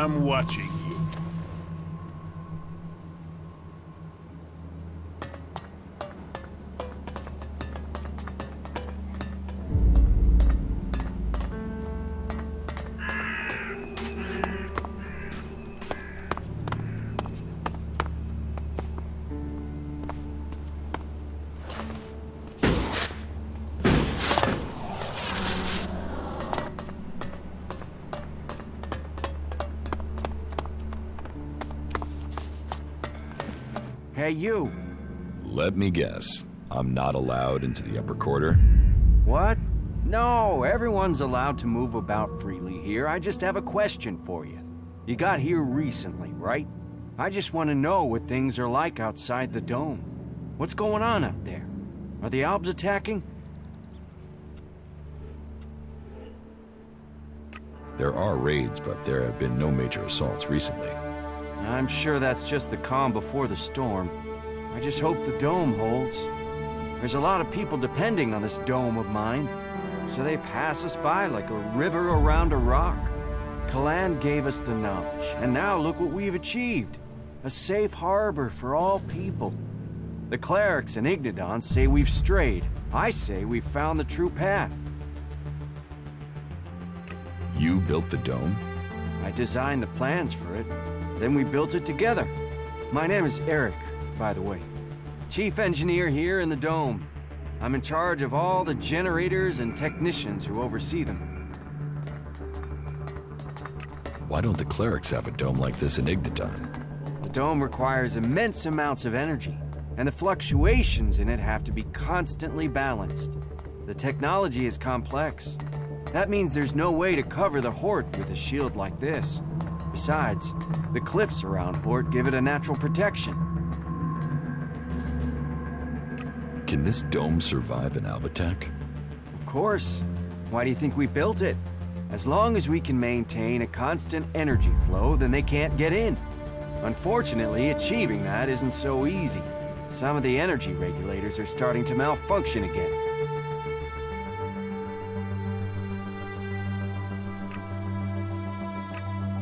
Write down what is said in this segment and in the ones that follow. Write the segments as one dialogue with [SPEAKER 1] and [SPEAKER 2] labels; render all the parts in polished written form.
[SPEAKER 1] I'm watching you.
[SPEAKER 2] Hey, you!
[SPEAKER 3] Let me guess. I'm not allowed into the upper quarter?
[SPEAKER 2] What? No, everyone's allowed to move about freely here. I just have a question for you. You got here recently, right? I just want to know what things are like outside the dome. What's going on out there? Are the Albs attacking?
[SPEAKER 3] There are raids, but there have been no major assaults recently.
[SPEAKER 2] I'm sure that's just the calm before the storm. I just hope the dome holds. There's a lot of people depending on this dome of mine, so they pass us by like a river around a rock. Kalan gave us the knowledge, and now look what we've achieved. A safe harbor for all people. The clerics and Ignadons say we've strayed. I say we've found the true path.
[SPEAKER 3] You built the dome?
[SPEAKER 2] I designed the plans for it. Then we built it together. My name is Eric, by the way. Chief engineer here in the dome. I'm in charge of all the generators and technicians who oversee them.
[SPEAKER 3] Why don't the clerics have a dome like this in Ignadon?
[SPEAKER 2] The dome requires immense amounts of energy, and the fluctuations in it have to be constantly balanced. The technology is complex. That means there's no way to cover the Hort with a shield like this. Besides, the cliffs around Hort give it a natural protection.
[SPEAKER 3] Can this dome survive an Alb attack?
[SPEAKER 2] Of course. Why do you think we built it? As long as we can maintain a constant energy flow, then they can't get in. Unfortunately, achieving that isn't so easy. Some of the energy regulators are starting to malfunction again.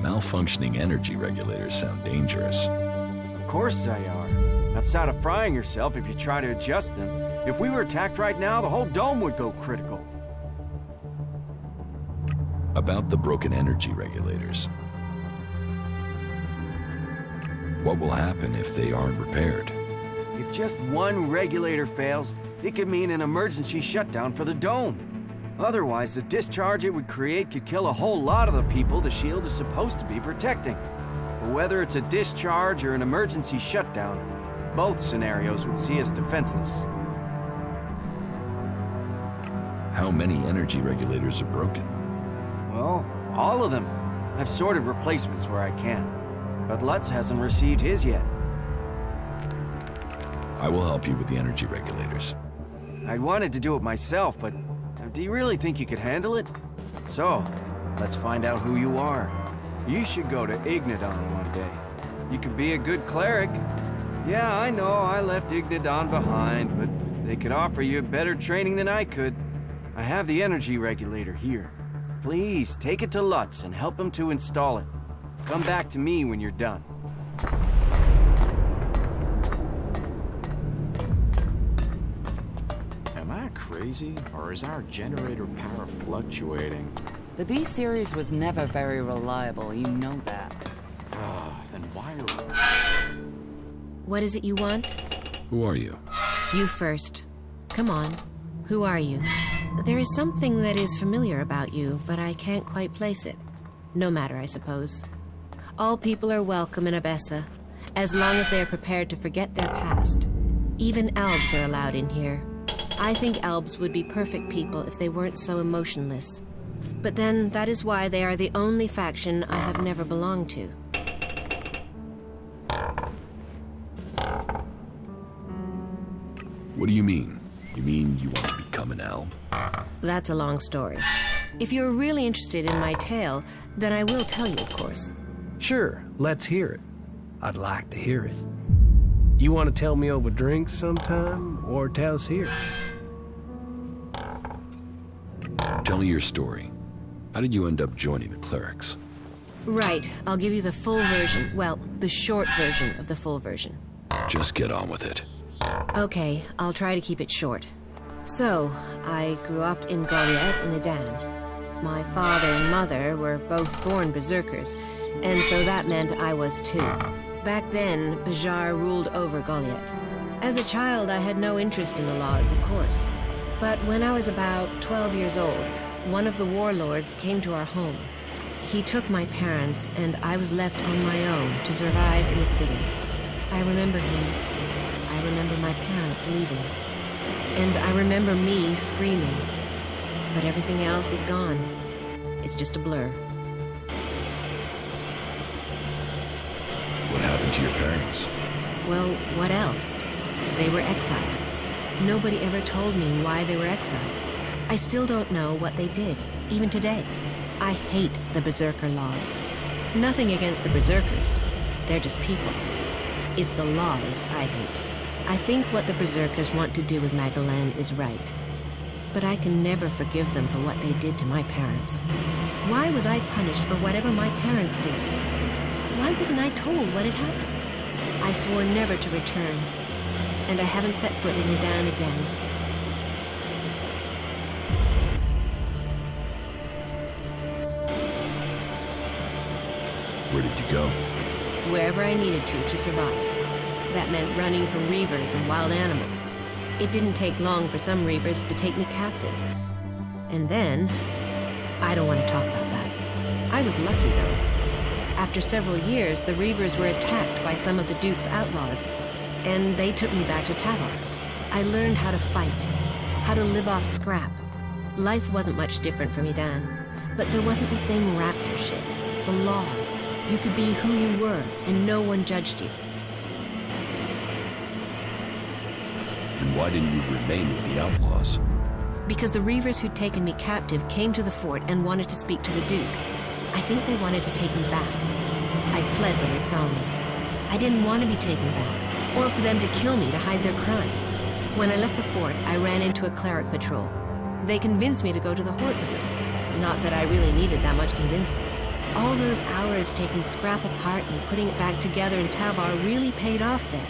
[SPEAKER 3] Malfunctioning energy regulators sound dangerous.
[SPEAKER 2] Of course they are. Outside of frying yourself if you try to adjust them. If we were attacked right now, the whole dome would go critical.
[SPEAKER 3] About the broken energy regulators. What will happen if they aren't repaired?
[SPEAKER 2] If just one regulator fails, it could mean an emergency shutdown for the dome. Otherwise, the discharge it would create could kill a whole lot of the people the shield is supposed to be protecting. But whether it's a discharge or an emergency shutdown, both scenarios would see us defenseless.
[SPEAKER 3] How many energy regulators are broken?
[SPEAKER 2] Well, all of them. I've sorted replacements where I can. But Lutz hasn't received his yet.
[SPEAKER 3] I will help you with the energy regulators.
[SPEAKER 2] I'd wanted to do it myself, but do you really think you could handle it? So, let's find out who you are. You should go to Ignadon one day. You could be a good cleric. Yeah, I know I left Ignadon behind, but they could offer you better training than I could. I have the energy regulator here. Please, take it to Lutz and help him to install it. Come back to me when you're done.
[SPEAKER 4] Am I crazy, or is our generator power fluctuating?
[SPEAKER 5] The B-series was never very reliable, you know that.
[SPEAKER 4] Then why are we...
[SPEAKER 6] What is it you want?
[SPEAKER 3] Who are you?
[SPEAKER 6] You first. Come on. Who are you? There is something that is familiar about you, but I can't quite place it. No matter, I suppose. All people are welcome in Abessa, as long as they are prepared to forget their past. Even Albs are allowed in here. I think Albs would be perfect people if they weren't so emotionless. But then, that is why they are the only faction I have never belonged to.
[SPEAKER 3] What do you mean? You mean you want to become an Alb?
[SPEAKER 6] That's a long story. If you're really interested in my tale, then I will tell you, of course.
[SPEAKER 7] Sure, let's hear it. I'd like to hear it. You want to tell me over drinks sometime, or tell us here?
[SPEAKER 3] Tell me your story. How did you end up joining the clerics?
[SPEAKER 6] Right, I'll give you the full version. Well, the short version of the full version.
[SPEAKER 3] Just get on with it.
[SPEAKER 6] Okay, I'll try to keep it short. So, I grew up in Goliath in Adan. My father and mother were both born berserkers, and so that meant I was too. Back then, Bajar ruled over Goliath. As a child, I had no interest in the laws, of course. But when I was about 12 years old, one of the warlords came to our home. He took my parents, and I was left on my own to survive in the city. I remember him. I remember my parents leaving. And I remember me screaming. But everything else is gone. It's just a blur.
[SPEAKER 3] What happened to your parents?
[SPEAKER 6] Well, what else? They were exiled. Nobody ever told me why they were exiled. I still don't know what they did, even today. I hate the Berserker laws. Nothing against the Berserkers. They're just people. It's the laws I hate. I think what the Berserkers want to do with Magallan is right. But I can never forgive them for what they did to my parents. Why was I punished for whatever my parents did? Why wasn't I told what had happened? I swore never to return, and I haven't set foot in Adan again.
[SPEAKER 3] Where did you go?
[SPEAKER 6] Wherever I needed to survive. That meant running from reavers and wild animals. It didn't take long for some reavers to take me captive. And then, I don't want to talk about that. I was lucky, though. After several years, the reavers were attacked by some of the Duke's outlaws, and they took me back to Tavar. I learned how to fight, how to live off scrap. Life wasn't much different from Edan, but there wasn't the same raptor shit. The laws. You could be who you were, and no one judged you.
[SPEAKER 3] And why didn't you remain with the outlaws?
[SPEAKER 6] Because the reavers who'd taken me captive came to the fort and wanted to speak to the Duke. I think they wanted to take me back. I fled when they saw me. I didn't want to be taken back, or for them to kill me to hide their crime. When I left the fort, I ran into a cleric patrol. They convinced me to go to the Hort with them. Not that I really needed that much convincing. All those hours taking scrap apart and putting it back together in Tavar really paid off there.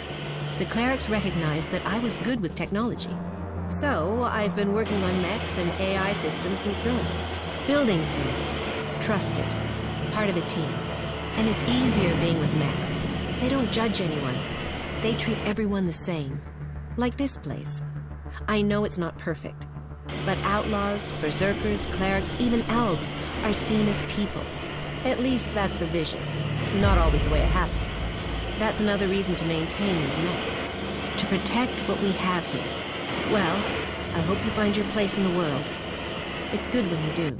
[SPEAKER 6] The clerics recognized that I was good with technology. So, I've been working on mechs and AI systems since then. Building things. Trusted. Part of a team. And it's easier being with mechs. They don't judge anyone. They treat everyone the same. Like this place. I know it's not perfect. But outlaws, berserkers, clerics, even elves are seen as people. At least that's the vision. Not always the way it happens. That's another reason to maintain these mechs. To protect what we have here. Well, I hope you find your place in the world. It's good when you do.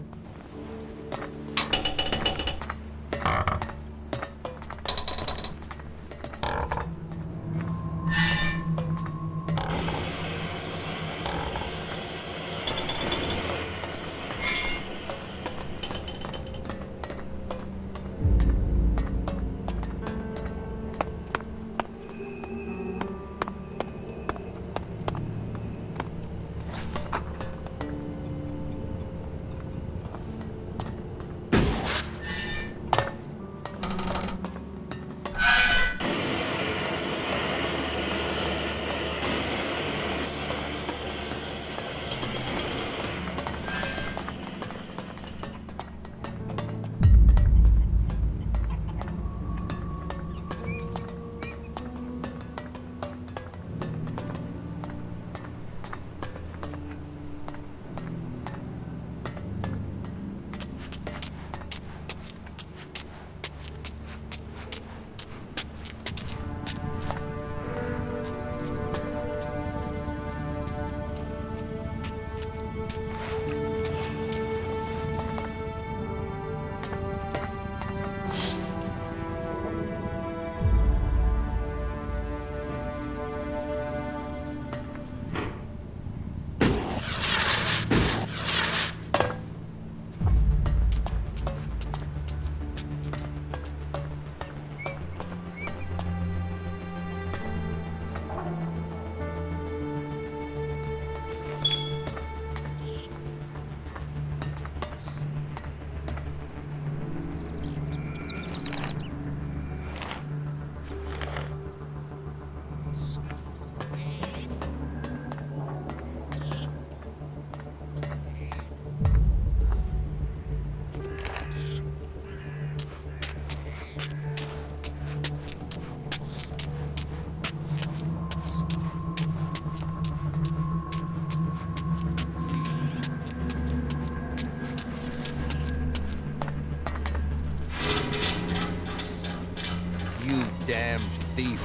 [SPEAKER 1] thief.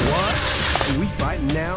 [SPEAKER 7] What? Are we fighting now?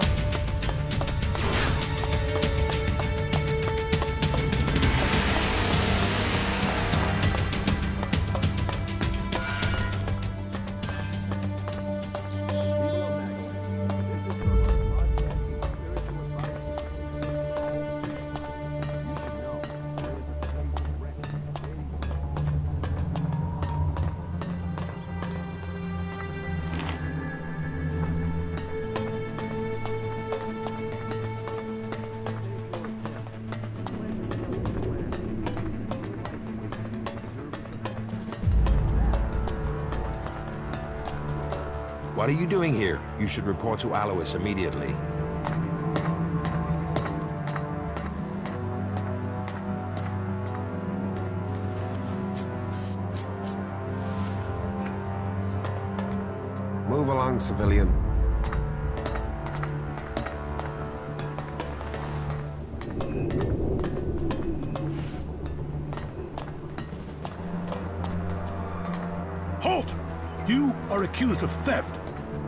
[SPEAKER 8] What are you doing here? You should report to Alois immediately.
[SPEAKER 9] Move along, civilian.
[SPEAKER 10] Halt! You are accused of theft.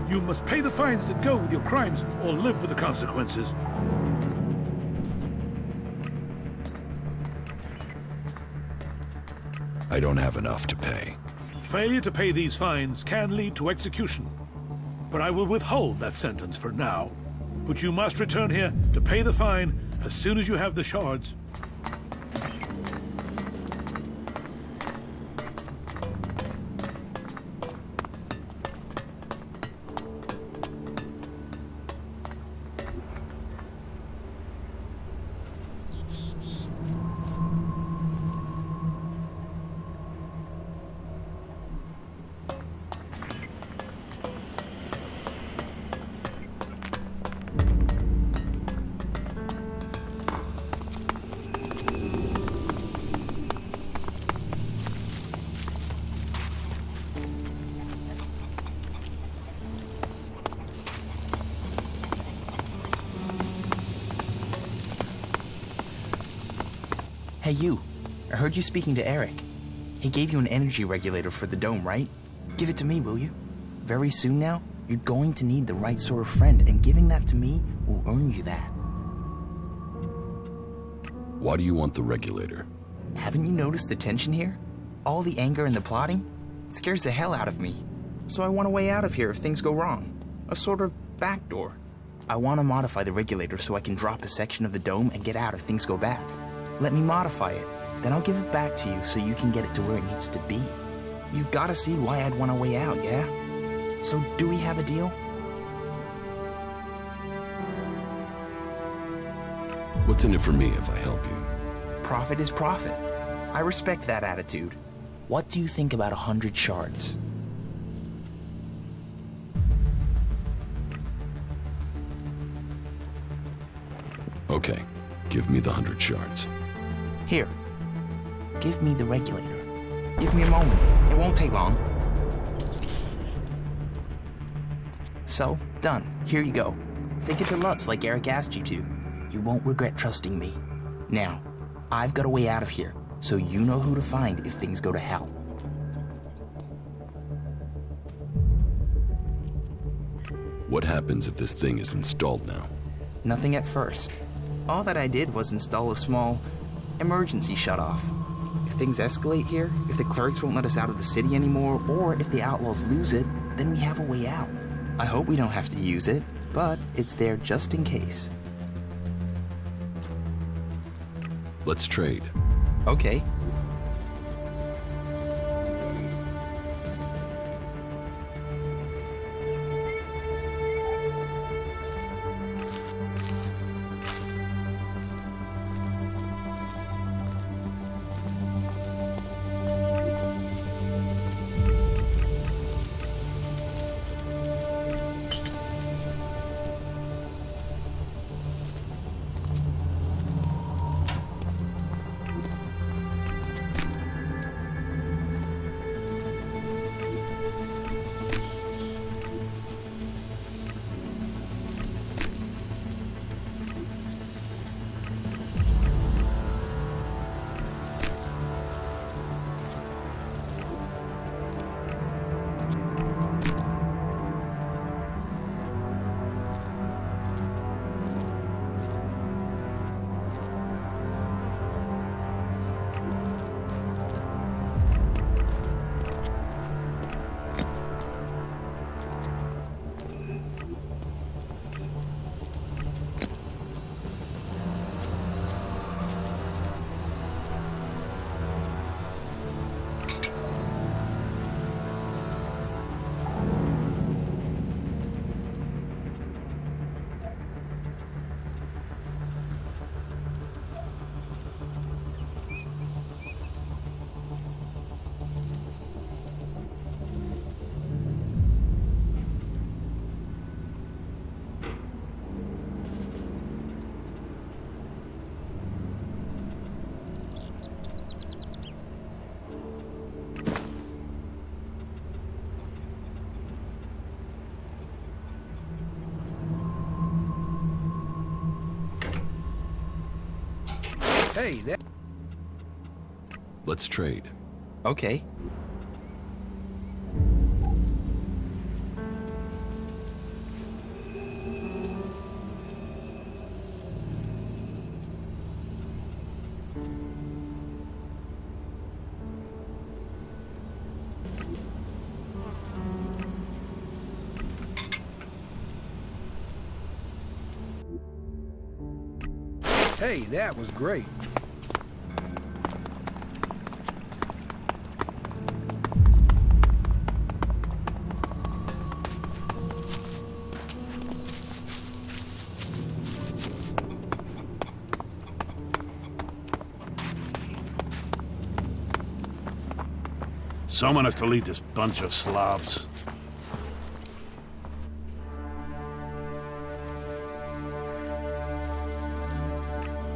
[SPEAKER 10] You must pay the fines that go with your crimes or live with the consequences.
[SPEAKER 3] I don't have enough to pay.
[SPEAKER 10] Failure to pay these fines can lead to execution. But I will withhold that sentence for now. But you must return here to pay the fine as soon as you have the shards.
[SPEAKER 1] Hey, you. I heard you speaking to Eric. He gave you an energy regulator for the dome, right? Give it to me, will you? Very soon now, you're going to need the right sort of friend, and giving that to me will earn you that.
[SPEAKER 3] Why do you want the regulator?
[SPEAKER 1] Haven't you noticed the tension here? All the anger and the plotting? It scares the hell out of me. So I want a way out of here if things go wrong. A sort of backdoor. I want to modify the regulator so I can drop a section of the dome and get out if things go bad. Let me modify it, then I'll give it back to you so you can get it to where it needs to be. You've got to see why I'd want a way out, yeah? So do we have a deal?
[SPEAKER 3] What's in it for me if I help you?
[SPEAKER 1] Profit is profit. I respect that attitude. What do you think about 100 shards?
[SPEAKER 3] Okay, give me the 100 shards.
[SPEAKER 1] Here. Give me the regulator. Give me a moment. It won't take long. So, done. Here you go. Take it to Lutz like Eric asked you to. You won't regret trusting me. Now, I've got a way out of here, so you know who to find if things go to hell.
[SPEAKER 3] What happens if this thing is installed now?
[SPEAKER 1] Nothing at first. All that I did was install a small emergency shutoff. If things escalate here, if the clerics won't let us out of the city anymore, or if the outlaws lose it, then we have a way out. I hope we don't have to use it, but it's there just in case.
[SPEAKER 3] Let's trade.
[SPEAKER 1] Okay.
[SPEAKER 7] Hey, that...
[SPEAKER 3] Let's trade.
[SPEAKER 1] Okay.
[SPEAKER 7] Hey, that was great.
[SPEAKER 10] Someone has to lead this bunch of slobs.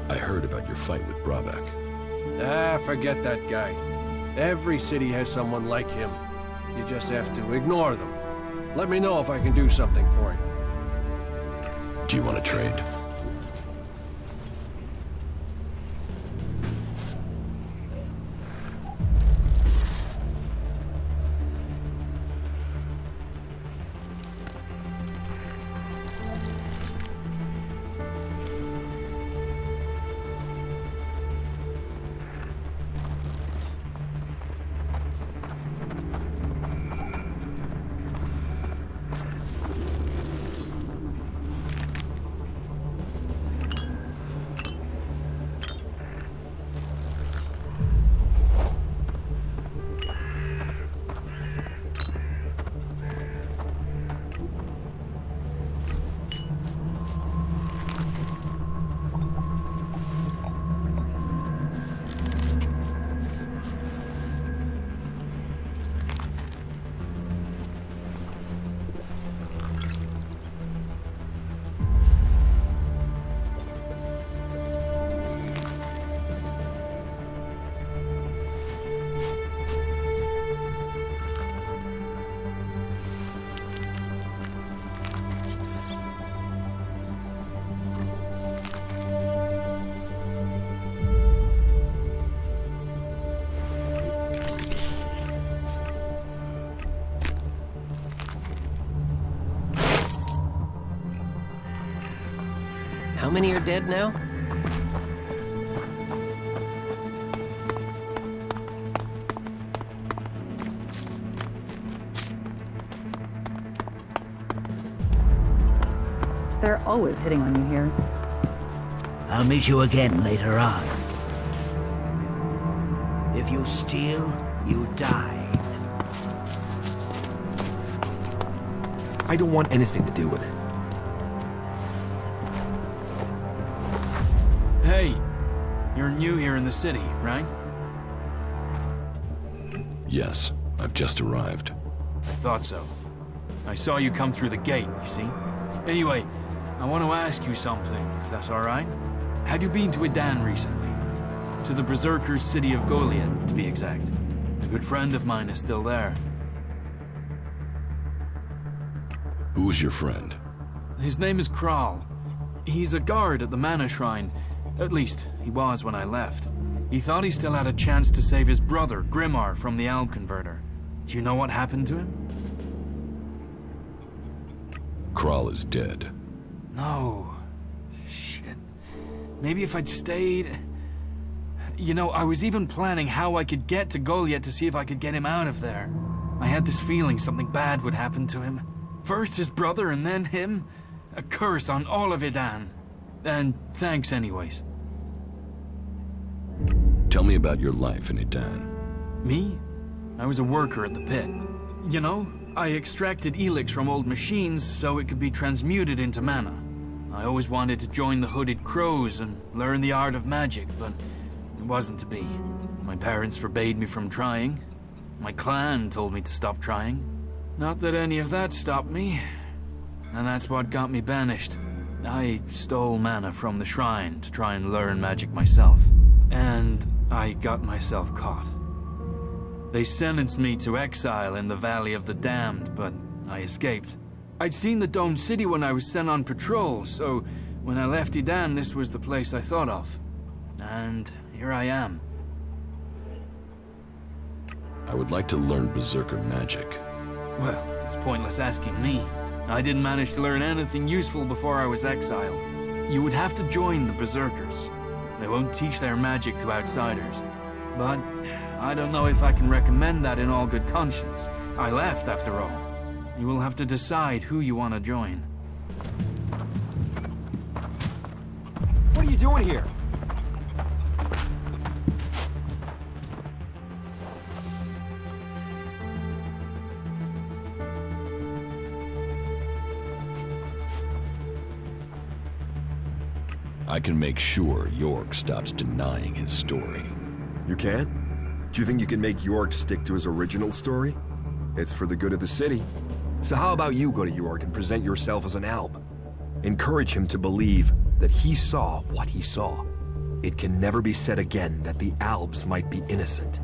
[SPEAKER 3] I heard about your fight with Brabeck.
[SPEAKER 7] Ah, forget that guy. Every city has someone like him. You just have to ignore them. Let me know if I can do something for you.
[SPEAKER 3] Do you want to trade?
[SPEAKER 9] How many are dead now?
[SPEAKER 11] They're always hitting on you here.
[SPEAKER 12] I'll meet you again later on. If you steal, you die.
[SPEAKER 8] I don't want anything to do with it.
[SPEAKER 13] Hey, you're new here in the city, right?
[SPEAKER 3] Yes, I've just arrived.
[SPEAKER 13] I thought so. I saw you come through the gate, you see? Anyway, I want to ask you something, if that's alright. Have you been to Edan recently? To the Berserker's city of Goliath, to be exact. A good friend of mine is still there.
[SPEAKER 3] Who's your friend?
[SPEAKER 13] His name is Kral. He's a guard at the Mana Shrine. At least, he was when I left. He thought he still had a chance to save his brother, Grimmar, from the Alb Converter. Do you know what happened to him?
[SPEAKER 3] Kral is dead.
[SPEAKER 13] No. Shit. Maybe if I'd stayed... You know, I was even planning how I could get to Goliath to see if I could get him out of there. I had this feeling something bad would happen to him. First his brother and then him. A curse on all of Edan. And thanks anyways.
[SPEAKER 3] Tell me about your life in Edan.
[SPEAKER 13] Me? I was a worker at the pit. You know, I extracted Elex from old machines so it could be transmuted into mana. I always wanted to join the Hooded Crows and learn the art of magic, but it wasn't to be. My parents forbade me from trying. My clan told me to stop trying. Not that any of that stopped me. And that's what got me banished. I stole mana from the shrine to try and learn magic myself. And I got myself caught. They sentenced me to exile in the Valley of the Damned, but I escaped. I'd seen the Domed City when I was sent on patrol, so when I left Edan, this was the place I thought of. And here I am.
[SPEAKER 3] I would like to learn Berserker magic.
[SPEAKER 13] Well, it's pointless asking me. I didn't manage to learn anything useful before I was exiled. You would have to join the Berserkers. They won't teach their magic to outsiders. But I don't know if I can recommend that in all good conscience. I left, after all. You will have to decide who you want to join.
[SPEAKER 8] What are you doing here?
[SPEAKER 3] I can make sure York stops denying his story.
[SPEAKER 8] You can? Do you think you can make York stick to his original story? It's for the good of the city. So how about you go to York and present yourself as an Alb? Encourage him to believe that he saw what he saw. It can never be said again that the Albs might be innocent.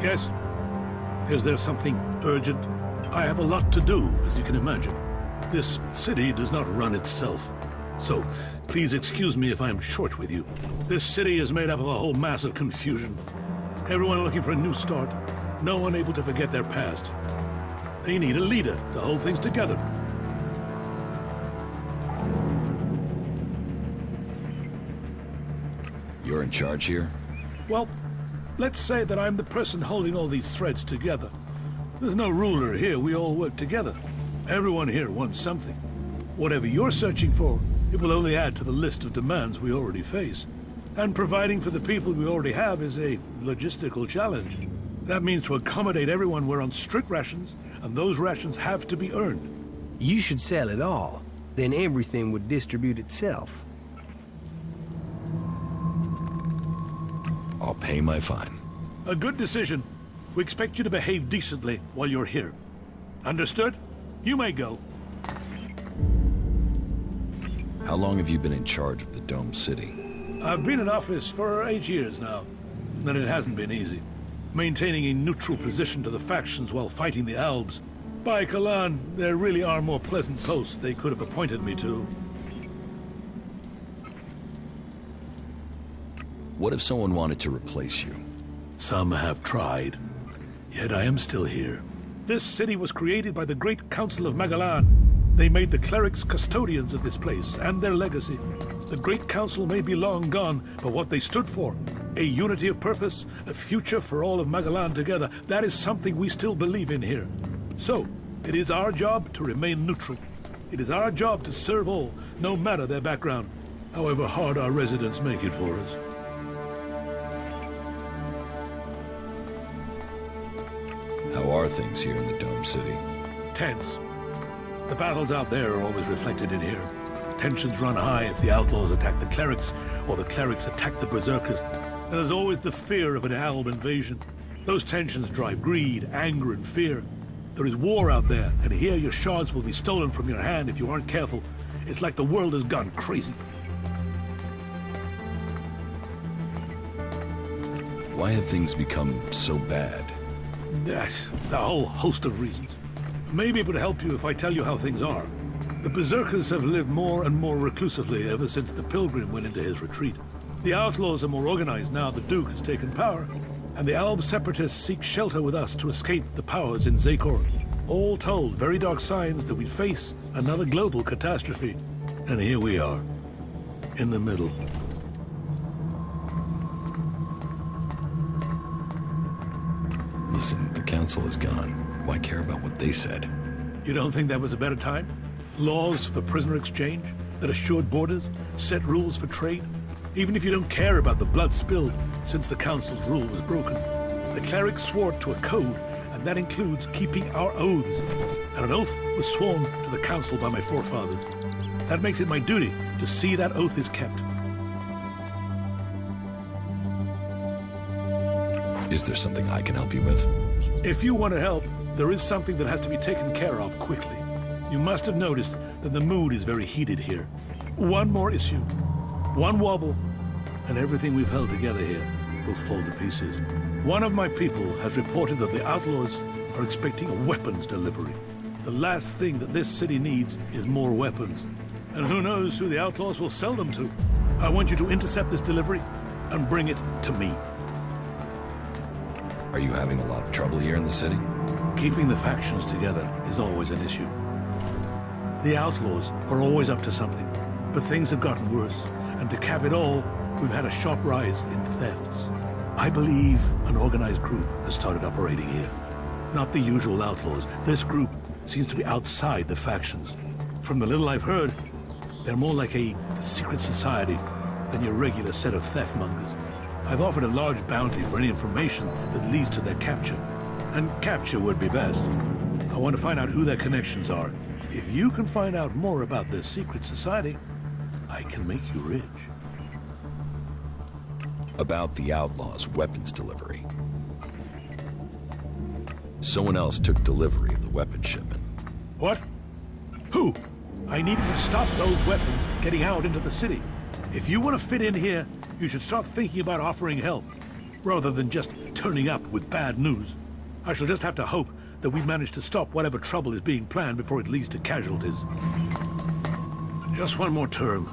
[SPEAKER 10] Yes? Is there something urgent? I have a lot to do, as you can imagine. This city does not run itself. So, please excuse me if I'm short with you. This city is made up of a whole mass of confusion. Everyone looking for a new start. No one able to forget their past. They need a leader to hold things together.
[SPEAKER 3] You're in charge here?
[SPEAKER 10] Well, let's say that I'm the person holding all these threads together. There's no ruler here, we all work together. Everyone here wants something. Whatever you're searching for, it will only add to the list of demands we already face. And providing for the people we already have is a logistical challenge. That means to accommodate everyone we're on strict rations, and those rations have to be earned.
[SPEAKER 9] You should sell it all. Then everything would distribute itself.
[SPEAKER 3] I'll pay my fine.
[SPEAKER 10] A good decision. We expect you to behave decently while you're here. Understood? You may go.
[SPEAKER 3] How long have you been in charge of the Dome City?
[SPEAKER 10] I've been in office for 8 years now, and it hasn't been easy. Maintaining a neutral position to the factions while fighting the Albs. By Kalan, there really are more pleasant posts they could have appointed me to.
[SPEAKER 3] What if someone wanted to replace you?
[SPEAKER 10] Some have tried. Yet I am still here. This city was created by the Great Council of Magallan. They made the clerics custodians of this place and their legacy. The Great Council may be long gone, but what they stood for, a unity of purpose, a future for all of Magallan together, that is something we still believe in here. So, it is our job to remain neutral. It is our job to serve all, no matter their background, however hard our residents make it for us.
[SPEAKER 3] How are things here in the Dome City?
[SPEAKER 10] Tense. The battles out there are always reflected in here. Tensions run high if the outlaws attack the clerics, or the clerics attack the berserkers. And there's always the fear of an Alb invasion. Those tensions drive greed, anger, and fear. There is war out there, and here your shards will be stolen from your hand if you aren't careful. It's like the world has gone crazy.
[SPEAKER 3] Why have things become so bad?
[SPEAKER 10] A whole host of reasons. Maybe it would help you if I tell you how things are. The Berserkers have lived more and more reclusively ever since the Pilgrim went into his retreat. The outlaws are more organized now the Duke has taken power, and the Alb separatists seek shelter with us to escape the powers in Zakor. All told, very dark signs that we'd face another global catastrophe. And here we are, in the middle.
[SPEAKER 3] Listen, the council is gone. Why care about what they said?
[SPEAKER 10] You don't think that was a better time? Laws for prisoner exchange that assured borders, set rules for trade. Even if you don't care about the blood spilled since the council's rule was broken, the clerics swore to a code, and that includes keeping our oaths. And an oath was sworn to the council by my forefathers. That makes it my duty to see that oath is kept.
[SPEAKER 3] Is there something I can help you with?
[SPEAKER 10] If you want to help, there is something that has to be taken care of quickly. You must have noticed that the mood is very heated here. One more issue, one wobble, and everything we've held together here will fall to pieces. One of my people has reported that the outlaws are expecting a weapons delivery. The last thing that this city needs is more weapons. And who knows who the outlaws will sell them to. I want you to intercept this delivery and bring it to me.
[SPEAKER 3] Are you having a lot of trouble here in the city?
[SPEAKER 10] Keeping the factions together is always an issue. The outlaws are always up to something, but things have gotten worse, and to cap it all, we've had a sharp rise in thefts. I believe an organized group has started operating here. Not the usual outlaws. This group seems to be outside the factions. From the little I've heard, they're more like a secret society than your regular set of theft mongers. I've offered a large bounty for any information that leads to their capture. And capture would be best. I want to find out who their connections are. If you can find out more about this secret society, I can make you rich.
[SPEAKER 3] About the outlaws' weapons delivery. Someone else took delivery of the weapon shipment.
[SPEAKER 10] What? Who? I needed to stop those weapons getting out into the city. If you want to fit in here, you should start thinking about offering help, rather than just turning up with bad news. I shall just have to hope that we manage to stop whatever trouble is being planned before it leads to casualties. Just one more term,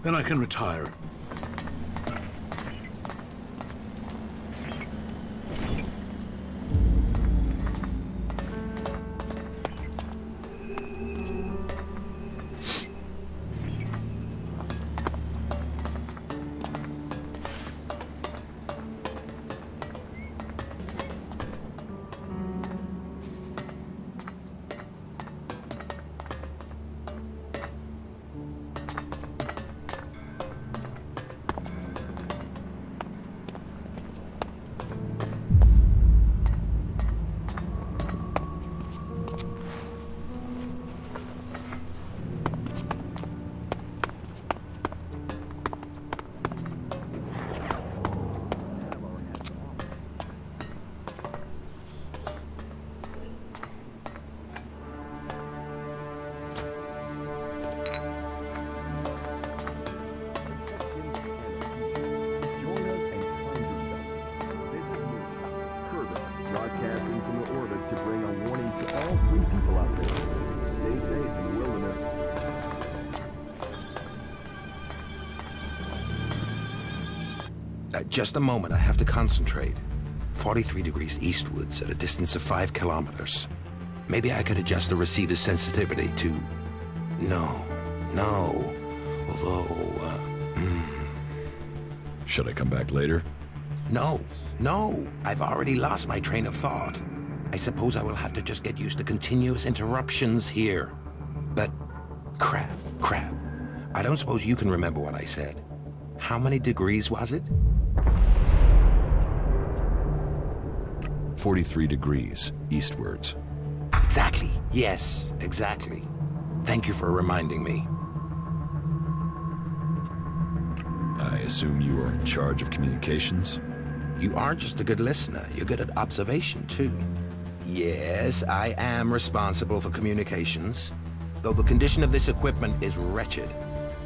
[SPEAKER 10] then I can retire.
[SPEAKER 8] Broadcasting from the orbit to bring a warning to all 3 people out there. Stay safe in the wilderness.
[SPEAKER 14] Just a moment, I have to concentrate. 43 degrees eastwards at a distance of 5 kilometers. Maybe I could adjust the receiver's sensitivity to... No. Although,
[SPEAKER 3] Should I come back later?
[SPEAKER 14] No. I've already lost my train of thought. I suppose I will have to just get used to continuous interruptions here. But crap. I don't suppose you can remember what I said. How many degrees was it?
[SPEAKER 3] 43 degrees eastwards.
[SPEAKER 14] Exactly. Yes, exactly. Thank you for reminding me.
[SPEAKER 3] I assume you are in charge of communications?
[SPEAKER 14] You aren't just a good listener, you're good at observation, too. Yes, I am responsible for communications, though the condition of this equipment is wretched.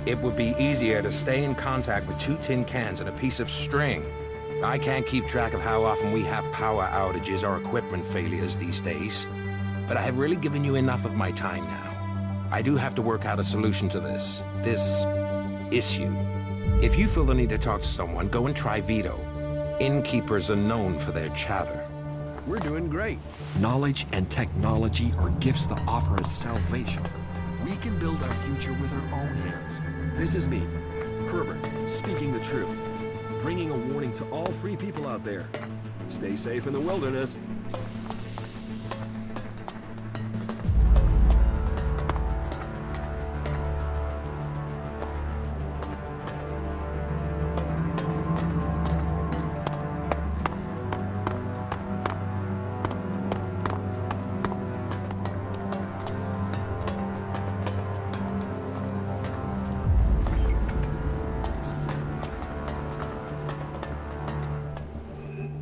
[SPEAKER 14] It would be easier to stay in contact with 2 tin cans and a piece of string. I can't keep track of how often we have power outages or equipment failures these days, but I have really given you enough of my time now. I do have to work out a solution to this issue. If you feel the need to talk to someone, go and try Vito. Innkeepers are known for their chatter.
[SPEAKER 7] We're doing great.
[SPEAKER 8] Knowledge and technology are gifts that offer us salvation. We can build our future with our own hands. This is me, Herbert, speaking the truth. Bringing a warning to all free people out there. Stay safe in the wilderness.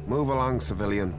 [SPEAKER 15] Move along, civilian.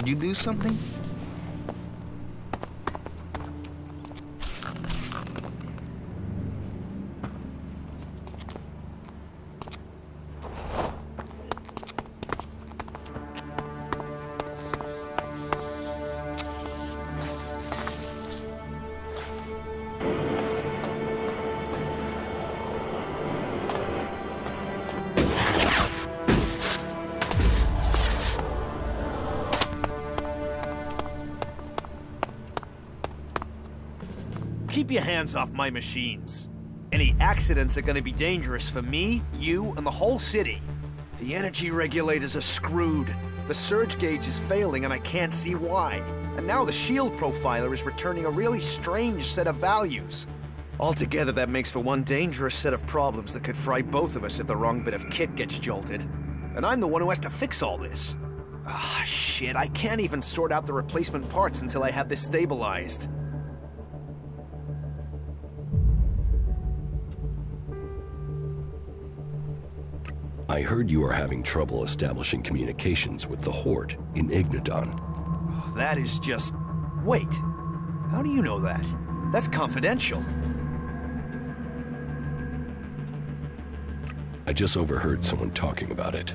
[SPEAKER 1] Did you do something?
[SPEAKER 16] Keep your hands off my machines. Any accidents are gonna be dangerous for me, you, and the whole city. The energy regulators are screwed. The surge gauge is failing and I can't see why. And now the shield profiler is returning a really strange set of values. Altogether, that makes for one dangerous set of problems that could fry both of us if the wrong bit of kit gets jolted. And I'm the one who has to fix all this. Ah, shit, I can't even sort out the replacement parts until I have this stabilized.
[SPEAKER 17] I heard you are having trouble establishing communications with the Horde in Igniton.
[SPEAKER 16] That is just... Wait. How do you know that? That's confidential.
[SPEAKER 17] I just overheard someone talking about it.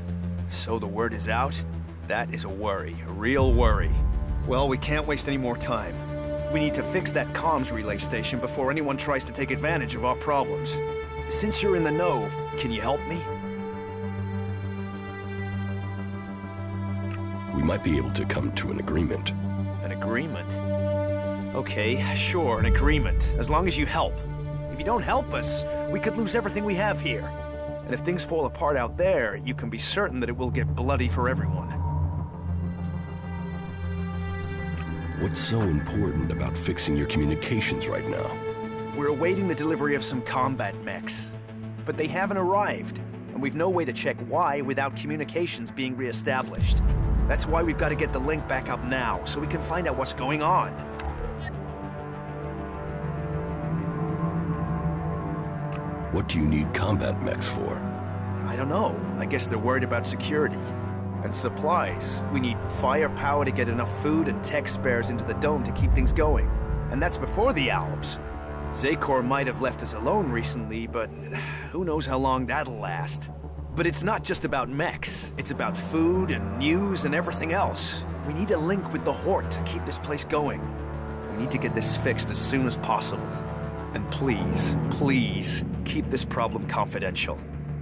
[SPEAKER 16] So the word is out? That is a worry. A real worry. Well, we can't waste any more time. We need to fix that comms relay station before anyone tries to take advantage of our problems. Since you're in the know, can you help me?
[SPEAKER 17] We might be able to come to an agreement.
[SPEAKER 16] An agreement? Okay, sure, an agreement. As long as you help. If you don't help us, we could lose everything we have here. And if things fall apart out there, you can be certain that it will get bloody for everyone.
[SPEAKER 17] What's so important about fixing your communications right now?
[SPEAKER 16] We're awaiting the delivery of some combat mechs. But they haven't arrived, and we've no way to check why without communications being re-established. That's why we've got to get the link back up now, so we can find out what's going on.
[SPEAKER 17] What do you need combat mechs for?
[SPEAKER 16] I don't know. I guess they're worried about security. And supplies. We need firepower to get enough food and tech spares into the dome to keep things going. And that's before the Alps. Zakor might have left us alone recently, but who knows how long that'll last. But it's not just about mechs. It's about food and news and everything else. We need a link with the Hort to keep this place going. We need to get this fixed as soon as possible. And please, please, keep this problem confidential.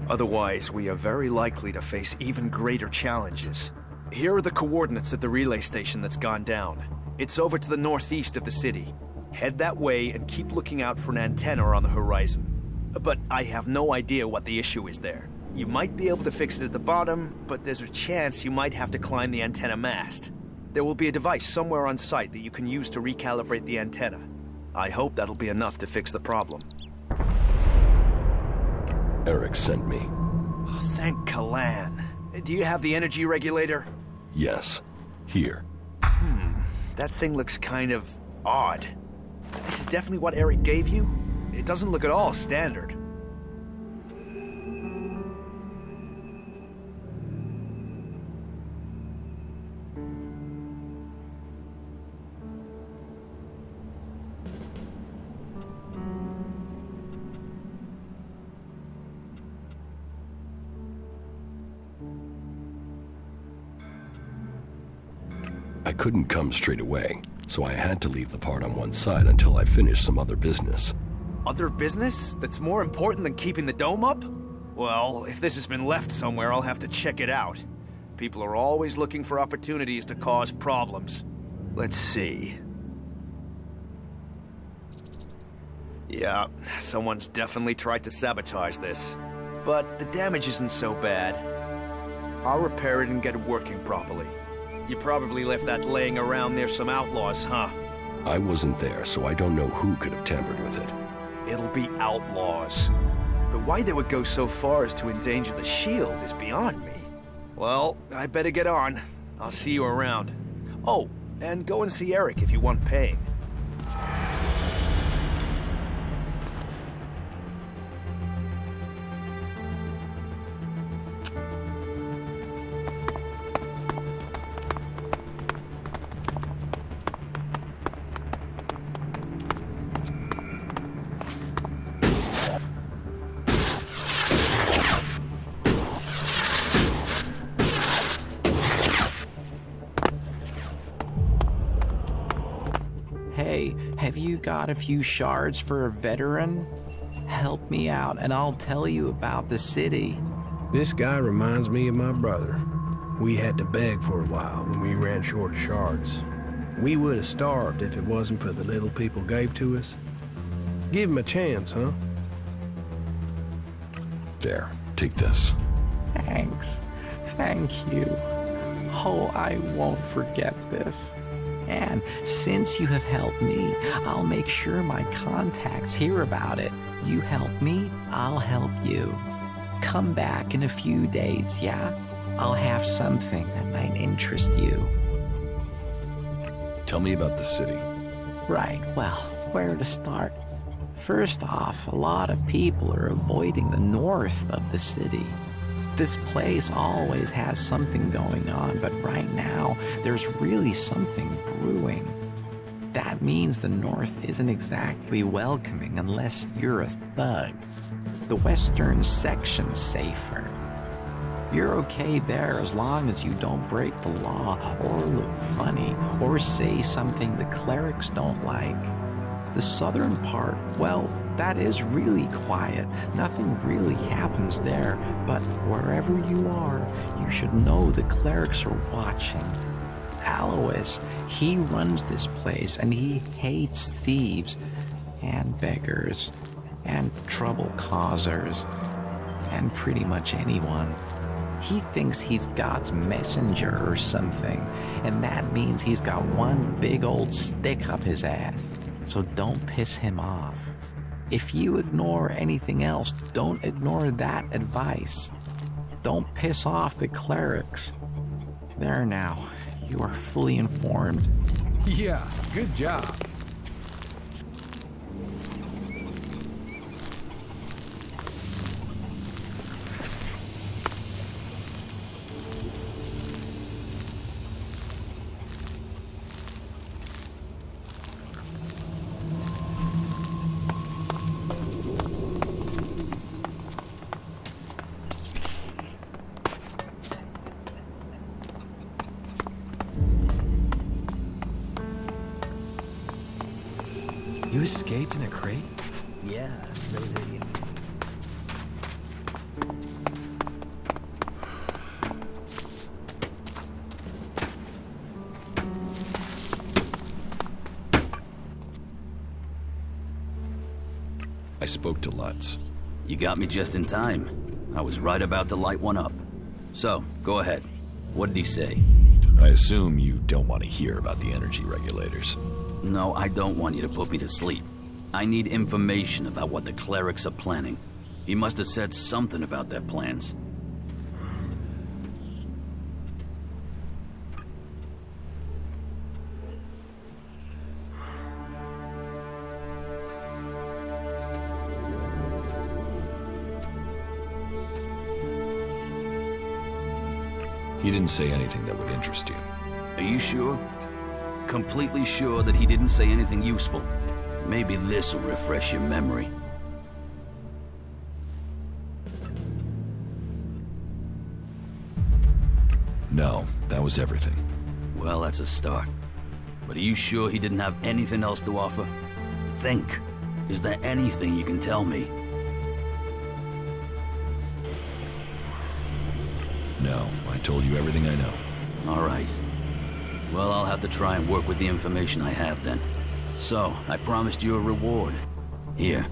[SPEAKER 16] Otherwise, we are very likely to face even greater challenges. Here are the coordinates of the relay station that's gone down. It's over to the northeast of the city. Head that way and keep looking out for an antenna on the horizon. But I have no idea what the issue is there. You might be able to fix it at the bottom, but there's a chance you might have to climb the antenna mast. There will be a device somewhere on site that you can use to recalibrate the antenna. I hope that'll be enough to fix the problem.
[SPEAKER 17] Eric sent me.
[SPEAKER 16] Oh, thank Kalan. Do you have the energy regulator?
[SPEAKER 17] Yes. Here.
[SPEAKER 16] That thing looks kind of odd. This is definitely what Eric gave you? It doesn't look at all standard.
[SPEAKER 17] I couldn't come straight away, so I had to leave the part on one side until I finished some other business.
[SPEAKER 16] Other business? That's more important than keeping the dome up? Well, if this has been left somewhere, I'll have to check it out. People are always looking for opportunities to cause problems. Let's see. Yeah, someone's definitely tried to sabotage this. But the damage isn't so bad. I'll repair it and get it working properly. You probably left that laying around near some outlaws, huh?
[SPEAKER 17] I wasn't there, so I don't know who could have tampered with it.
[SPEAKER 16] It'll be outlaws. But why they would go so far as to endanger the shield is beyond me. Well, I better get on. I'll see you around. Oh, and go and see Eric if you want paying.
[SPEAKER 15] Hey, have you got a few shards for a veteran? Help me out and I'll tell you about the city.
[SPEAKER 9] This guy reminds me of my brother. We had to beg for a while when we ran short of shards. We would have starved if it wasn't for the little people gave to us. Give him a chance, huh?
[SPEAKER 17] There, take this.
[SPEAKER 15] Thanks. Thank you. Oh, I won't forget this. And since you have helped me, I'll make sure my contacts hear about it. You help me, I'll help you. Come back in a few days, yeah? I'll have something that might interest you.
[SPEAKER 17] Tell me about the city.
[SPEAKER 15] Right, well, where to start? First off, a lot of people are avoiding the north of the city. This place always has something going on, but right now, there's really something brewing. That means the North isn't exactly welcoming unless you're a thug. The western section's safer. You're okay there as long as you don't break the law or look funny or say something the clerics don't like. The southern part, well, that is really quiet. Nothing really happens there, but wherever you are, you should know the clerics are watching. Alois, he runs this place and he hates thieves and beggars and trouble causers and pretty much anyone. He thinks he's God's messenger or something, and that means he's got one big old stick up his ass. So don't piss him off. If you ignore anything else, don't ignore that advice. Don't piss off the clerics. There now, you are fully informed.
[SPEAKER 9] Yeah, good job.
[SPEAKER 8] You escaped in a crate?
[SPEAKER 15] Yeah, those idiots.
[SPEAKER 17] I spoke to Lutz.
[SPEAKER 18] You got me just in time. I was right about to light one up. So, go ahead. What did he say?
[SPEAKER 17] I assume you don't want to hear about the energy regulators.
[SPEAKER 18] No, I don't want you to put me to sleep. I need information about what the clerics are planning. He must have said something about their plans.
[SPEAKER 17] He didn't say anything that would interest you.
[SPEAKER 18] Are you sure? Completely sure that he didn't say anything useful? Maybe this will refresh your memory.
[SPEAKER 17] No, that was everything.
[SPEAKER 18] Well, that's a start. But are you sure he didn't have anything else to offer? Think. Is there anything you can tell me?
[SPEAKER 17] No, I told you everything I know.
[SPEAKER 18] All right. Well, I'll have to try and work with the information I have then. So, I promised you a reward. Here.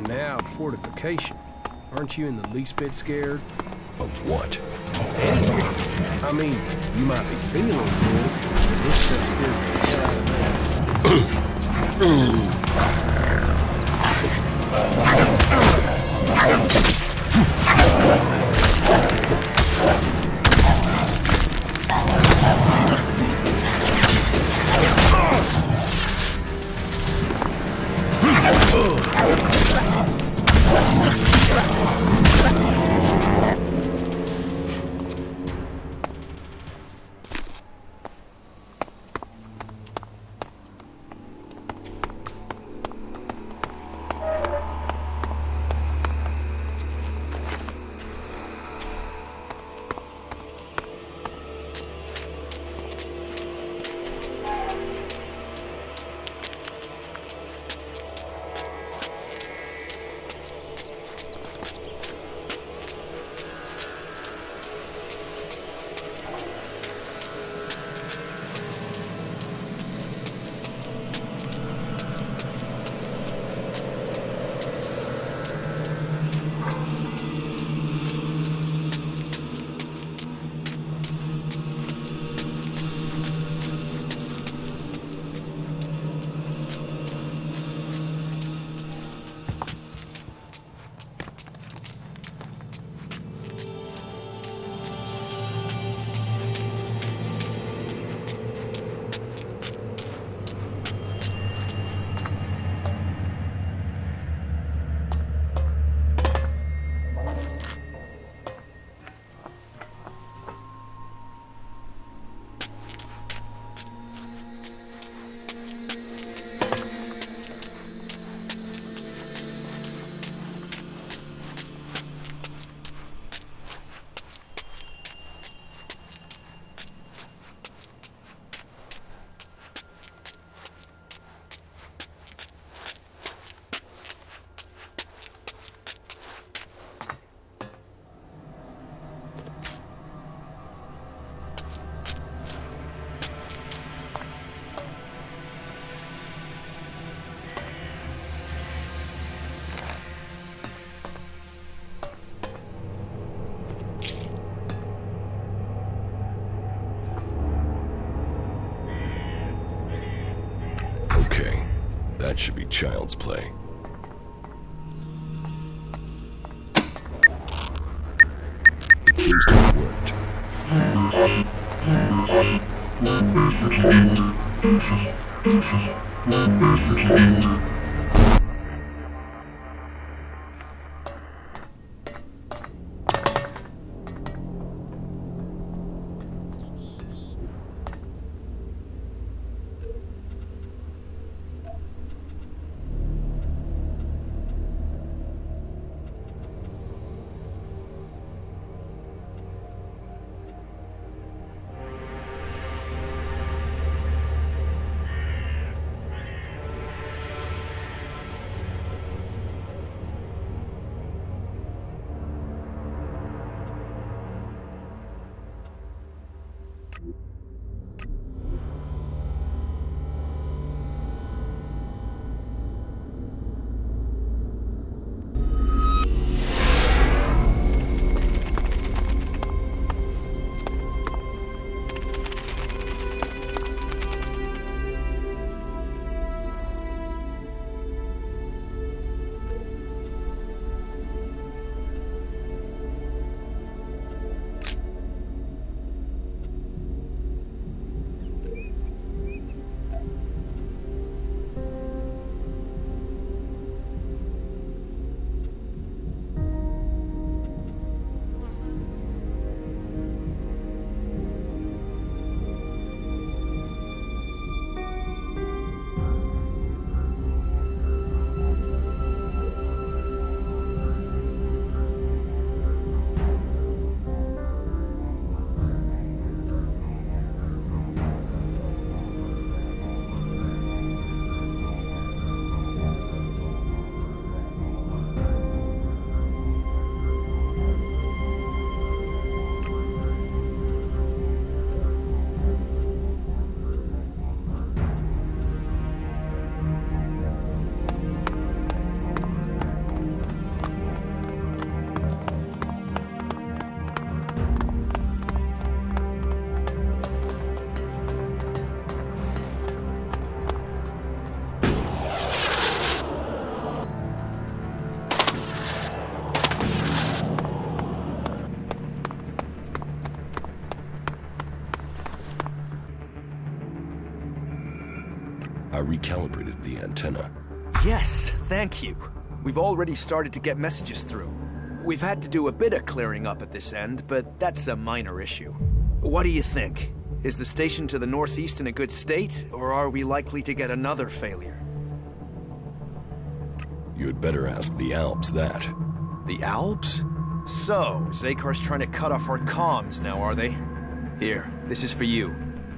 [SPEAKER 9] Now, fortification. Aren't you in the least bit scared?
[SPEAKER 17] Of what?
[SPEAKER 9] I mean, you might be feeling good, but this stuff scared the hell out of me.
[SPEAKER 17] That should be child's play. It seems to have worked. I recalibrated the antenna.
[SPEAKER 16] Yes, thank you. We've already started to get messages through. We've had to do a bit of clearing up at this end, but that's a minor issue. What do you think? Is the station to the northeast in a good state, or are we likely to get another failure?
[SPEAKER 17] You had better ask the Alps that.
[SPEAKER 16] The Alps? So, Zakar's trying to cut off our comms now, are they? Here, this is for you.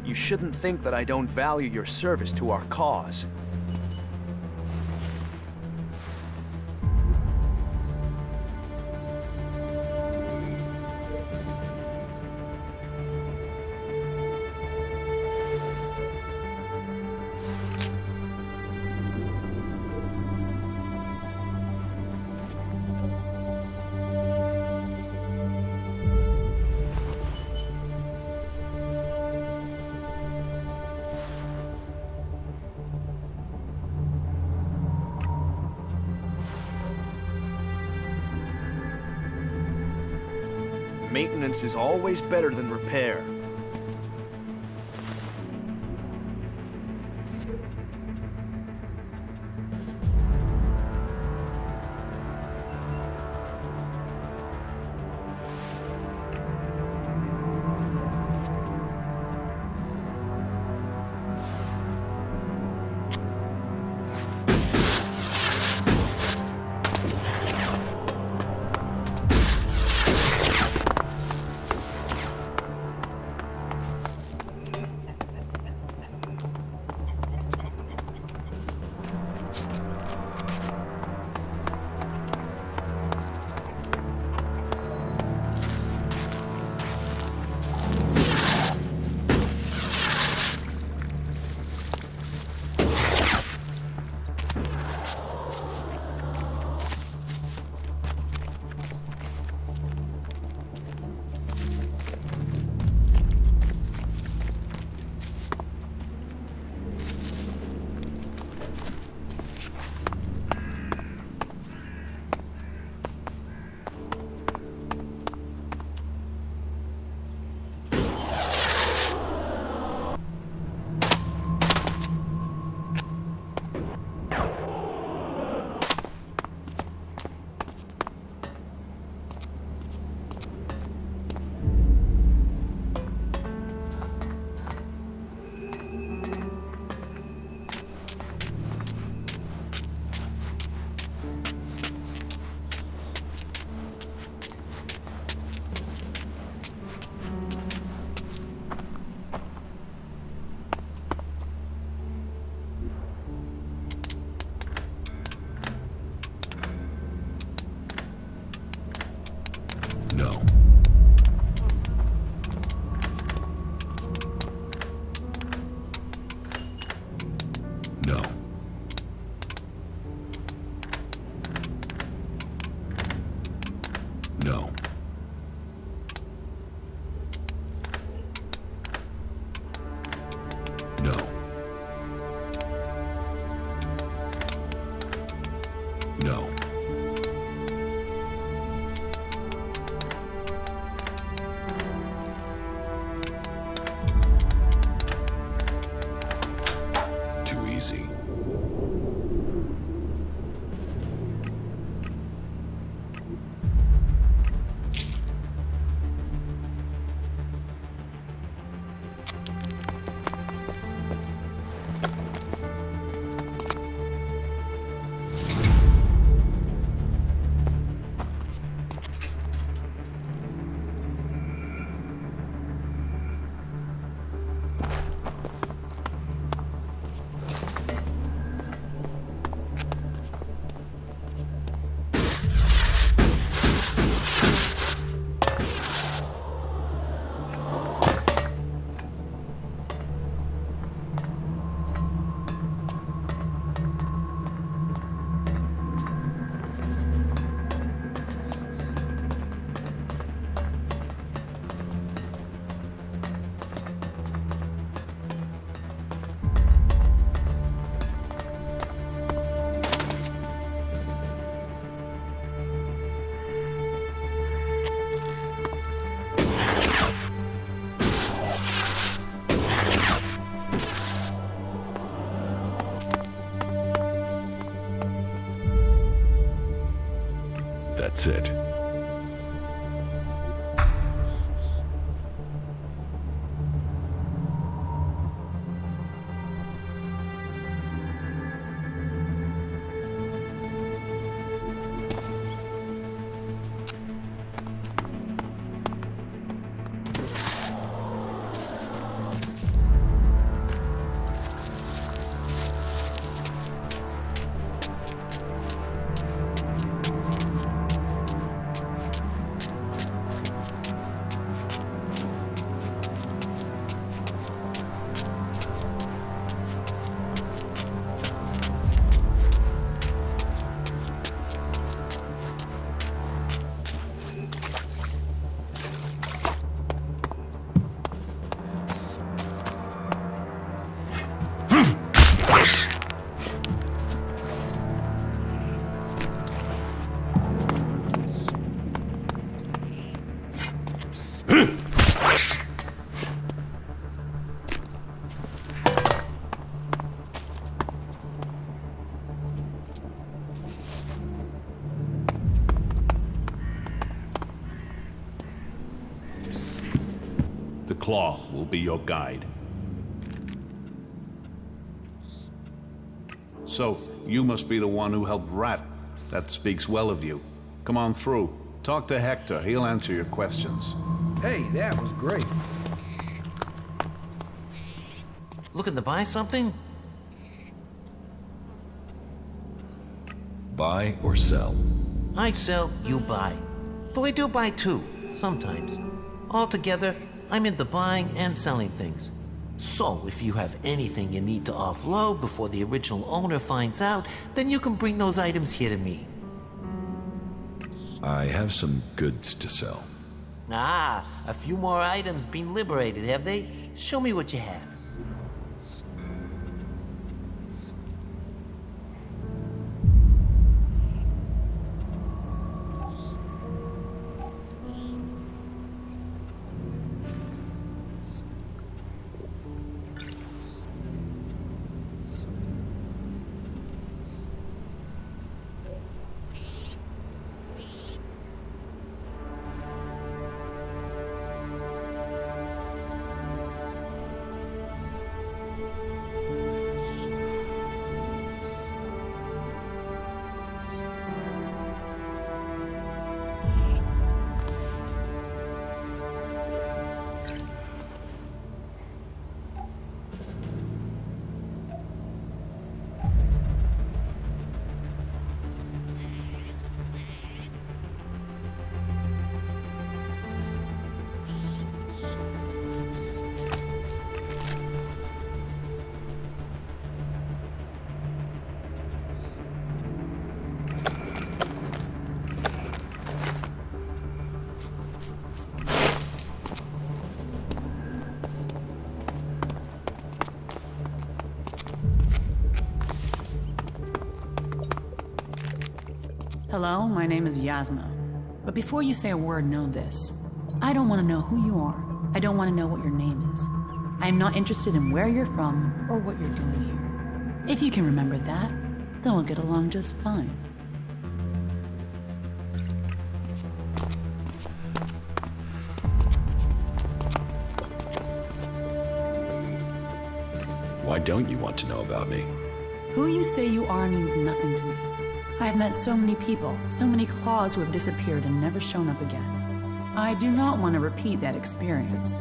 [SPEAKER 16] You shouldn't think that I don't value your service to our cause. Maintenance is always better than repair.
[SPEAKER 17] No. No. No. No. No. Too easy. That's it.
[SPEAKER 10] The claw will be your guide. So, you must be the one who helped Rat. That speaks well of you. Come on through. Talk to Hector. He'll answer your questions.
[SPEAKER 9] Hey, that was great.
[SPEAKER 12] Looking to buy something?
[SPEAKER 17] Buy or sell?
[SPEAKER 12] I sell, you buy. Though I do buy too, sometimes. Altogether, I'm into buying and selling things. So, if you have anything you need to offload before the original owner finds out, then you can bring those items here to me.
[SPEAKER 17] I have some goods to sell.
[SPEAKER 12] Ah, a few more items been liberated, have they? Show me what you have.
[SPEAKER 19] Hello, my name is Yasma. But before you say a word, know this. I don't want to know who you are. I don't want to know what your name is. I am not interested in where you're from or what you're doing here. If you can remember that, then we'll get along just fine.
[SPEAKER 17] Why don't you want to know about me?
[SPEAKER 19] Who you say you are means nothing to me. I have met so many people, so many claws who have disappeared and never shown up again. I do not want to repeat that experience.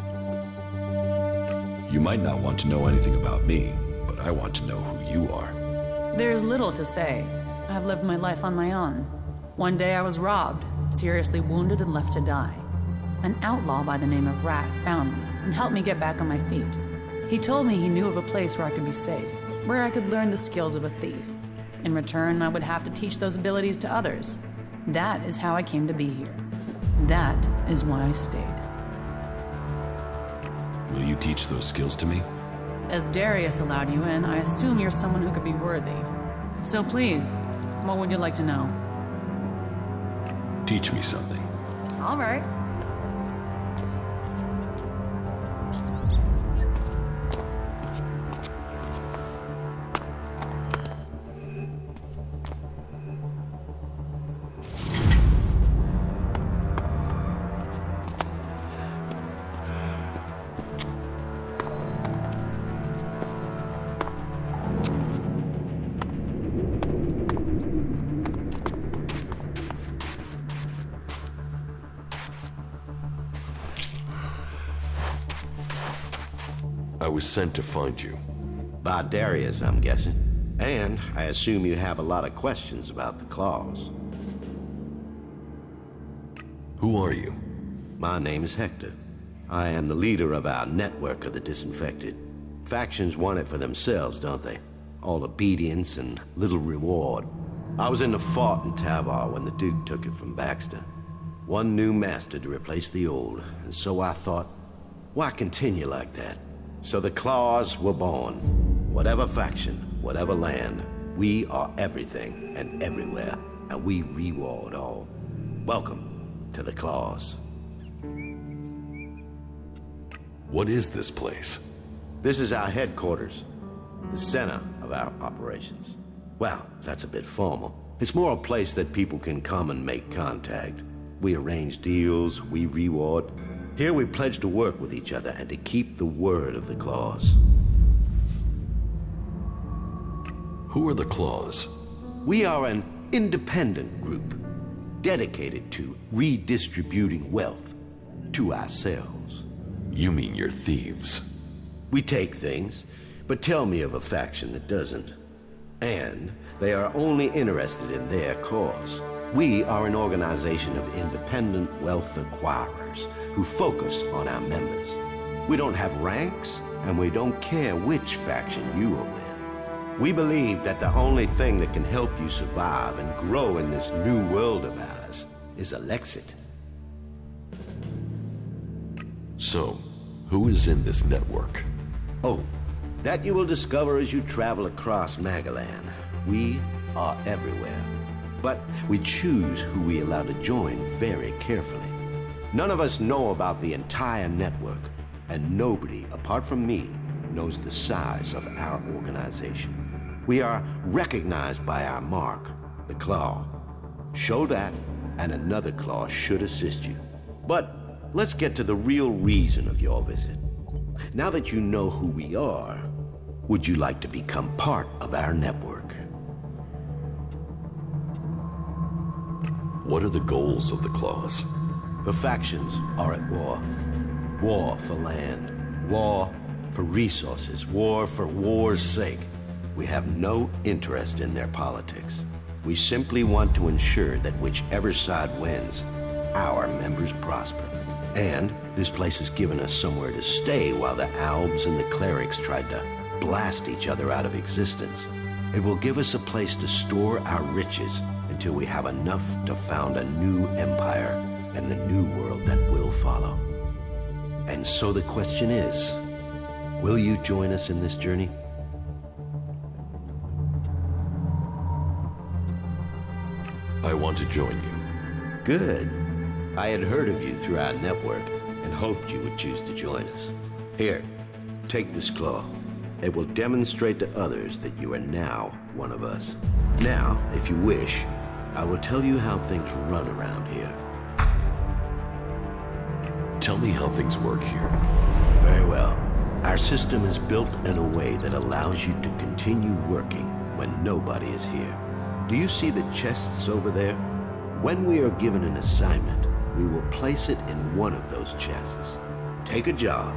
[SPEAKER 17] You might not want to know anything about me, but I want to know who you are.
[SPEAKER 19] There is little to say. I have lived my life on my own. One day I was robbed, seriously wounded and left to die. An outlaw by the name of Rat found me and helped me get back on my feet. He told me he knew of a place where I could be safe, where I could learn the skills of a thief. In return, I would have to teach those abilities to others. That is how I came to be here. That is why I stayed.
[SPEAKER 17] Will you teach those skills to me?
[SPEAKER 19] As Darius allowed you in, I assume you're someone who could be worthy. So please, what would you like to know?
[SPEAKER 17] Teach me something.
[SPEAKER 19] All right.
[SPEAKER 17] I was sent to find you.
[SPEAKER 20] By Darius, I'm guessing. And I assume you have a lot of questions about the claws.
[SPEAKER 17] Who are you?
[SPEAKER 20] My name is Hector. I am the leader of our network of the disinfected. Factions want it for themselves, don't they? All obedience and little reward. I was in the fort in Tavar when the Duke took it from Baxter. One new master to replace the old, and so I thought, why continue like that? So the claws were born. Whatever faction, whatever land, we are everything and everywhere, and we reward all. Welcome to the claws.
[SPEAKER 17] What is this place?
[SPEAKER 20] This is our headquarters, the center of our operations. Well, that's a bit formal. It's more a place that people can come and make contact. We arrange deals, we reward. Here we pledge to work with each other and to keep the word of the claws.
[SPEAKER 17] Who are the claws?
[SPEAKER 20] We are an independent group, dedicated to redistributing wealth to ourselves.
[SPEAKER 17] You mean you're thieves?
[SPEAKER 20] We take things, but tell me of a faction that doesn't. And they are only interested in their cause. We are an organization of independent wealth acquirers who focus on our members. We don't have ranks, and we don't care which faction you are with. We believe that the only thing that can help you survive and grow in this new world of ours is Elexit.
[SPEAKER 17] So, who is in this network?
[SPEAKER 20] Oh, that you will discover as you travel across Magallan. We are everywhere. But we choose who we allow to join very carefully. None of us know about the entire network, and nobody, apart from me, knows the size of our organization. We are recognized by our mark, the claw. Show that, and another claw should assist you. But let's get to the real reason of your visit. Now that you know who we are, would you like to become part of our network?
[SPEAKER 17] What are the goals of the claws?
[SPEAKER 20] The factions are at war. War for land. War for resources. War for war's sake. We have no interest in their politics. We simply want to ensure that whichever side wins, our members prosper. And this place has given us somewhere to stay while the Albs and the clerics tried to blast each other out of existence. It will give us a place to store our riches until we have enough to found a new empire and the new world that will follow. And so the question is, will you join us in this journey?
[SPEAKER 17] I want want to join you.
[SPEAKER 20] Good. I had heard of you through our network and hoped you would choose to join us. Here, take this claw. It will demonstrate to others that you are now one of us. Now, if you wish, I will tell you how things run around here.
[SPEAKER 17] Tell me how things work here.
[SPEAKER 20] Very well. Our system is built in a way that allows you to continue working when nobody is here. Do you see the chests over there? When we are given an assignment, we will place it in one of those chests. Take a job,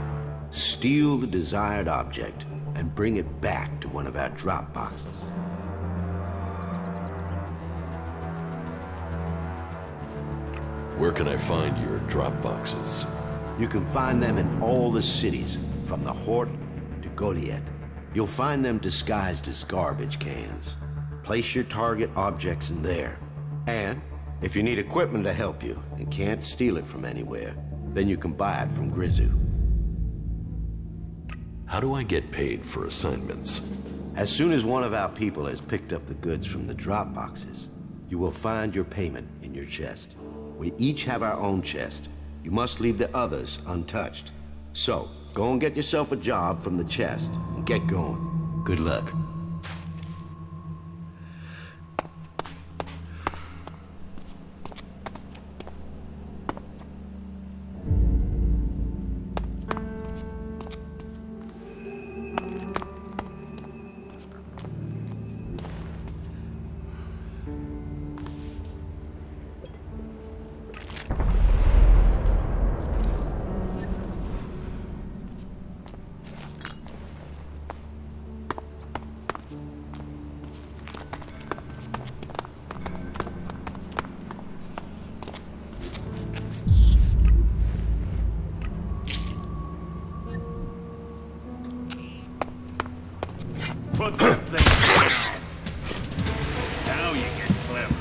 [SPEAKER 20] steal the desired object, and bring it back to one of our drop boxes.
[SPEAKER 17] Where can I find your drop boxes?
[SPEAKER 20] You can find them in all the cities, from the Hort to Goliath. You'll find them disguised as garbage cans. Place your target objects in there. And if you need equipment to help you and can't steal it from anywhere, then you can buy it from Grizu.
[SPEAKER 17] How do I get paid for assignments?
[SPEAKER 20] As soon as one of our people has picked up the goods from the drop boxes, you will find your payment in your chest. We each have our own chest. You must leave the others untouched. So, go and get yourself a job from the chest and get going. Good luck.
[SPEAKER 10] Put that thing down. Now you get clever.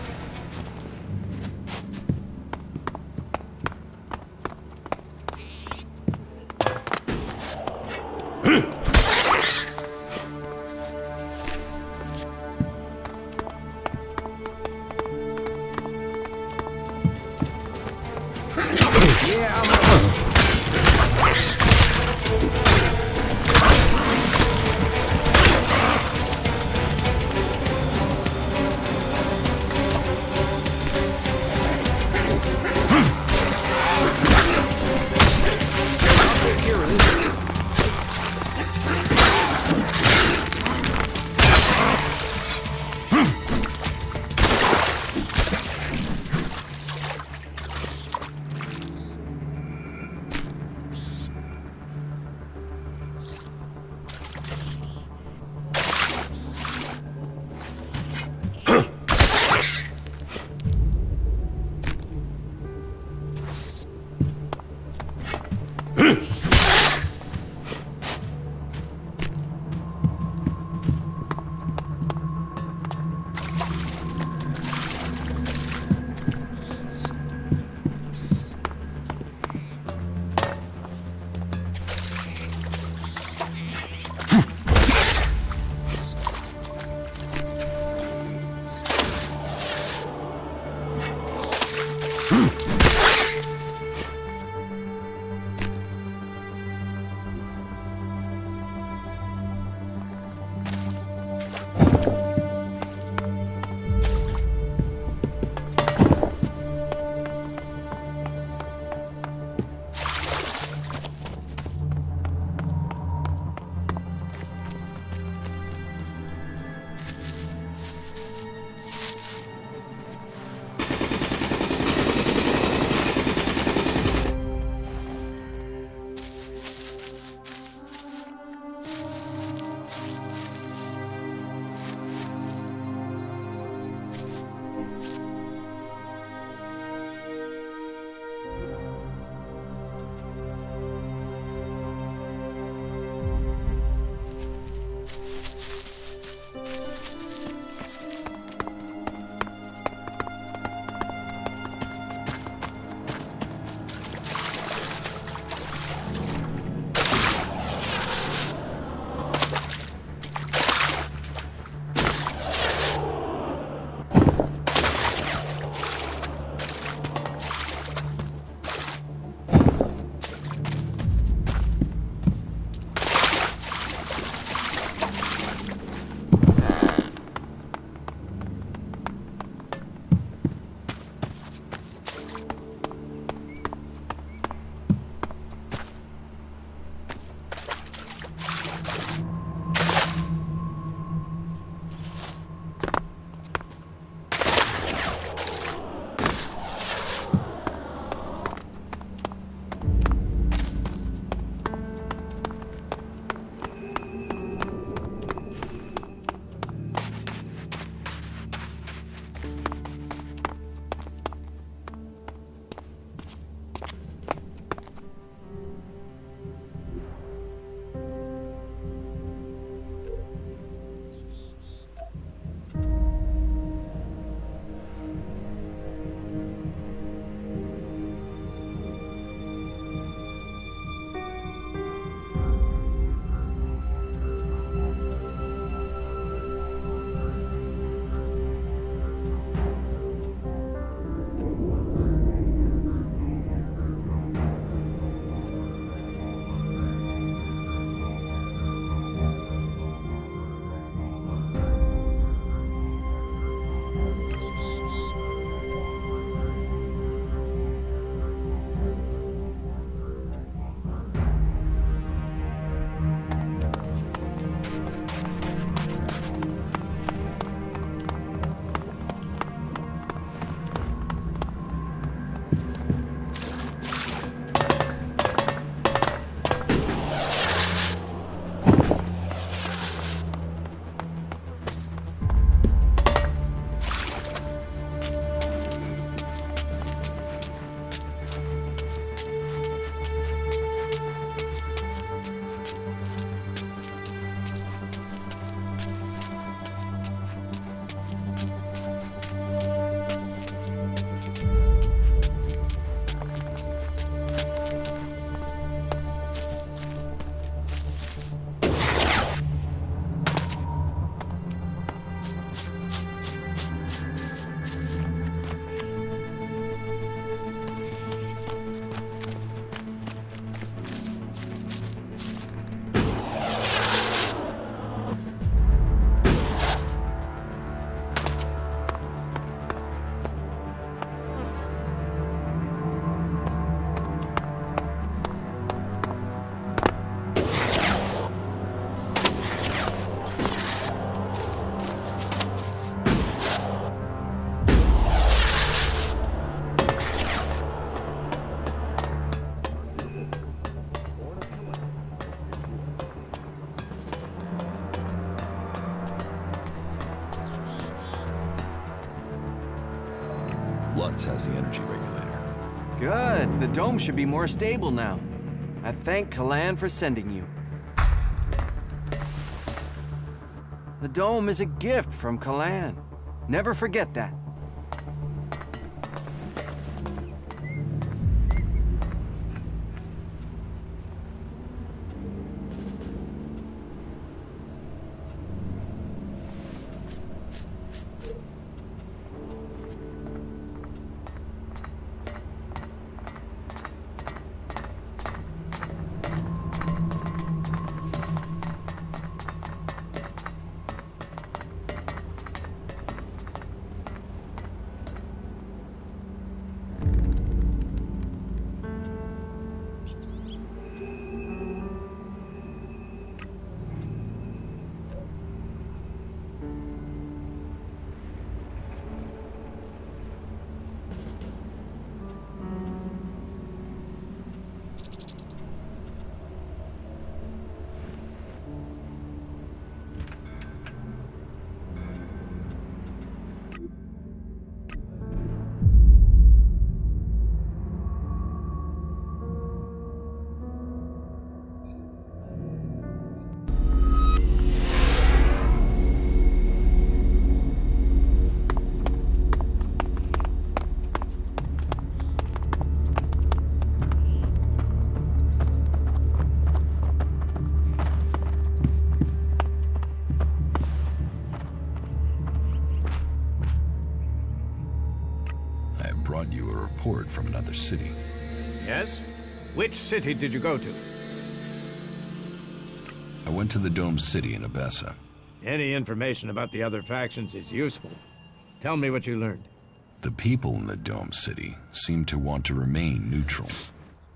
[SPEAKER 17] once has the energy regulator.
[SPEAKER 2] Good. The dome should be more stable now. I thank Kalan for sending you. The dome is a gift from Kalan. Never forget that.
[SPEAKER 17] From another city.
[SPEAKER 7] Yes? Which city did you go to?
[SPEAKER 17] I went to the Dome City in Abessa.
[SPEAKER 7] Any information about the other factions is useful. Tell me what you learned.
[SPEAKER 17] The people in the Dome City seem to want to remain neutral,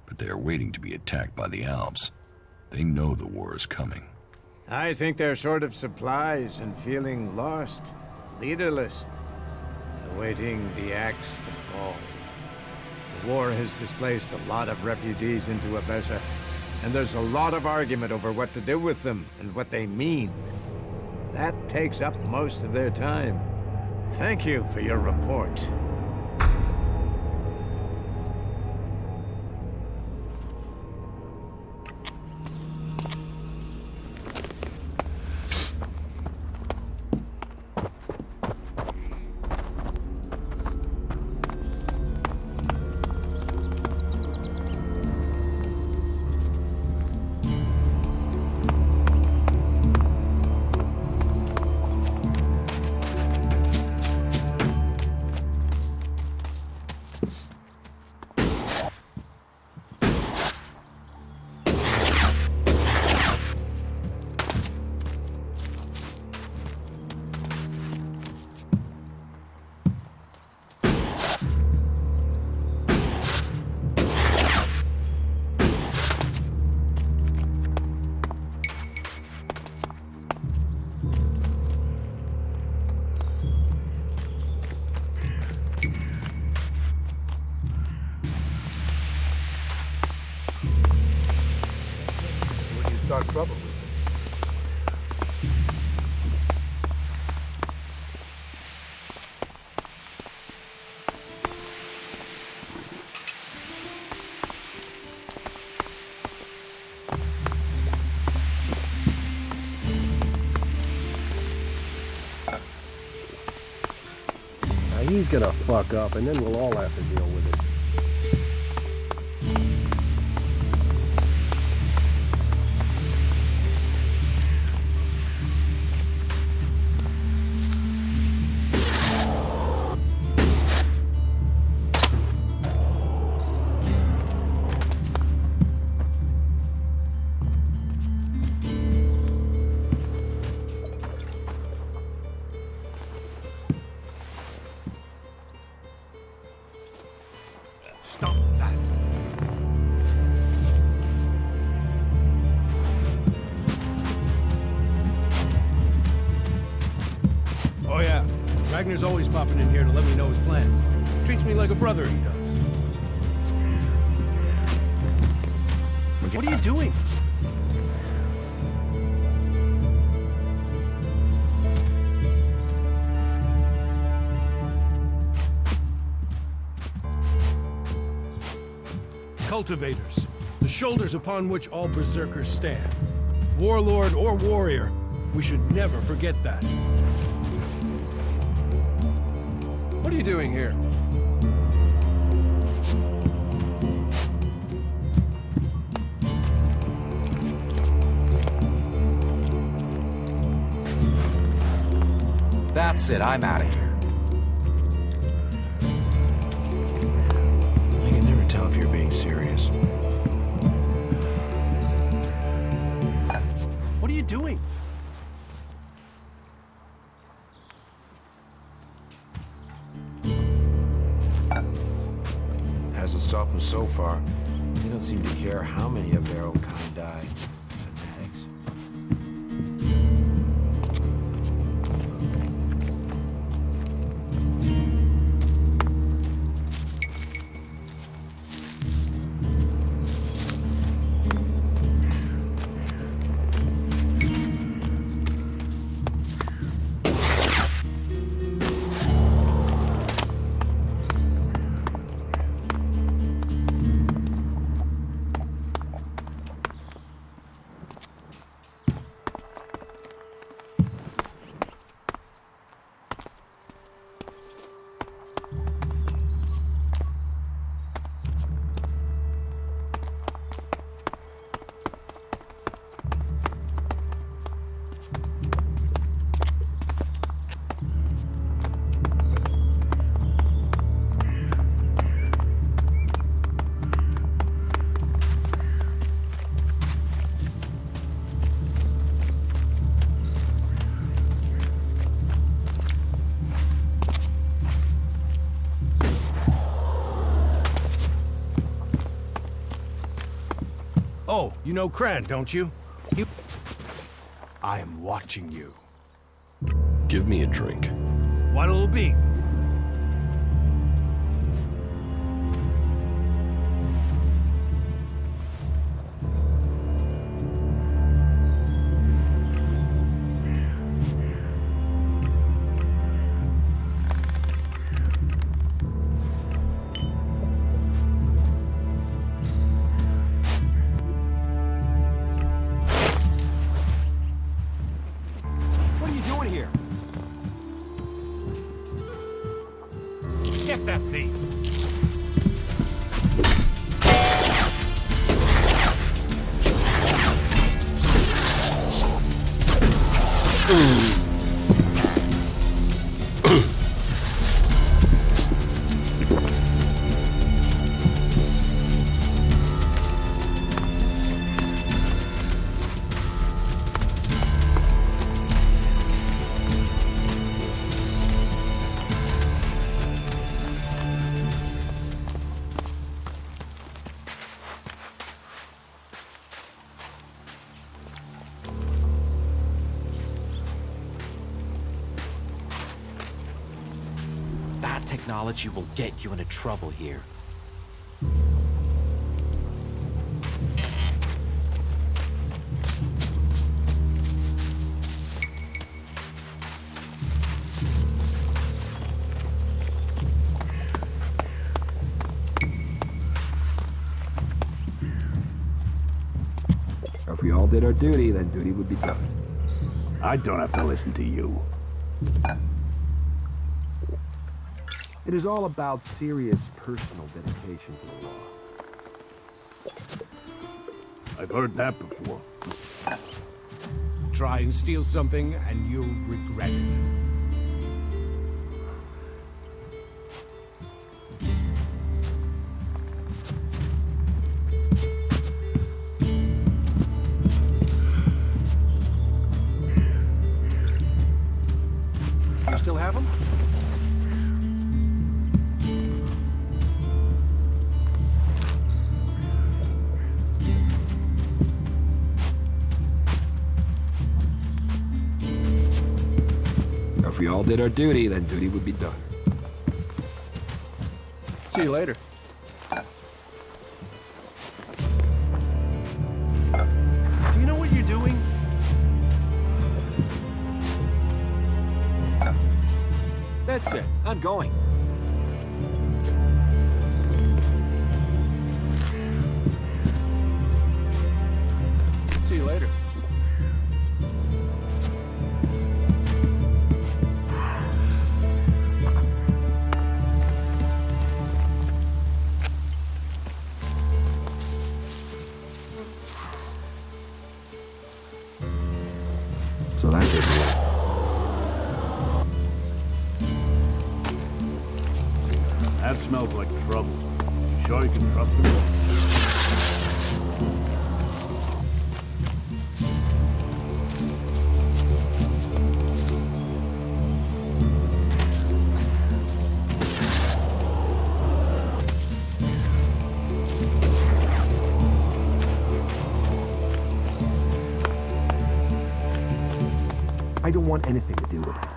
[SPEAKER 17] but they are waiting to be attacked by the Alps. They know the war is coming.
[SPEAKER 7] I think they're short of supplies and feeling lost, leaderless, awaiting the axe to fall. The war has displaced a lot of refugees into Abessa, and there's a lot of argument over what to do with them and what they mean. That takes up most of their time. Thank you for your report.
[SPEAKER 10] Start trouble with it.
[SPEAKER 9] Now he's gonna fuck up, and then we'll all have to deal with it.
[SPEAKER 10] Stop that.
[SPEAKER 7] Oh yeah, Ragnar's always popping in here to let me know his plans. Treats me like a brother, he does. What are you doing?
[SPEAKER 9] cultivators, the shoulders upon which all berserkers stand. Warlord or warrior, we should never forget that. What are you doing here?
[SPEAKER 15] That's it, I'm out of here.
[SPEAKER 9] I can never tell if you're being serious.
[SPEAKER 7] What are you doing? Hasn't stopped them so far. They don't seem to care how many of their own kind die. Fanatics.
[SPEAKER 9] Oh, you know Cran, don't you? I am watching you.
[SPEAKER 17] Give me a drink.
[SPEAKER 9] What'll it be?
[SPEAKER 10] Get that thief!
[SPEAKER 15] Technology will get you into trouble here.
[SPEAKER 21] If we all did our duty, then duty would be done. I don't have to listen to you. It is all about serious personal dedication to the law. I've heard that before.
[SPEAKER 9] Try and steal something, and you'll regret it.
[SPEAKER 7] You still have them?
[SPEAKER 8] If we all did our duty, then duty would be done.
[SPEAKER 9] See you later.
[SPEAKER 7] Do you know what you're doing? That's it. I'm going.
[SPEAKER 10] sure you can trust him?
[SPEAKER 21] I don't want anything to do with it.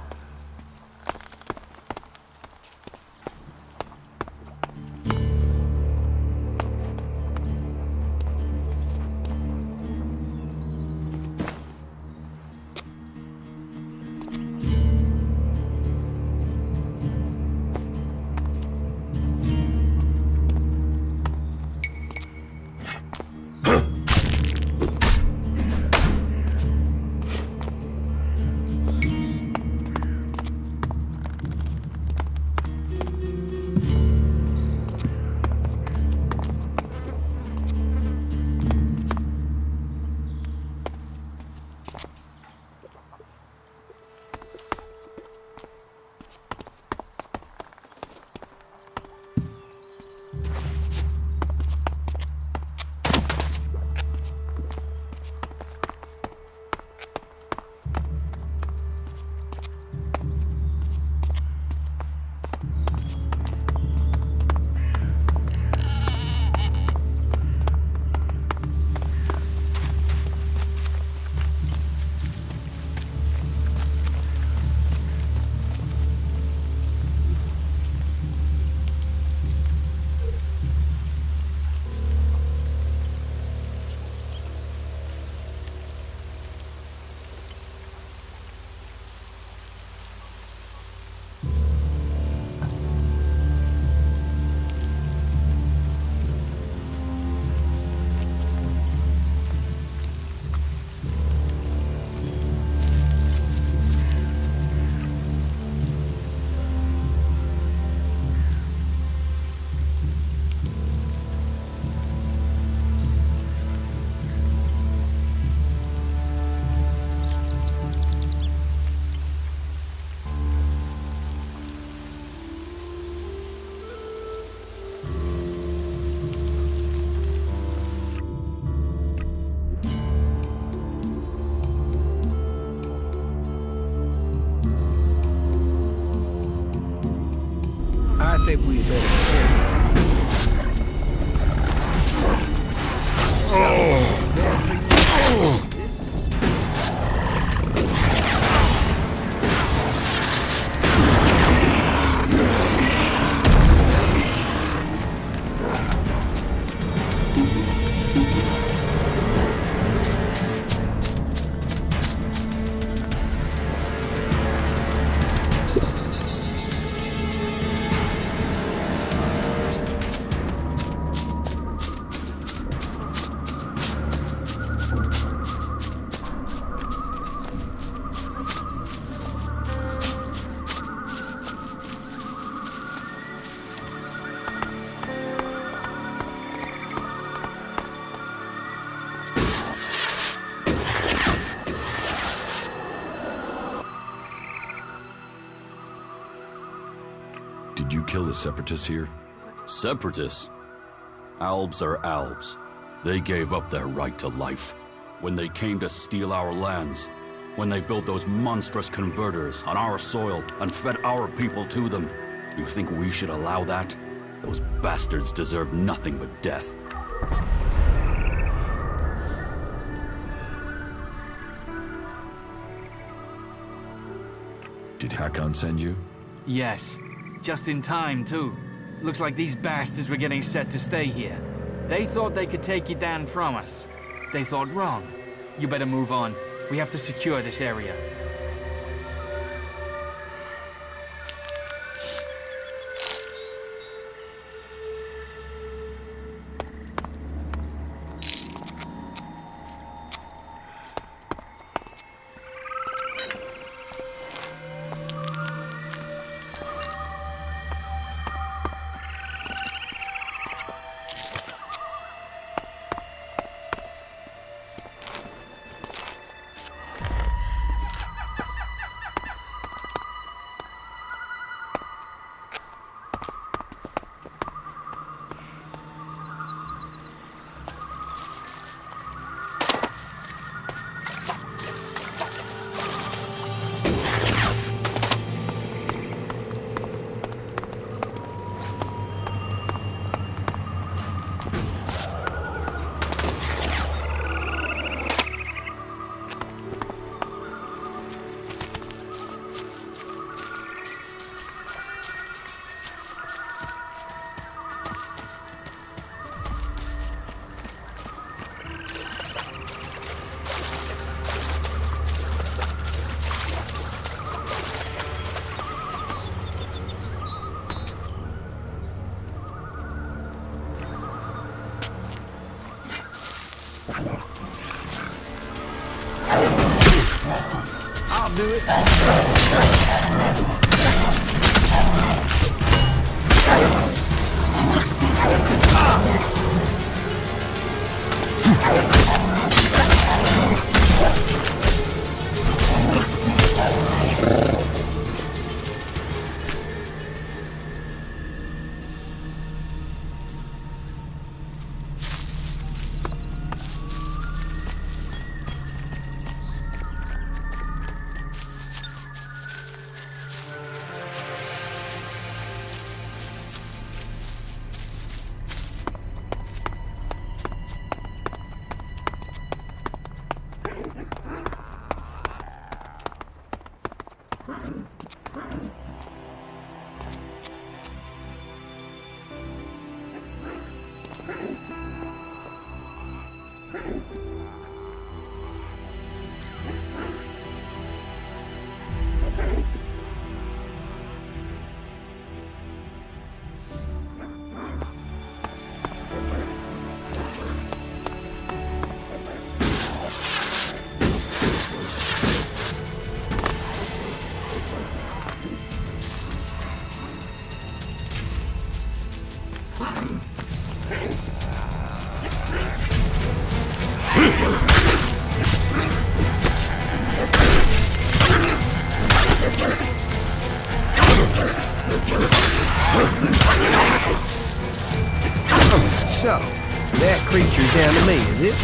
[SPEAKER 9] I think we better check.
[SPEAKER 17] Did you kill the separatists here?
[SPEAKER 18] Separatists? Albs are Albs. They gave up their right to life. When they came to steal our lands, when they built those monstrous converters on our soil and fed our people to them, you think we should allow that? Those bastards deserve nothing but death.
[SPEAKER 17] Did Hakon send you?
[SPEAKER 13] Yes. Just in time, too. Looks like these bastards were getting set to stay here. They thought they could take you down from us. They thought wrong. You better move on. We have to secure this area.
[SPEAKER 9] do it? So, that creature's down to me, is it?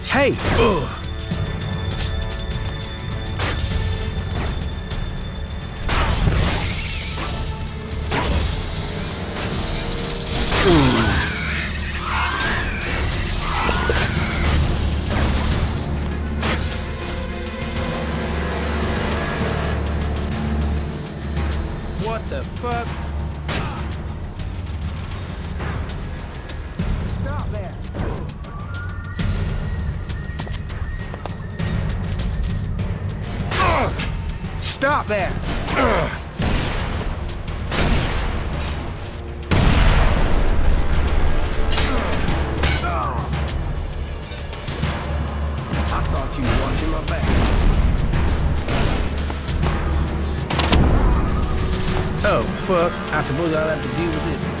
[SPEAKER 9] Hey! Ugh. What the fuck? Stop there! Stop there! I thought you were watching my back. Oh, fuck. I suppose I'll have to deal with this one.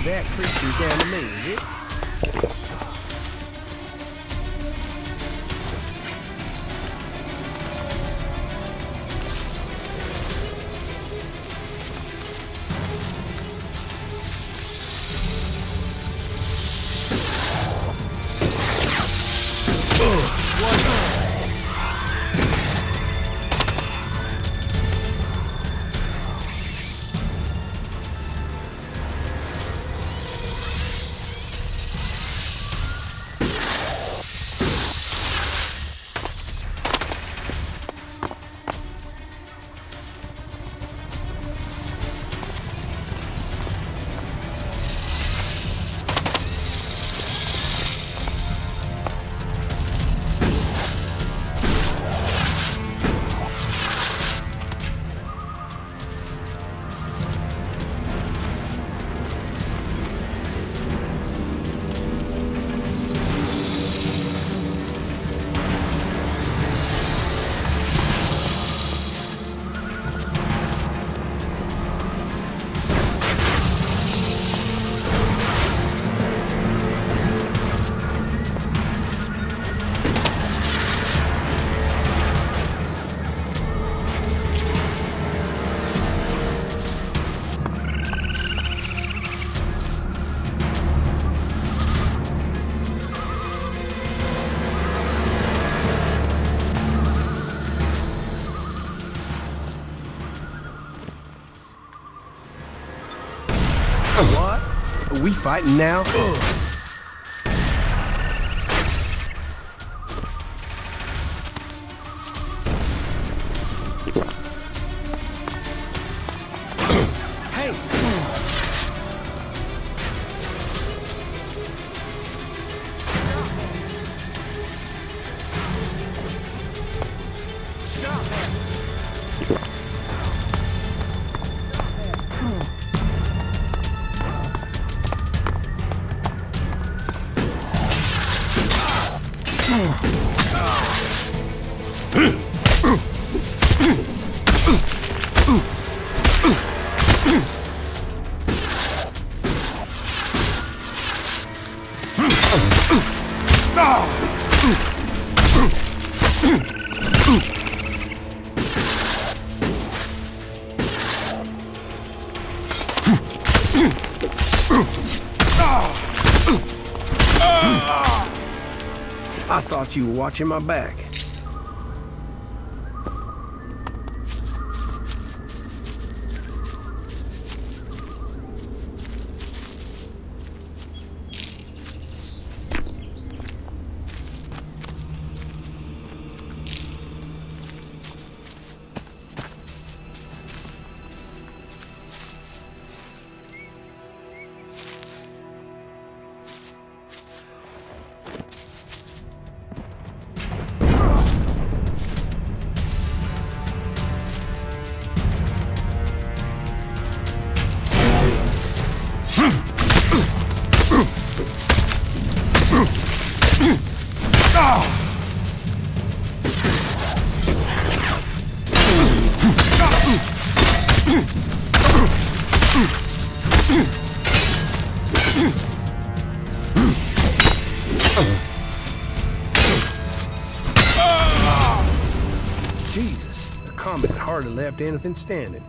[SPEAKER 9] That creature's down to me, is it? we fighting now? I thought you were watching my back. Jesus, the combat hardly left anything standing.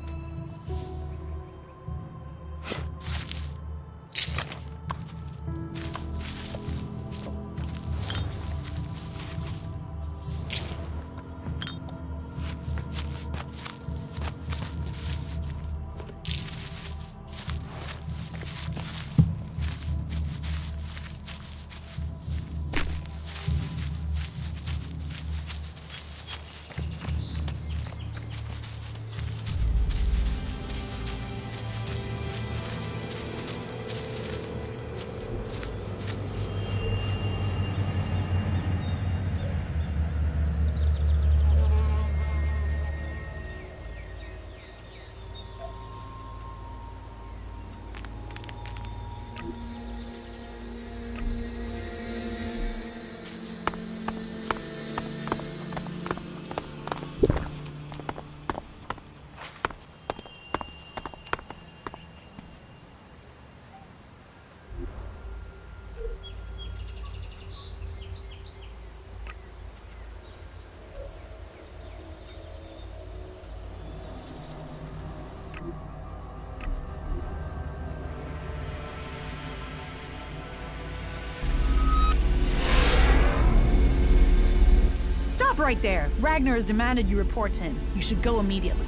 [SPEAKER 5] Stop right there. Ragnar has demanded you report to him. You should go immediately.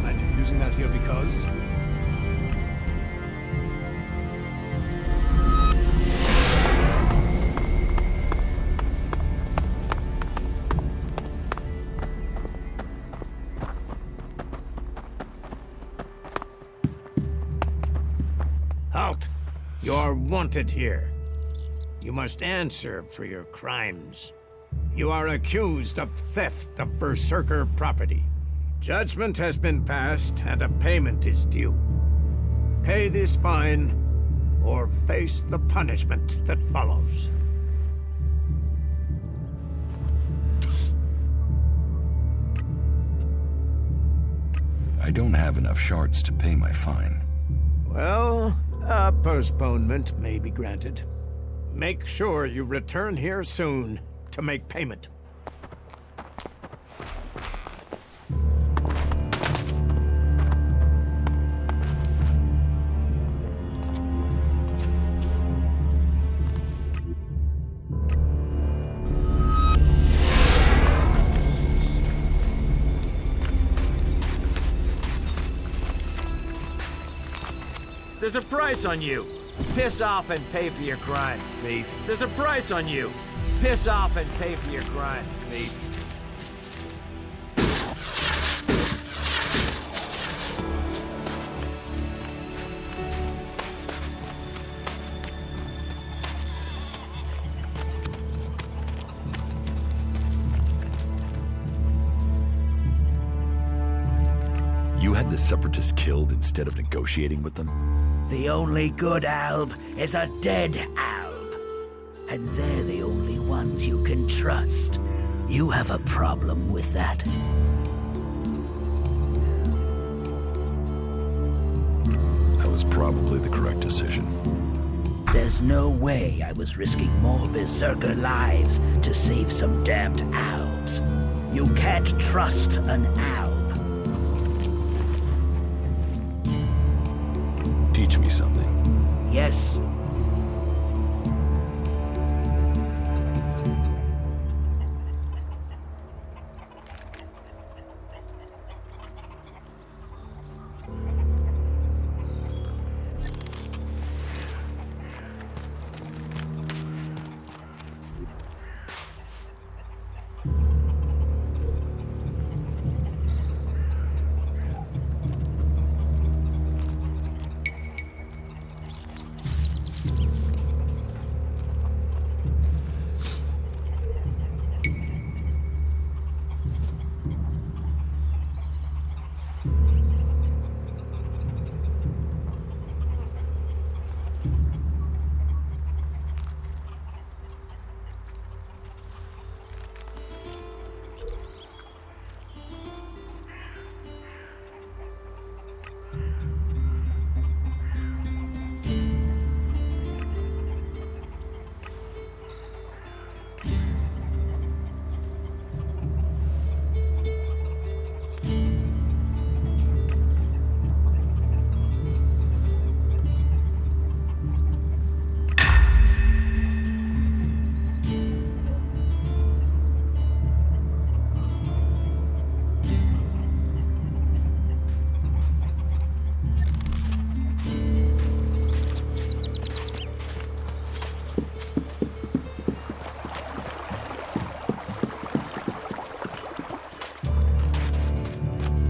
[SPEAKER 10] And you're using that here because?
[SPEAKER 7] Halt! You're wanted here. You must answer for your crimes. You are accused of theft of Berserker property. Judgment has been passed and a payment is due. Pay this fine or face the punishment that follows.
[SPEAKER 17] I don't have enough shards to pay my fine.
[SPEAKER 7] Well, a postponement may be granted. Make sure you return here soon to make payment.
[SPEAKER 4] There's a price on you. Piss off and pay for your crimes, thief. There's a price on you. Piss off and pay for your crimes, thief.
[SPEAKER 3] You had the Separatists killed instead of negotiating with them?
[SPEAKER 22] The only good Alb is a dead Alb. And they're the only ones you can trust. You have a problem with that.
[SPEAKER 3] That was probably the correct decision.
[SPEAKER 22] There's no way I was risking more berserker lives to save some damned Albs. You can't trust an Alb.
[SPEAKER 3] Teach me something.
[SPEAKER 22] Yes.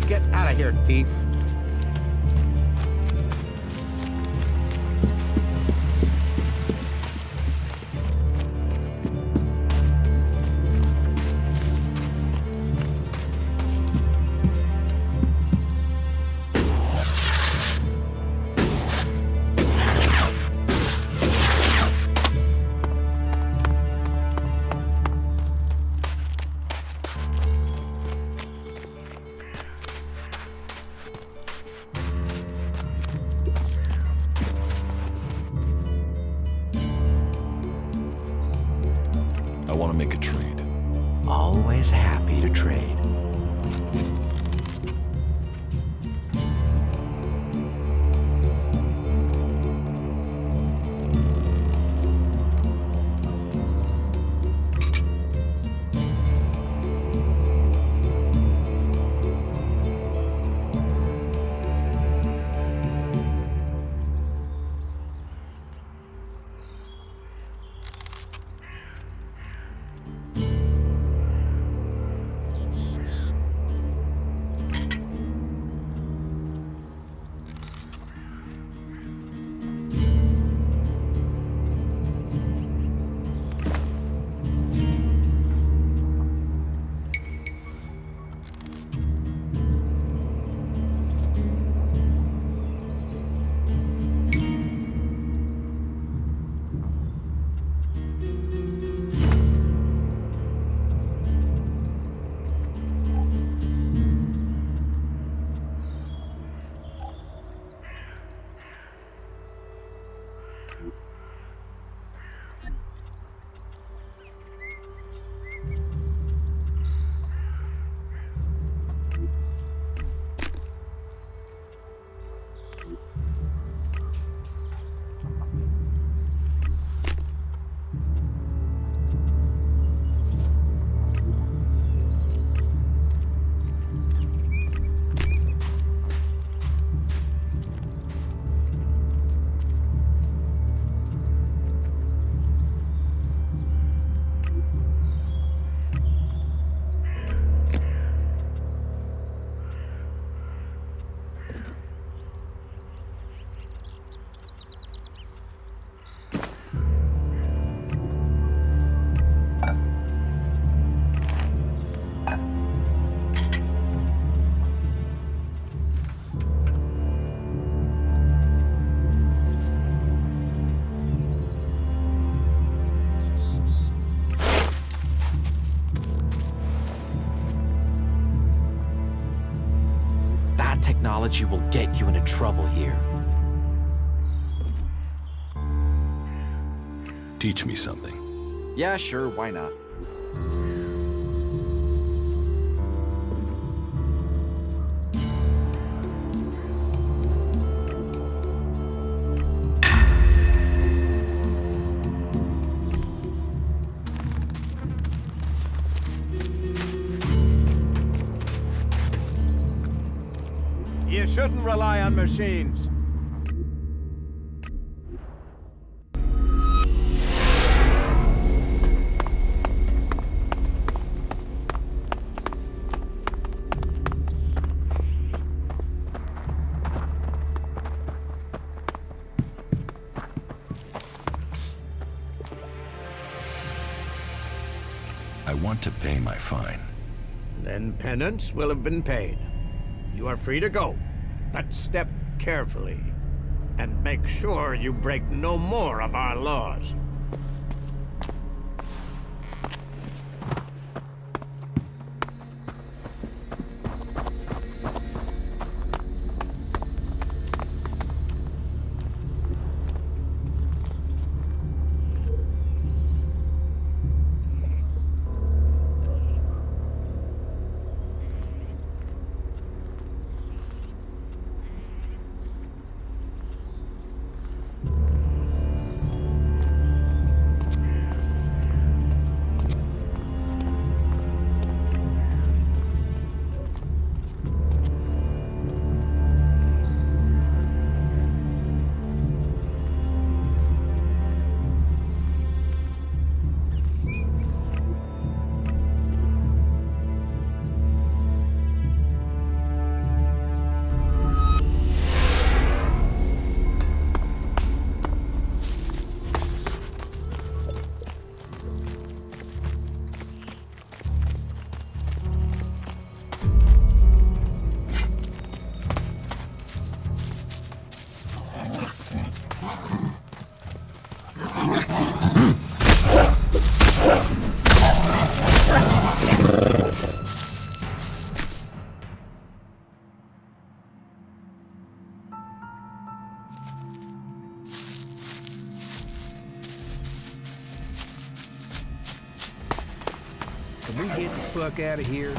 [SPEAKER 4] Get out of here, thief.
[SPEAKER 3] I want to make a trade.
[SPEAKER 22] Always happy to trade.
[SPEAKER 6] you will get you into trouble here.
[SPEAKER 17] Teach me something.
[SPEAKER 6] Yeah, sure, why not?
[SPEAKER 7] You shouldn't rely on machines.
[SPEAKER 17] I want to pay my fine.
[SPEAKER 7] Then penance will have been paid. You are free to go, but step carefully. And make sure you break no more of our laws.
[SPEAKER 9] Can we get the fuck out of here?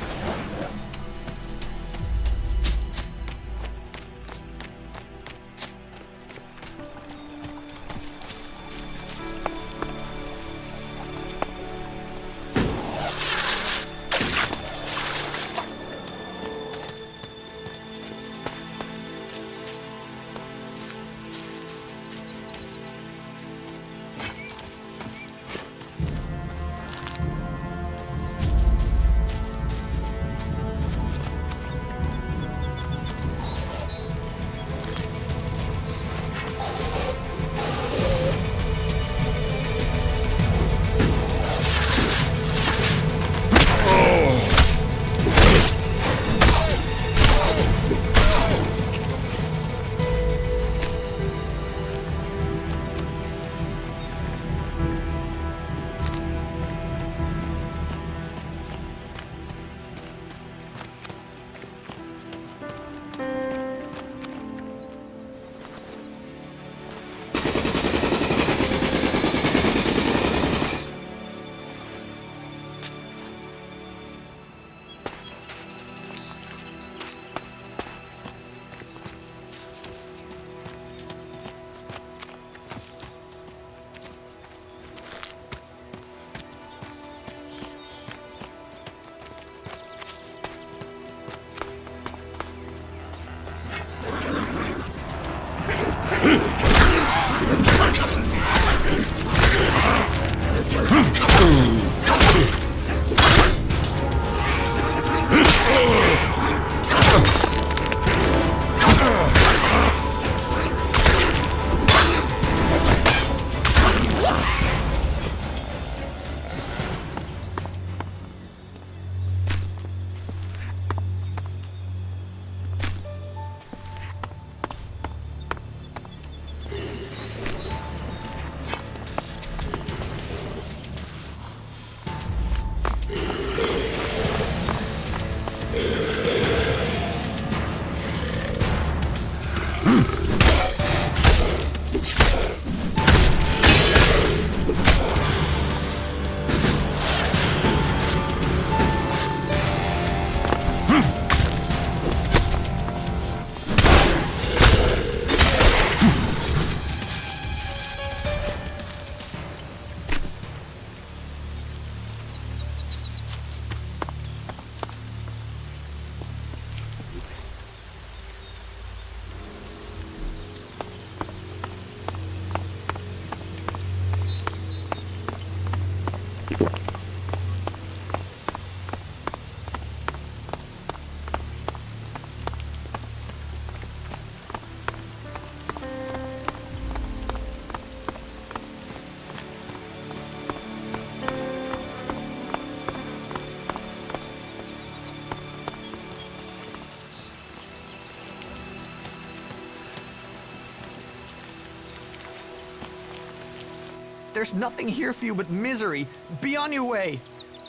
[SPEAKER 11] There's nothing here for you but misery. Be on your way.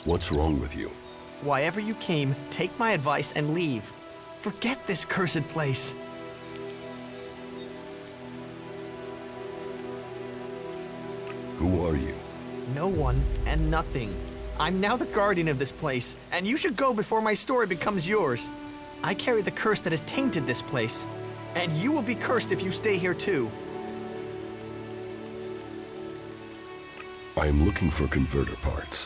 [SPEAKER 3] What's wrong with you?
[SPEAKER 11] Why ever you came, take my advice and leave. Forget this cursed place.
[SPEAKER 3] Who are you?
[SPEAKER 11] No one and nothing. I'm now the guardian of this place, and you should go before my story becomes yours. I carry the curse that has tainted this place, and you will be cursed if you stay here too.
[SPEAKER 3] I am looking for converter parts.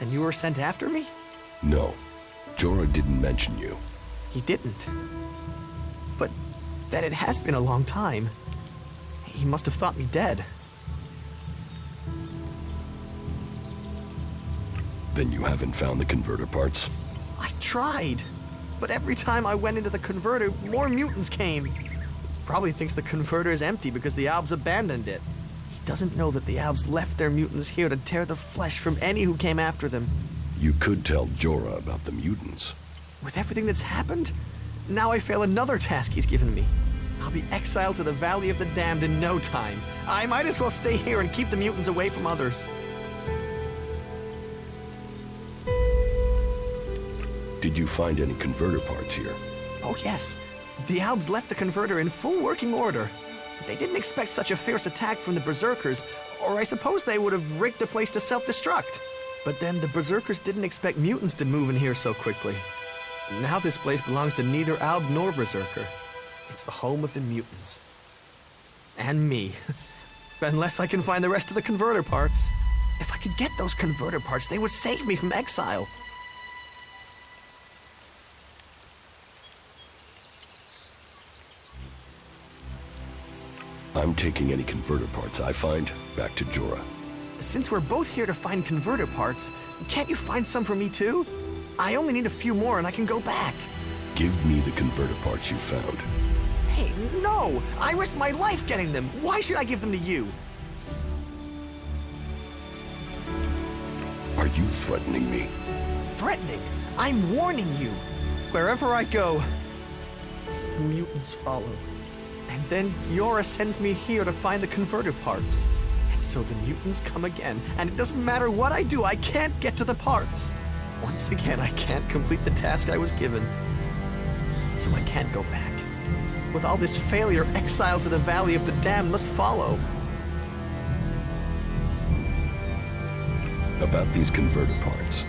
[SPEAKER 11] Then you were sent after me?
[SPEAKER 3] No. Jorah didn't mention you.
[SPEAKER 11] He didn't. But that it has been a long time. He must have thought me dead.
[SPEAKER 3] Then you haven't found the converter parts?
[SPEAKER 11] I tried. But every time I went into the converter, more mutants came. He probably thinks the converter is empty because the Albs abandoned it. He doesn't know that the Albs left their mutants here to tear the flesh from any who came after them.
[SPEAKER 3] You could tell Jorah about the mutants.
[SPEAKER 11] With everything that's happened, now I fail another task he's given me. I'll be exiled to the Valley of the Damned in no time. I might as well stay here and keep the mutants away from others.
[SPEAKER 3] Did you find any converter parts here?
[SPEAKER 11] Oh yes. The Albs left the converter in full working order. They didn't expect such a fierce attack from the Berserkers, or I suppose they would have rigged the place to self-destruct. But then the Berserkers didn't expect mutants to move in here so quickly. Now this place belongs to neither Alb nor Berserker. It's the home of the mutants. And me. Unless I can find the rest of the converter parts. If I could get those converter parts, they would save me from exile.
[SPEAKER 3] I'm taking any converter parts I find back to Jorah.
[SPEAKER 11] Since we're both here to find converter parts, can't you find some for me too? I only need a few more and I can go back.
[SPEAKER 3] Give me the converter parts you found.
[SPEAKER 11] Hey, no! I risked my life getting them. Why should I give them to you?
[SPEAKER 3] Are you threatening me?
[SPEAKER 11] Threatening? I'm warning you. Wherever I go, the mutants follow. And then Jorah sends me here to find the converter parts. And so the mutants come again, and it doesn't matter what I do, I can't get to the parts. Once again, I can't complete the task I was given. So I can't go back. With all this failure, exile to the Valley of the Damned must follow.
[SPEAKER 3] About these converter parts.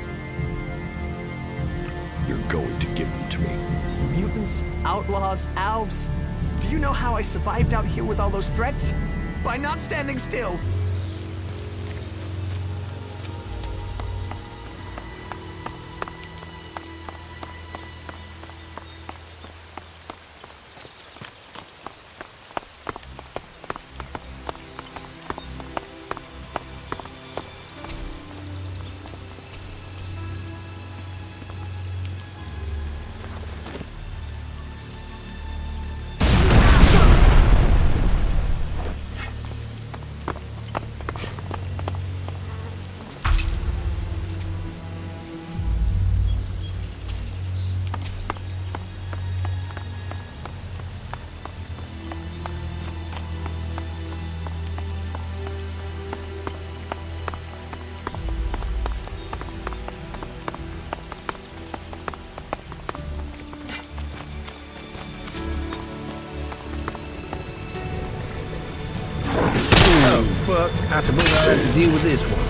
[SPEAKER 3] You're going to give them to me.
[SPEAKER 11] Mutants, outlaws, Albs. Do you know how I survived out here with all those threats? By not standing still.
[SPEAKER 9] Fuck, I suppose I have to deal with this one.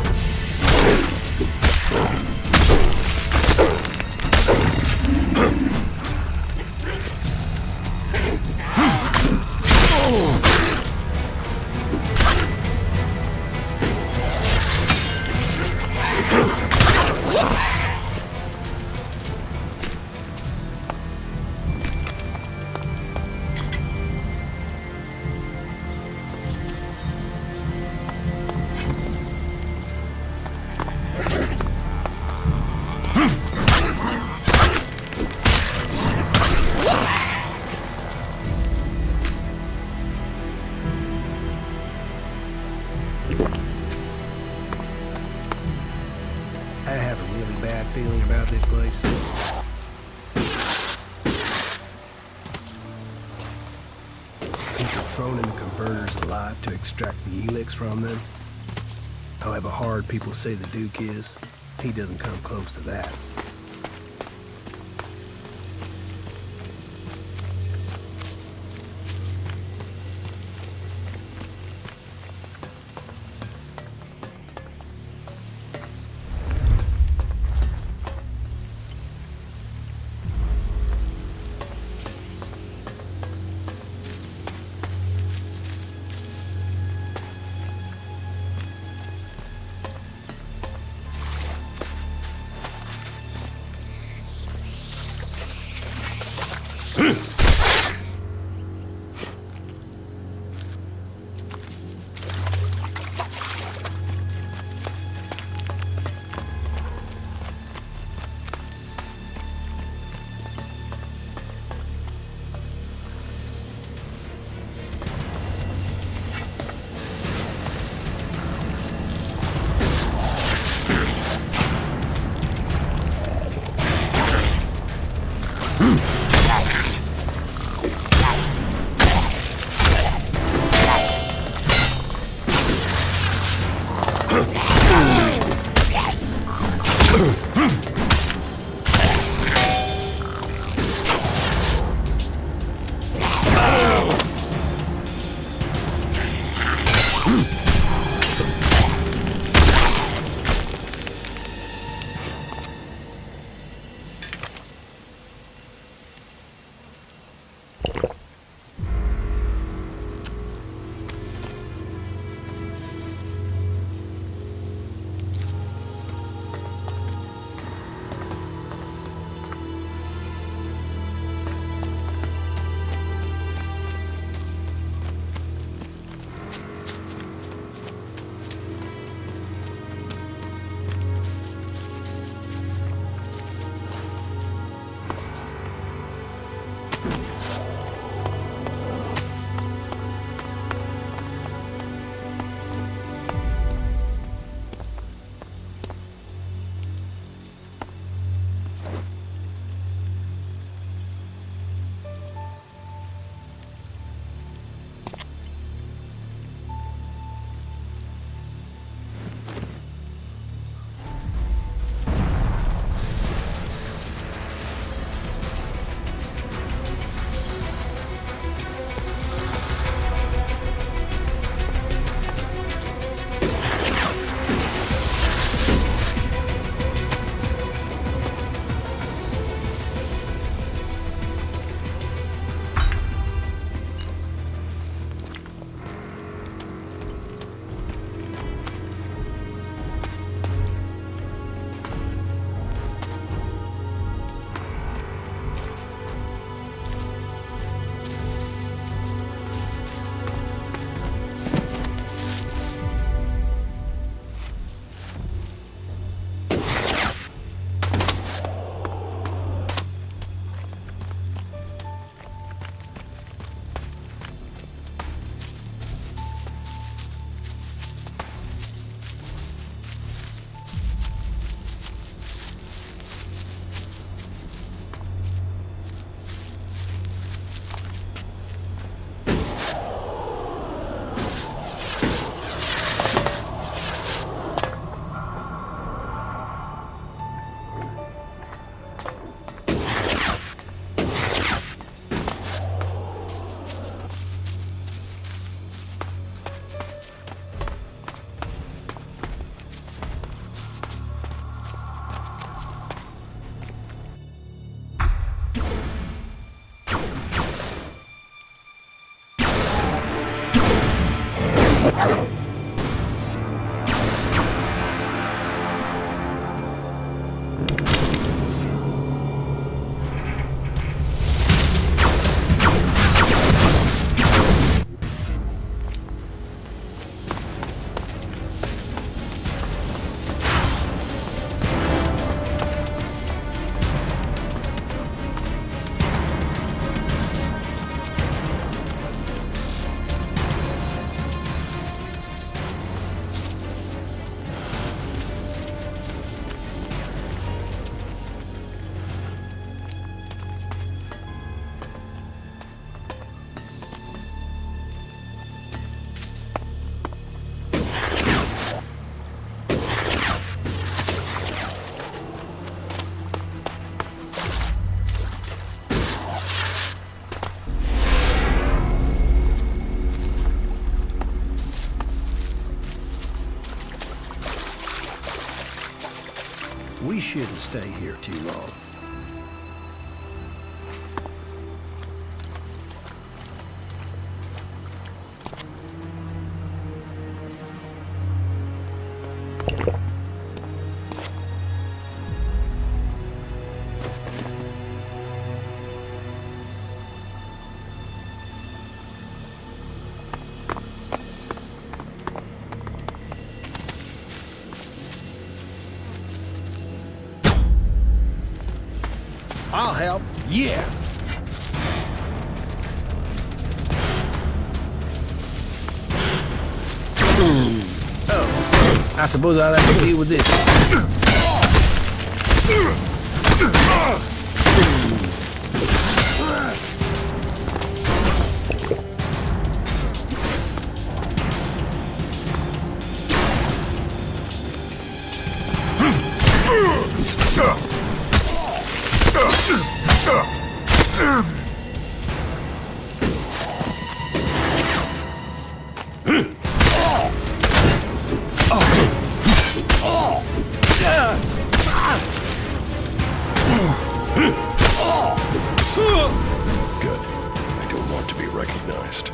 [SPEAKER 9] I have a really bad feeling about this place. People thrown in the converters alive to extract the Elex from them. However hard people say the Duke is, he doesn't come close to that. We shouldn't stay here too long. I'll help. Yeah. Oh, I suppose I'll have to deal with this.
[SPEAKER 3] Good. I don't want to be recognized.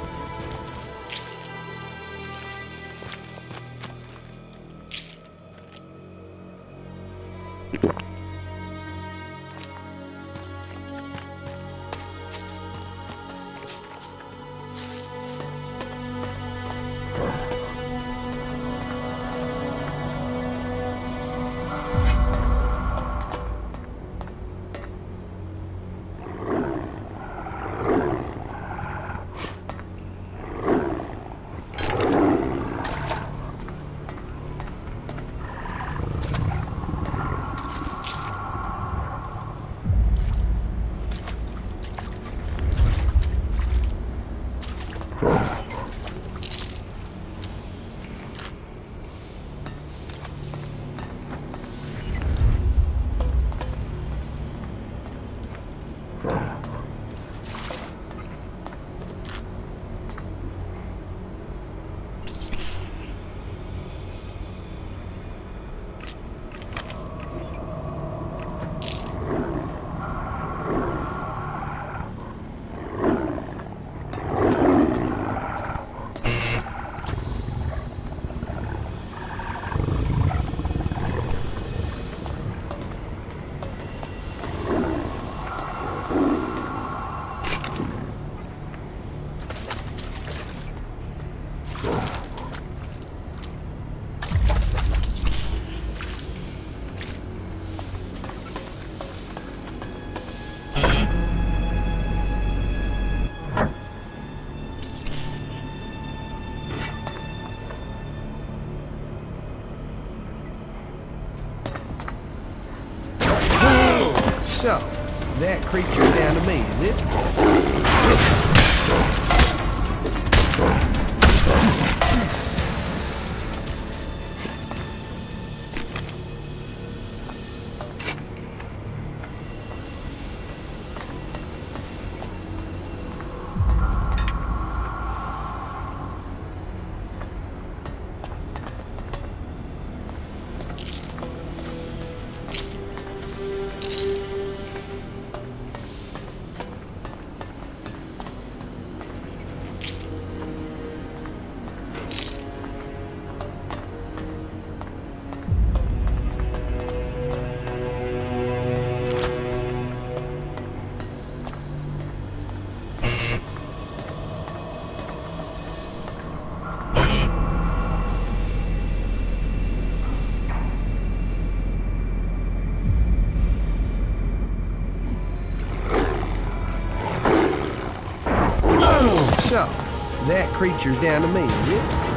[SPEAKER 3] So, that creature's down to me, is it? So, that creature's down to me, is it?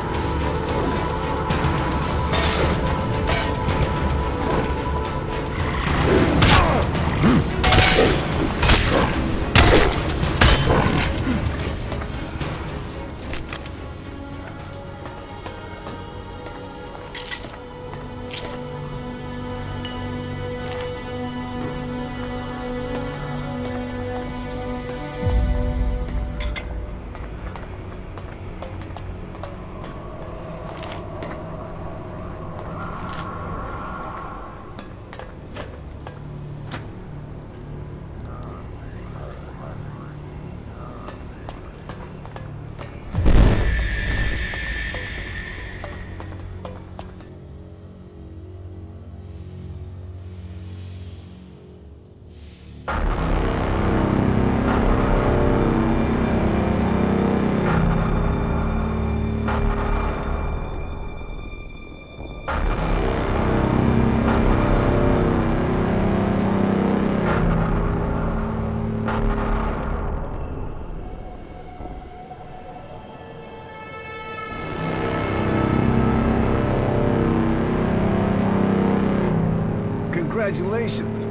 [SPEAKER 1] Congratulations!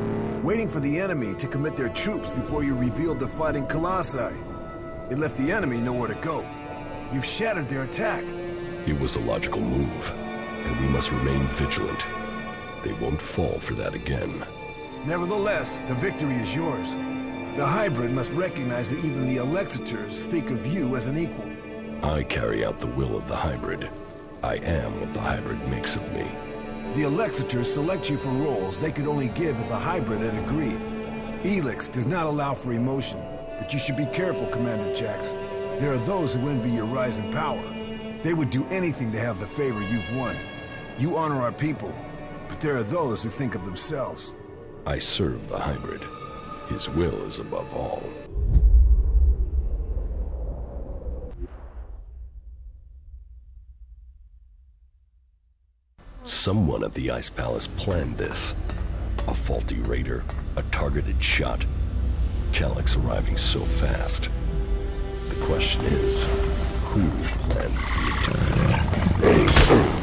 [SPEAKER 1] Waiting for the enemy to commit their troops before you revealed the fighting Colossi. It left the enemy nowhere to go. You've shattered their attack.
[SPEAKER 3] It was a logical move, and we must remain vigilant. They won't fall for that again.
[SPEAKER 1] Nevertheless, the victory is yours. The hybrid must recognize that even the Alexiters speak of you as an equal.
[SPEAKER 3] I carry out the will of the hybrid. I am what the hybrid makes of me.
[SPEAKER 1] The Alexiters select you for roles they could only give if the hybrid had agreed. Elex does not allow for emotion, but you should be careful, Commander Jax. There are those who envy your rise in power. They would do anything to have the favor you've won. You honor our people, but there are those who think of themselves.
[SPEAKER 3] I serve the hybrid. His will is above all. Someone at the Ice Palace planned this. A faulty raider, a targeted shot. Calyx arriving so fast. The question is, who planned for me to fail?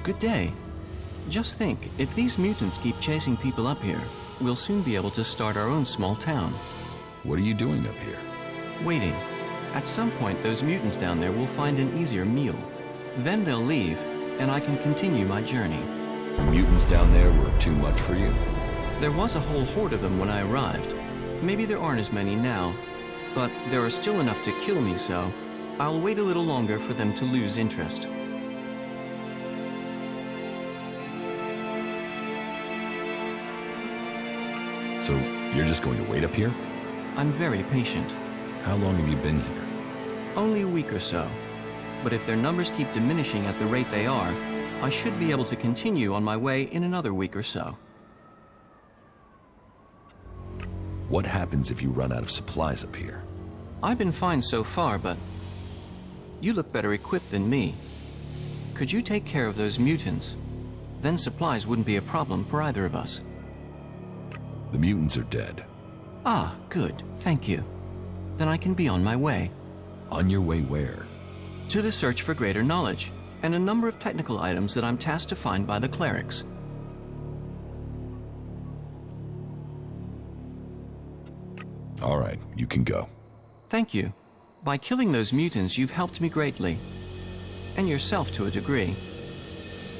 [SPEAKER 14] Good day. Just think, if these mutants keep chasing people up here, we'll soon be able to start our own small town.
[SPEAKER 3] What are you doing up here?
[SPEAKER 14] Waiting. At some point, those mutants down there will find an easier meal. Then they'll leave, and I can continue my journey.
[SPEAKER 17] The mutants down there were too much for you?
[SPEAKER 14] There was a whole horde of them when I arrived. Maybe there aren't as many now, but there are still enough to kill me, so I'll wait a little longer for them to lose interest.
[SPEAKER 17] So, you're just going to wait up here?
[SPEAKER 14] I'm very patient.
[SPEAKER 17] How long have you been here?
[SPEAKER 14] Only a week or so. But if their numbers keep diminishing at the rate they are, I should be able to continue on my way in another week or so.
[SPEAKER 17] What happens if you run out of supplies up here?
[SPEAKER 14] I've been fine so far, but you look better equipped than me. Could you take care of those mutants? Then supplies wouldn't be a problem for either of us.
[SPEAKER 17] The mutants are dead.
[SPEAKER 14] Ah, good. Thank you. Then I can be on my way.
[SPEAKER 17] On your way where?
[SPEAKER 14] To the search for greater knowledge, and a number of technical items that I'm tasked to find by the clerics.
[SPEAKER 17] All right, you can go.
[SPEAKER 14] Thank you. By killing those mutants, you've helped me greatly. And yourself to a degree.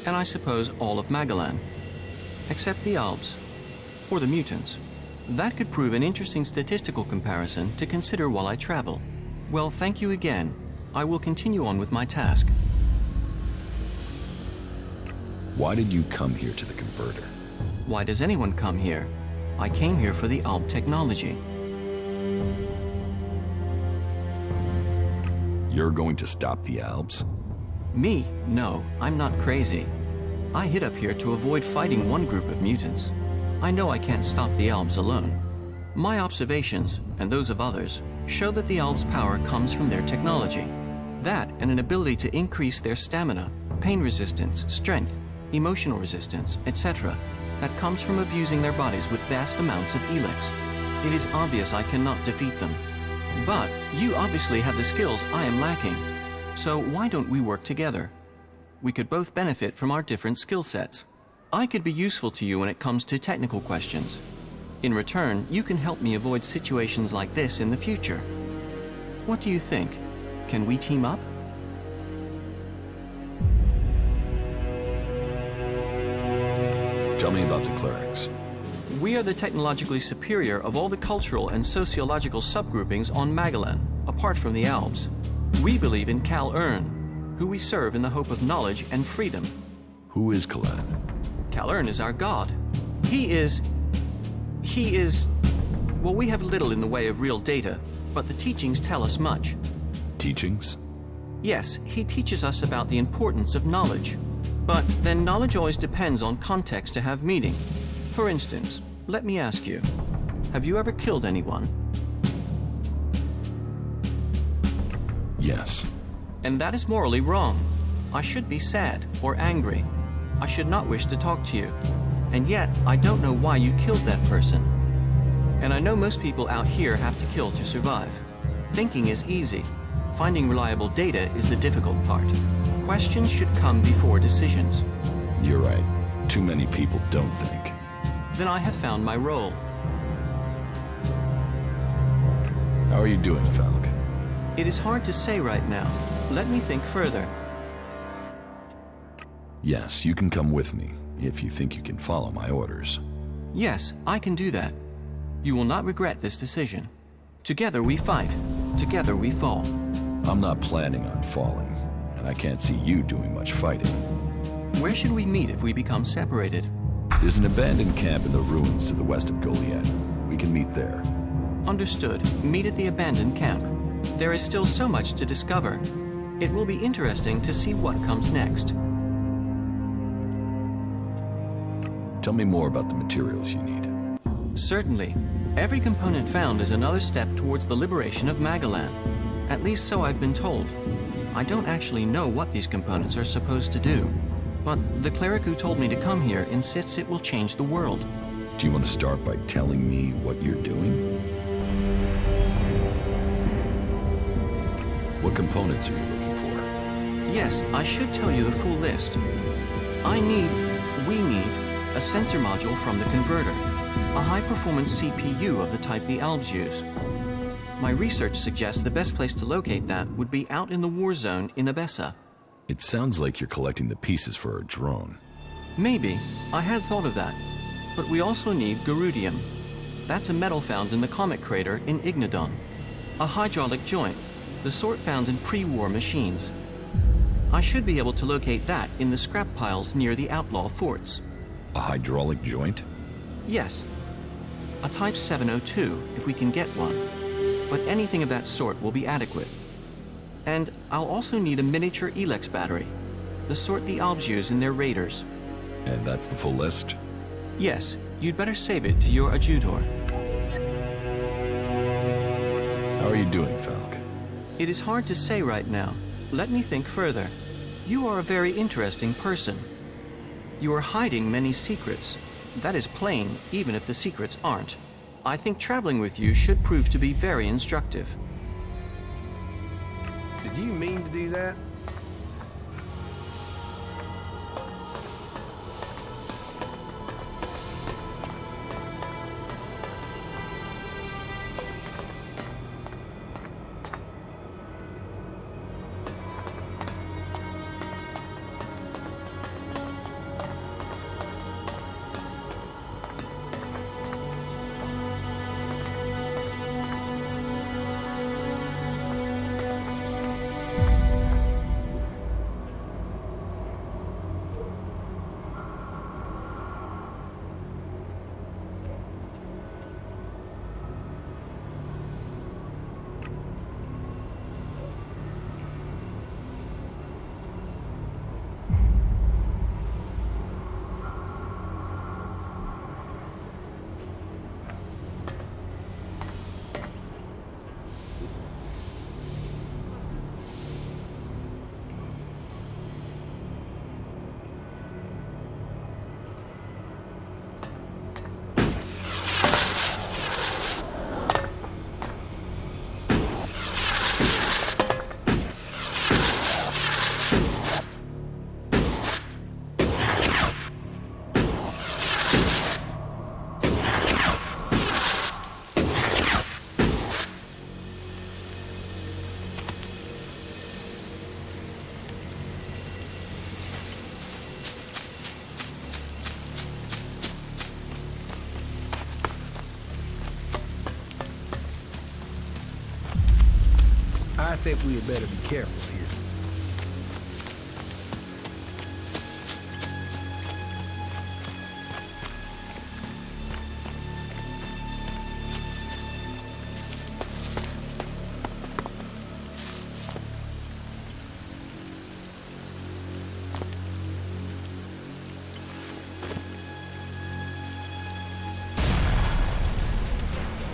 [SPEAKER 14] And I suppose all of Magallan. Except the Альбs. Or the mutants. That could prove an interesting statistical comparison to consider while I travel. Well, thank you again. I will continue on with my task.
[SPEAKER 17] Why did you come here to the converter?
[SPEAKER 14] Why does anyone come here? I came here for the Альб technology.
[SPEAKER 17] You're going to stop the Альбs?
[SPEAKER 14] Me? No, I'm not crazy. I hid up here to avoid fighting one group of mutants. I know I can't stop the Альбs alone. My observations, and those of others, show that the Альбs' power comes from their technology. That and an ability to increase their stamina, pain resistance, strength, emotional resistance, etc. that comes from abusing their bodies with vast amounts of Elex. It is obvious I cannot defeat them. But you obviously have the skills I am lacking. So why don't we work together? We could both benefit from our different skill sets. I could be useful to you when it comes to technical questions. In return, you can help me avoid situations like this in the future. What do you think? Can we team up?
[SPEAKER 17] Tell me about the clerics.
[SPEAKER 14] We are the technologically superior of all the cultural and sociological subgroupings on Magallan, apart from the Альбs. We believe in Kal-Ern, who we serve in the hope of knowledge and freedom.
[SPEAKER 17] Who is Kalan?
[SPEAKER 14] Kal-Ern is our god. He is... Well, we have little in the way of real data, but the teachings tell us much.
[SPEAKER 17] Teachings?
[SPEAKER 14] Yes, he teaches us about the importance of knowledge. But then knowledge always depends on context to have meaning. For instance, let me ask you, have you ever killed anyone?
[SPEAKER 17] Yes.
[SPEAKER 14] And that is morally wrong. I should be sad or angry. I should not wish to talk to you. And yet, I don't know why you killed that person. And I know most people out here have to kill to survive. Thinking is easy. Finding reliable data is the difficult part. Questions should come before decisions.
[SPEAKER 17] You're right. Too many people don't think.
[SPEAKER 14] Then I have found my role.
[SPEAKER 17] How are you doing, Falk?
[SPEAKER 14] It is hard to say right now. Let me think further.
[SPEAKER 17] Yes, you can come with me, if you think you can follow my orders.
[SPEAKER 14] Yes, I can do that. You will not regret this decision. Together we fight. Together we fall.
[SPEAKER 17] I'm not planning on falling, and I can't see you doing much fighting.
[SPEAKER 14] Where should we meet if we become separated?
[SPEAKER 17] There's an abandoned camp in the ruins to the west of Goliad. We can meet there.
[SPEAKER 14] Understood. Meet at the abandoned camp. There is still so much to discover. It will be interesting to see what comes next.
[SPEAKER 17] Tell me more about the materials you need.
[SPEAKER 14] Certainly. Every component found is another step towards the liberation of Magallan. At least so I've been told. I don't actually know what these components are supposed to do. But the cleric who told me to come here insists it will change the world.
[SPEAKER 17] Do you want to start by telling me what you're doing? What components are you looking for?
[SPEAKER 14] Yes, I should tell you the full list. We need, a sensor module from the converter. A high-performance CPU of the type the Альбs use. My research suggests the best place to locate that would be out in the war zone in Abessa.
[SPEAKER 17] It sounds like you're collecting the pieces for a drone.
[SPEAKER 14] Maybe. I had thought of that. But we also need gerudium. That's a metal found in the comet crater in Ignodon. A hydraulic joint, the sort found in pre-war machines. I should be able to locate that in the scrap piles near the outlaw forts.
[SPEAKER 17] A hydraulic joint?
[SPEAKER 14] Yes. A Type 702, if we can get one. But anything of that sort will be adequate. And I'll also need a miniature Elex battery, the sort the Albs use in their raiders.
[SPEAKER 17] And that's the full list?
[SPEAKER 14] Yes, you'd better save it to your adjutor.
[SPEAKER 17] How are you doing, Falk?
[SPEAKER 14] It is hard to say right now. Let me think further. You are a very interesting person. You are hiding many secrets. That is plain, even if the secrets aren't. I think traveling with you should prove to be very instructive.
[SPEAKER 9] Did you mean to do that? I think we had better be careful here.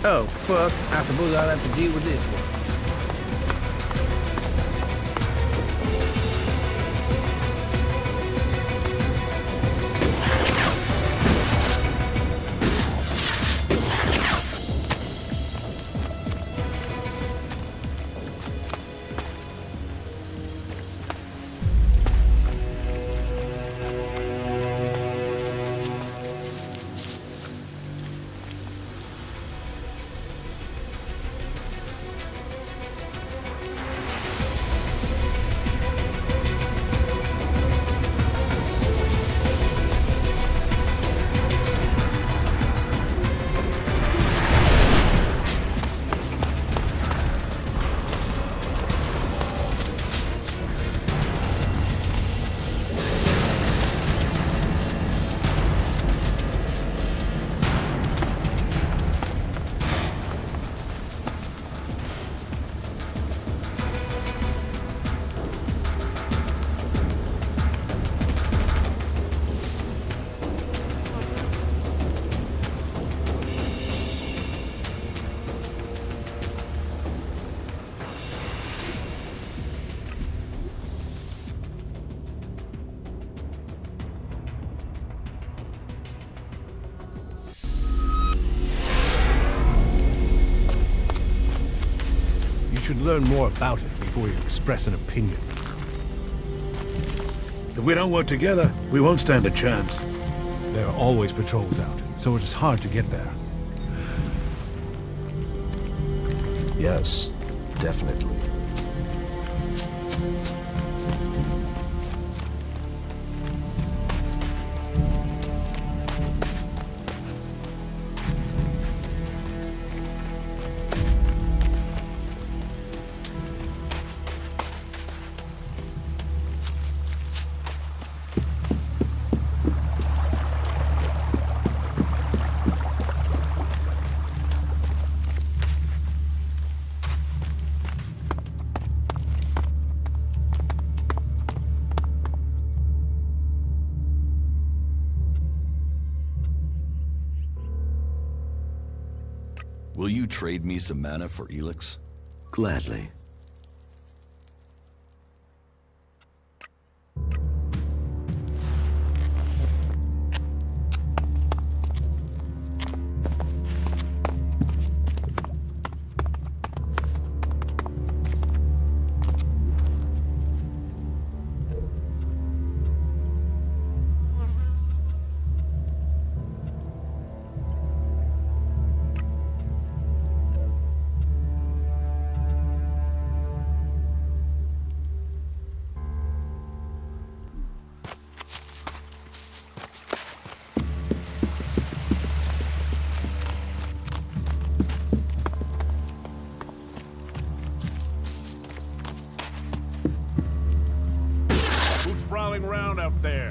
[SPEAKER 9] Oh, fuck. I suppose I'll have to deal with this one.
[SPEAKER 10] You should learn more about it before you express an opinion. If we don't work together, we won't stand a chance. There are always patrols out, so it is hard to get there.
[SPEAKER 9] Yes, definitely.
[SPEAKER 17] Will you trade me some mana for Elex?
[SPEAKER 20] Gladly.
[SPEAKER 10] Prowling around up there.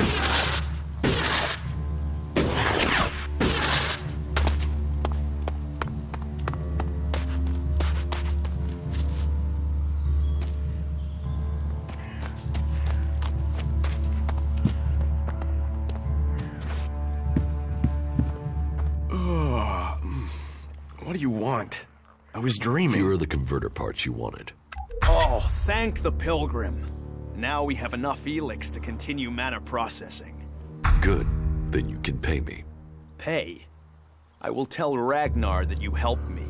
[SPEAKER 9] What do you want? I was dreaming.
[SPEAKER 3] Here are the converter parts you wanted.
[SPEAKER 11] Oh, thank the Pilgrim. Now we have enough Elex to continue mana processing.
[SPEAKER 3] Good. Then you can pay me.
[SPEAKER 11] Pay? I will tell Ragnar that you helped me.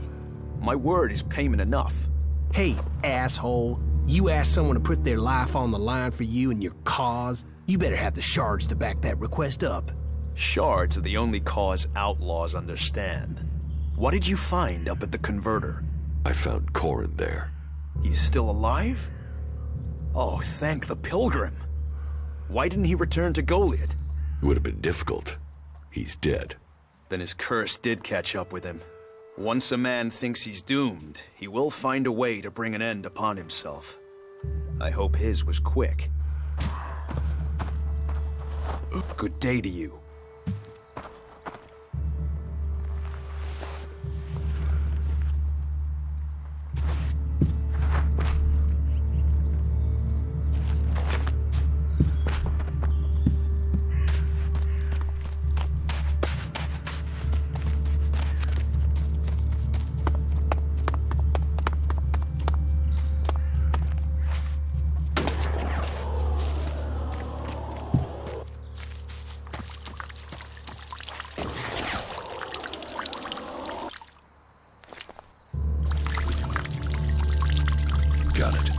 [SPEAKER 11] My word is payment enough.
[SPEAKER 9] Hey, asshole. You asked someone to put their life on the line for you and your cause. You better have the shards to back that request up.
[SPEAKER 11] Shards are the only cause outlaws understand. What did you find up at the converter?
[SPEAKER 3] I found Corin there.
[SPEAKER 11] He's still alive? Oh, thank the Pilgrim. Why didn't he return to Goliath?
[SPEAKER 3] It would have been difficult. He's dead.
[SPEAKER 11] Then his curse did catch up with him. Once a man thinks he's doomed, he will find a way to bring an end upon himself. I hope his was quick. Good day to you.
[SPEAKER 3] Got it.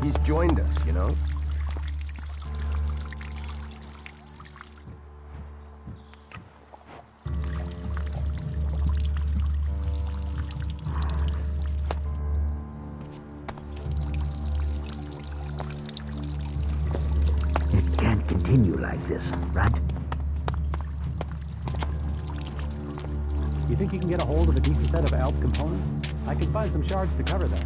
[SPEAKER 9] He's joined us, you know?
[SPEAKER 22] It can't continue like this, right?
[SPEAKER 12] You think you can get a hold of a decent set of Alb components? I can find some shards to cover that.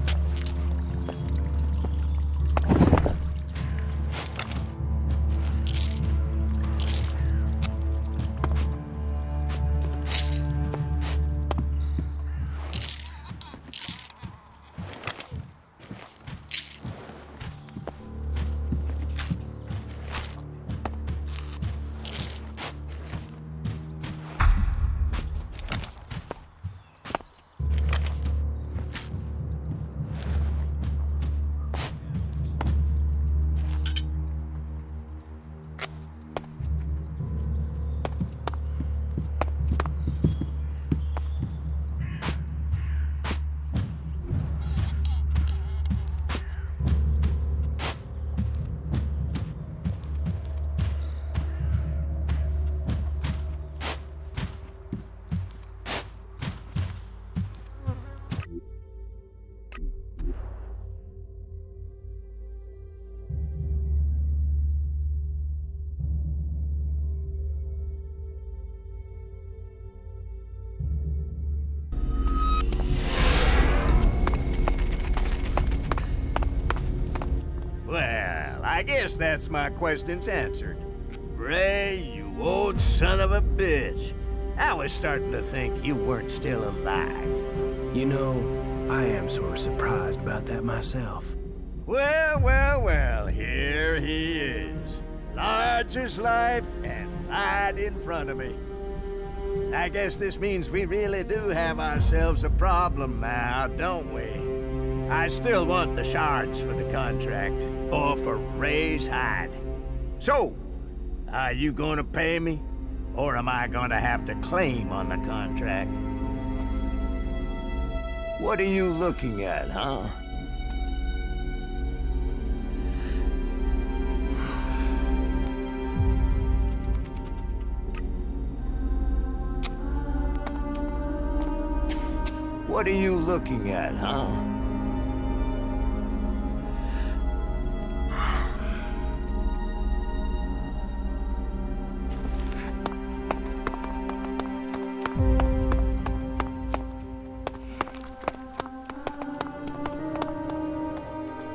[SPEAKER 16] I guess that's my questions answered. Ray, you old son of a bitch. I was starting to think you weren't still alive.
[SPEAKER 9] You know, I am sort of surprised about that myself.
[SPEAKER 16] Well, here he is. Large as life and right in front of me. I guess this means we really do have ourselves a problem now, don't we? I still want the shards for the contract, or for Ray's hide. So, are you gonna pay me? Or am I gonna have to claim on the contract? What are you looking at, huh? What are you looking at, huh?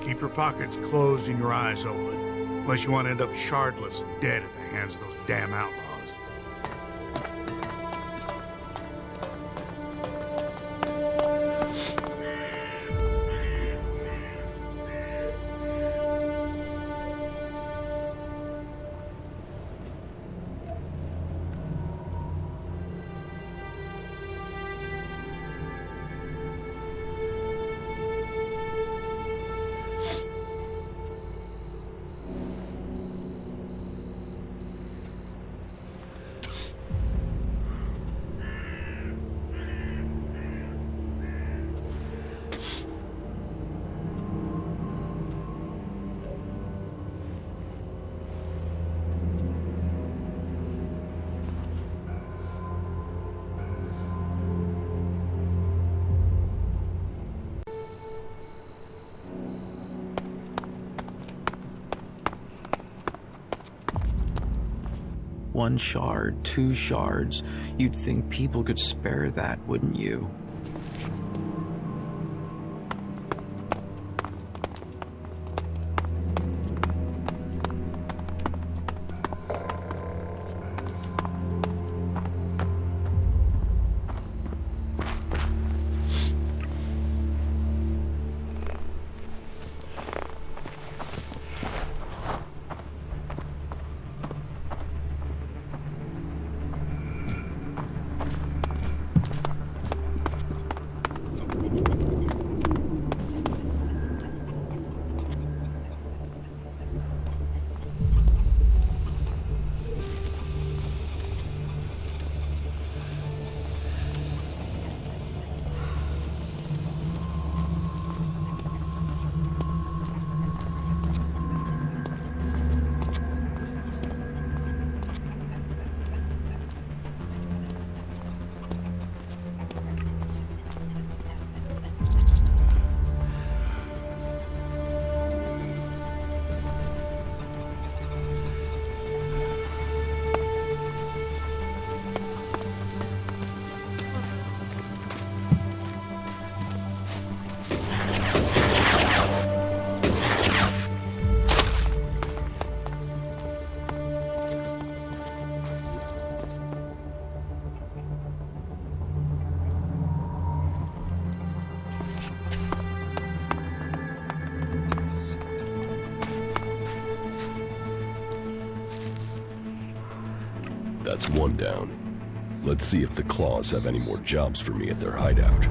[SPEAKER 19] Keep your pockets closed and your eyes open, unless you want to end up shardless and dead at the hands of those damn outlaws.
[SPEAKER 15] One shard, 2 shards. You'd think people could spare that, wouldn't you?
[SPEAKER 3] That's one down. Let's see if the Claws have any more jobs for me at their hideout.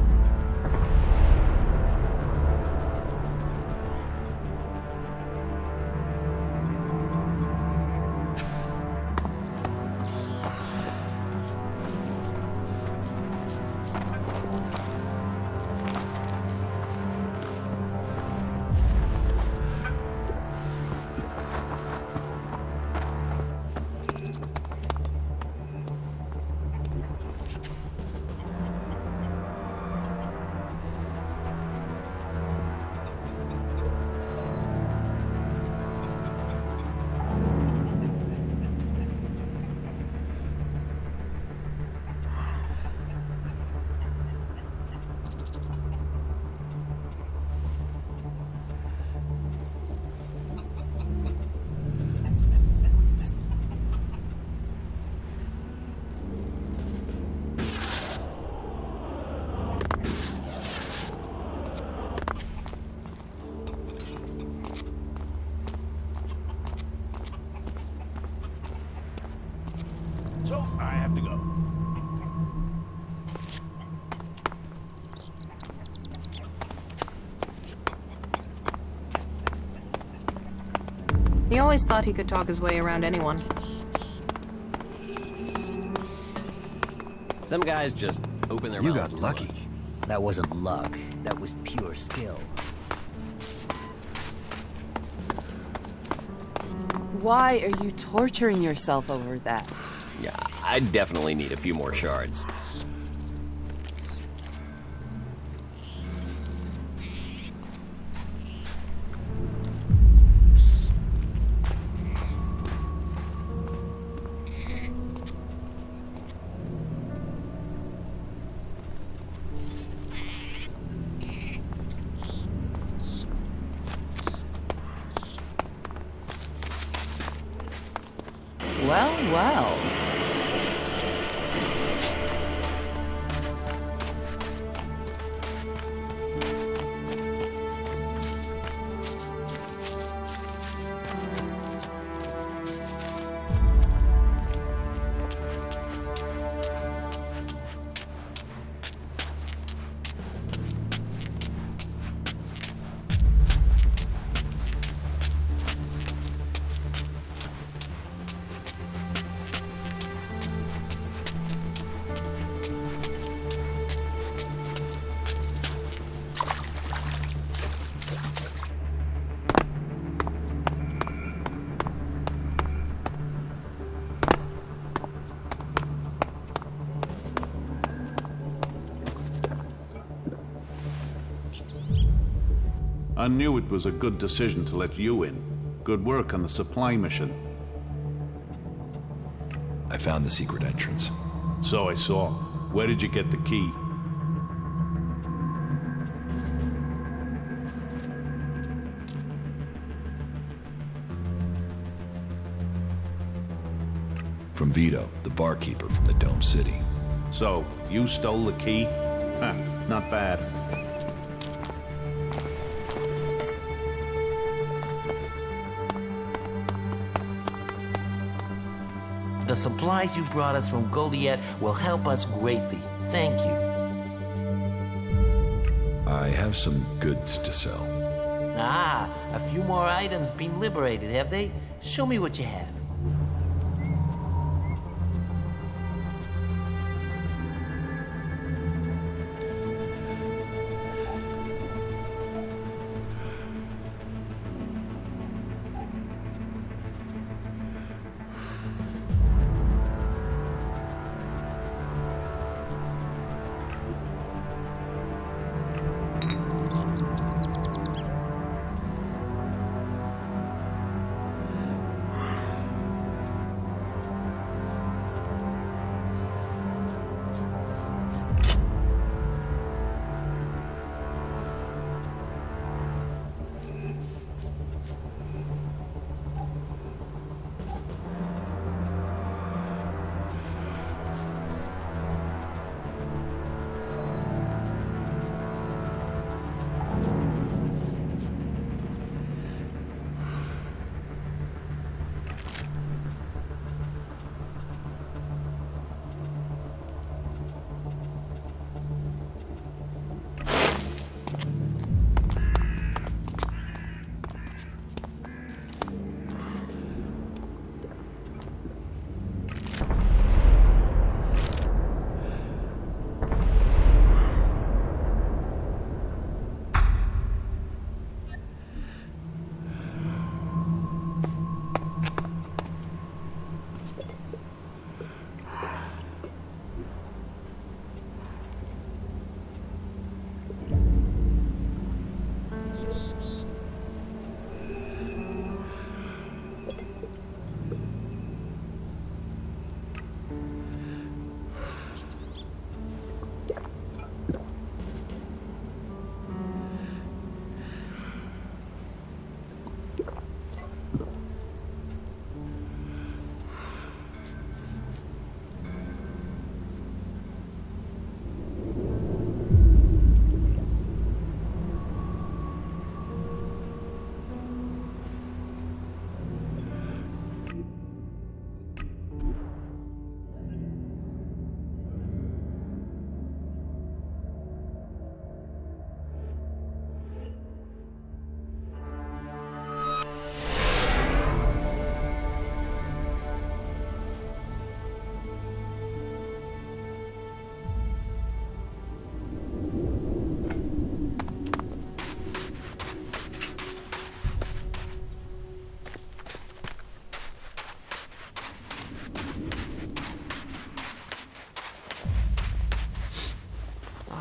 [SPEAKER 2] He always thought he could talk his way around anyone.
[SPEAKER 8] Some guys just open their
[SPEAKER 23] You
[SPEAKER 8] mouths
[SPEAKER 23] got
[SPEAKER 8] too
[SPEAKER 23] lucky.
[SPEAKER 8] much.
[SPEAKER 22] That wasn't luck. That was pure skill.
[SPEAKER 24] Why are you torturing yourself over that?
[SPEAKER 8] Yeah, I definitely need a few more shards.
[SPEAKER 24] Well, well.
[SPEAKER 25] I knew it was a good decision to let you in. Good work on the supply mission.
[SPEAKER 17] I found the secret entrance.
[SPEAKER 25] So I saw. Where did you get the key?
[SPEAKER 17] From Vito, the barkeeper from the Dome City.
[SPEAKER 25] So, you stole the key? Huh, not bad.
[SPEAKER 26] The supplies you brought us from Goliath will help us greatly. Thank you.
[SPEAKER 17] I have some goods to sell.
[SPEAKER 26] Ah, a few more items been liberated, have they? Show me what you have.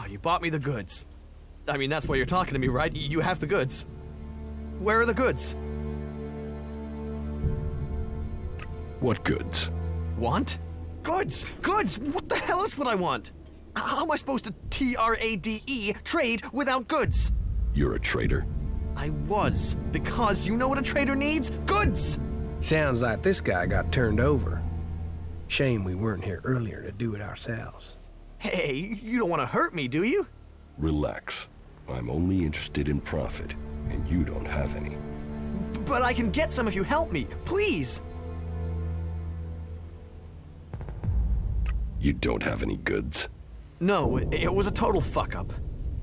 [SPEAKER 11] you bought me the goods. I mean, that's why you're talking to me, right? You have the goods. Where are the goods?
[SPEAKER 3] What goods?
[SPEAKER 11] Want? Goods! Goods! What the hell is what I want? How am I supposed to TRADE trade without goods?
[SPEAKER 3] You're a traitor?
[SPEAKER 11] I was, because you know what a trader needs? Goods!
[SPEAKER 9] Sounds like this guy got turned over. Shame we weren't here earlier to do it ourselves.
[SPEAKER 11] Hey, you don't want to hurt me, do you?
[SPEAKER 3] Relax. I'm only interested in profit, and you don't have any.
[SPEAKER 11] But I can get some if you help me, please!
[SPEAKER 3] You don't have any goods?
[SPEAKER 11] No, it was a total fuck-up.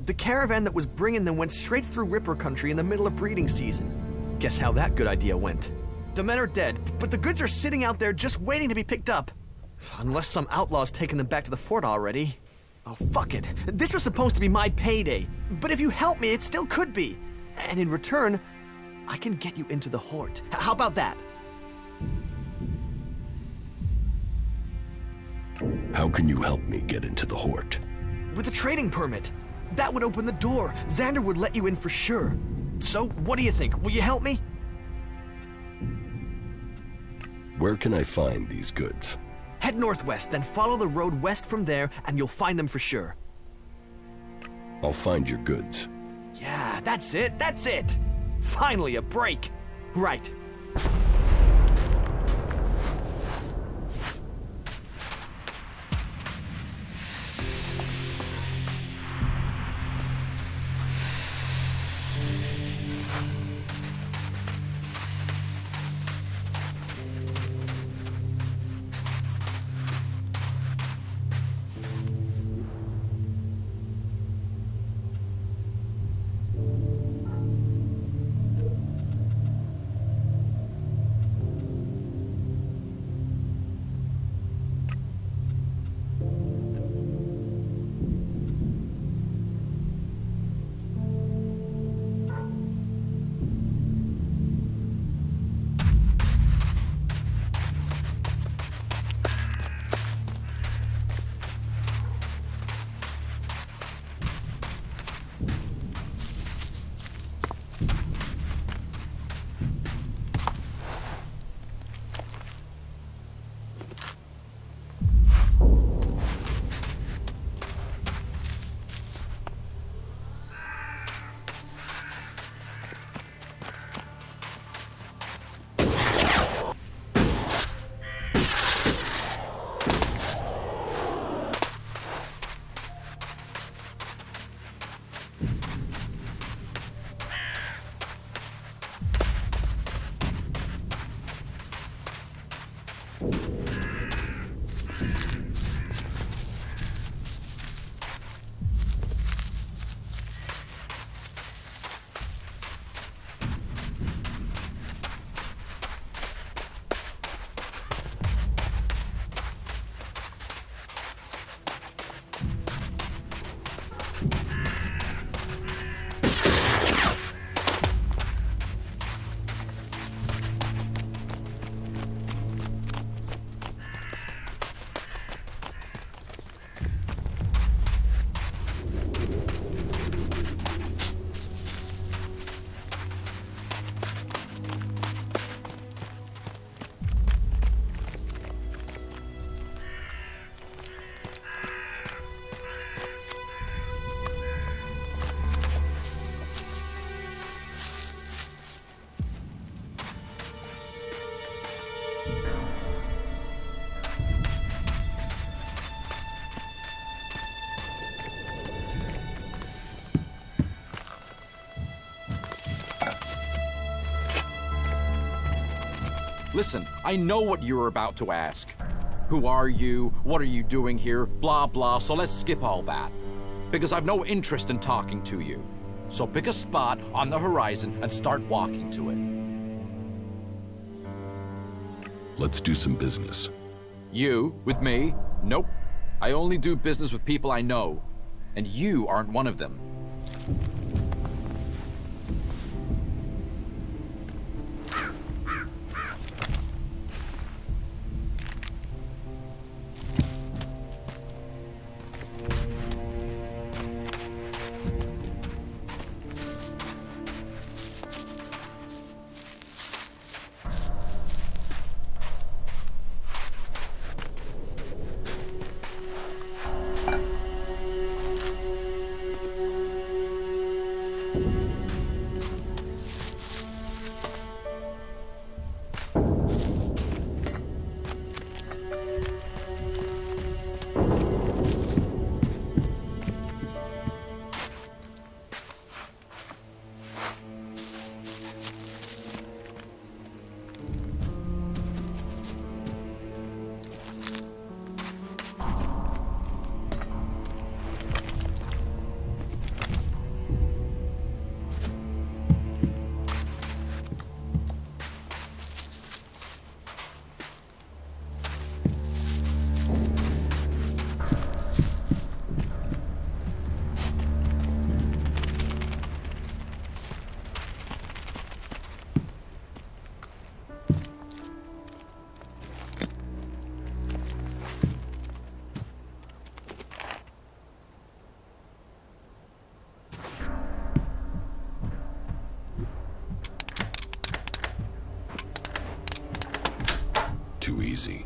[SPEAKER 11] The caravan that was bringing them went straight through Ripper country in the middle of breeding season. Guess how that good idea went. The men are dead, but the goods are sitting out there just waiting to be picked up. Unless some outlaw's taken them back to the fort already. Oh, fuck it. This was supposed to be my payday. But if you help me, it still could be. And in return, I can get you into the Hort. How about that?
[SPEAKER 3] How can you help me get into the Hort?
[SPEAKER 11] With a trading permit. That would open the door. Xander would let you in for sure. So, what do you think? Will you help me?
[SPEAKER 3] Where can I find these goods?
[SPEAKER 11] Head northwest, then follow the road west from there, and you'll find them for sure.
[SPEAKER 3] I'll find your goods.
[SPEAKER 11] Yeah, that's it, that's it! Finally, a break! Right.
[SPEAKER 6] Listen, I know what you're about to ask. Who are you? What are you doing here? Blah, blah, so let's skip all that. Because I've no interest in talking to you. So pick a spot on the horizon and start walking to it.
[SPEAKER 3] Let's do some business.
[SPEAKER 6] You? With me? Nope. I only do business with people I know. And you aren't one of them.
[SPEAKER 17] easy.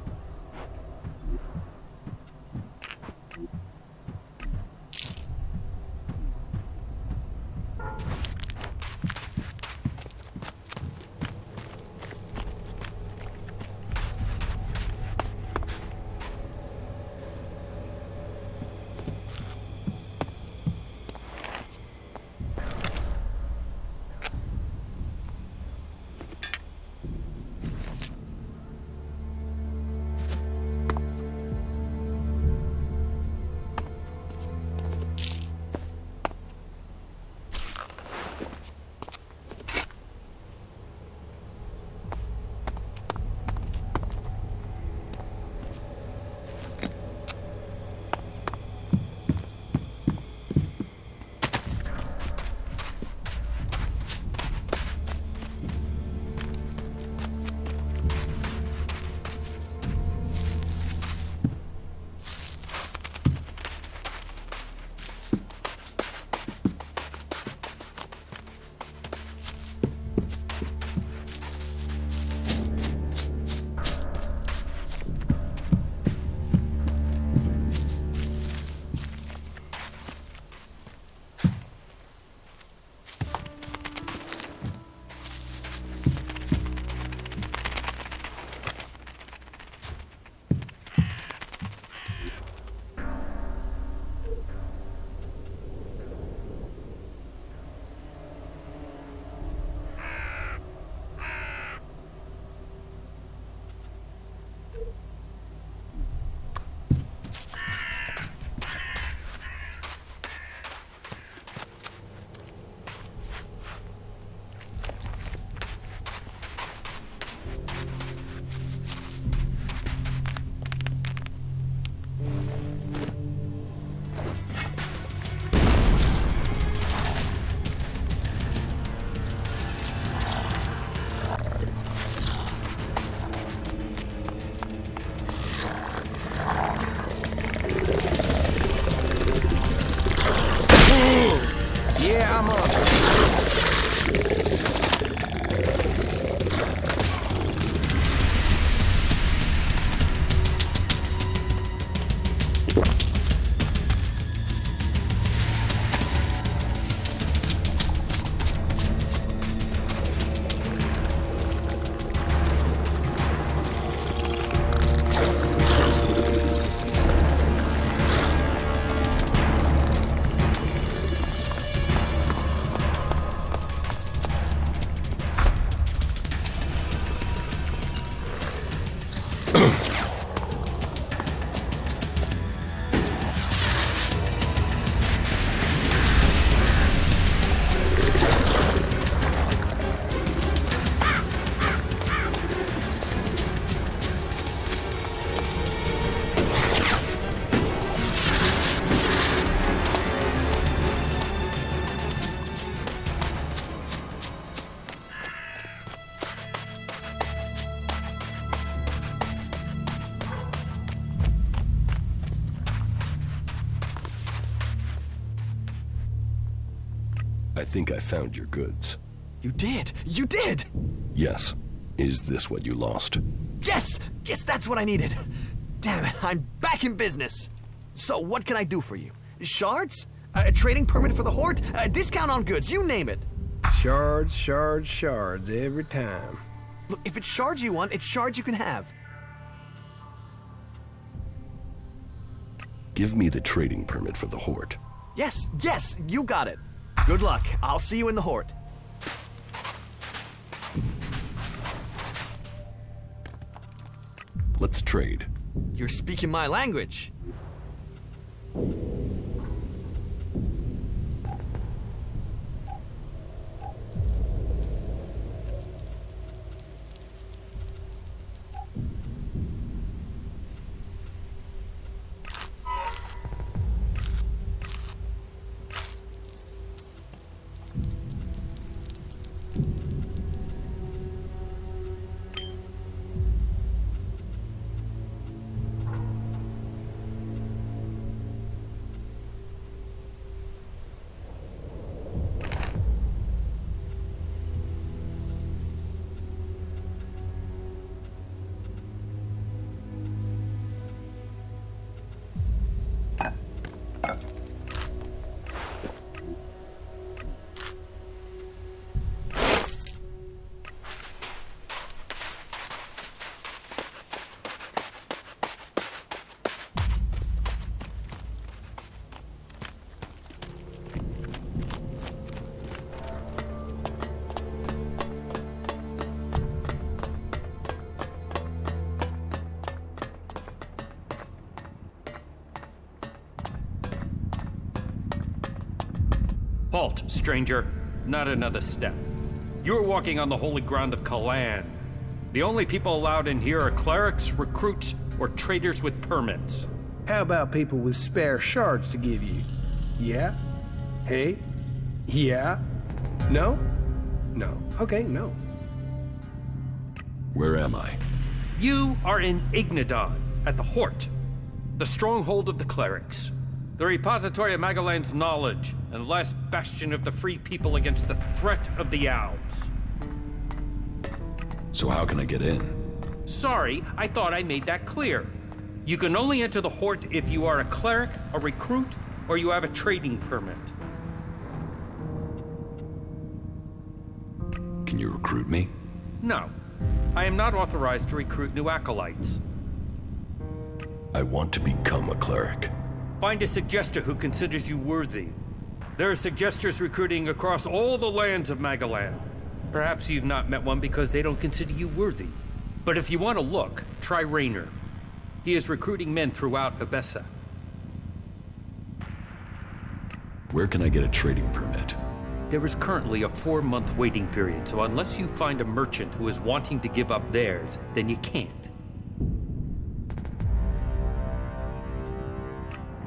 [SPEAKER 3] I think I found your goods.
[SPEAKER 11] You did! You did!
[SPEAKER 3] Yes. Is this what you lost?
[SPEAKER 11] Yes! Yes, that's what I needed. Damn it, I'm back in business. So, what can I do for you? Shards? A trading permit for the Horde? A discount on goods, you name it.
[SPEAKER 9] Shards, shards, shards, every time.
[SPEAKER 11] Look, if it's shards you want, it's shards you can have.
[SPEAKER 3] Give me the trading permit for the Horde.
[SPEAKER 11] Yes, yes, you got it. Good luck. I'll see you in the Horde.
[SPEAKER 3] Let's trade.
[SPEAKER 11] You're speaking my language.
[SPEAKER 4] Halt, stranger. Not another step. You're walking on the holy ground of Kalan. The only people allowed in here are clerics, recruits, or traders with permits.
[SPEAKER 9] How about people with spare shards to give you? Yeah? Hey? Yeah? No? No. Okay, no.
[SPEAKER 3] Where am I?
[SPEAKER 4] You are in Ignadon, at the Hort, the stronghold of the clerics, the repository of Magalan's knowledge, and the last bastion of the free people against the threat of the Owls.
[SPEAKER 3] So how can I get in?
[SPEAKER 4] Sorry, I thought I made that clear. You can only enter the Hort if you are a cleric, a recruit, or you have a trading permit.
[SPEAKER 3] Can you recruit me?
[SPEAKER 4] No. I am not authorized to recruit new acolytes.
[SPEAKER 3] I want to become a cleric.
[SPEAKER 4] Find a suggester who considers you worthy. There are suggesters recruiting across all the lands of Magalan. Perhaps you've not met one because they don't consider you worthy. But if you want to look, try Raynor. He is recruiting men throughout Abessa.
[SPEAKER 3] Where can I get a trading permit?
[SPEAKER 4] There is currently a 4-month waiting period, so unless you find a merchant who is wanting to give up theirs, then you can't.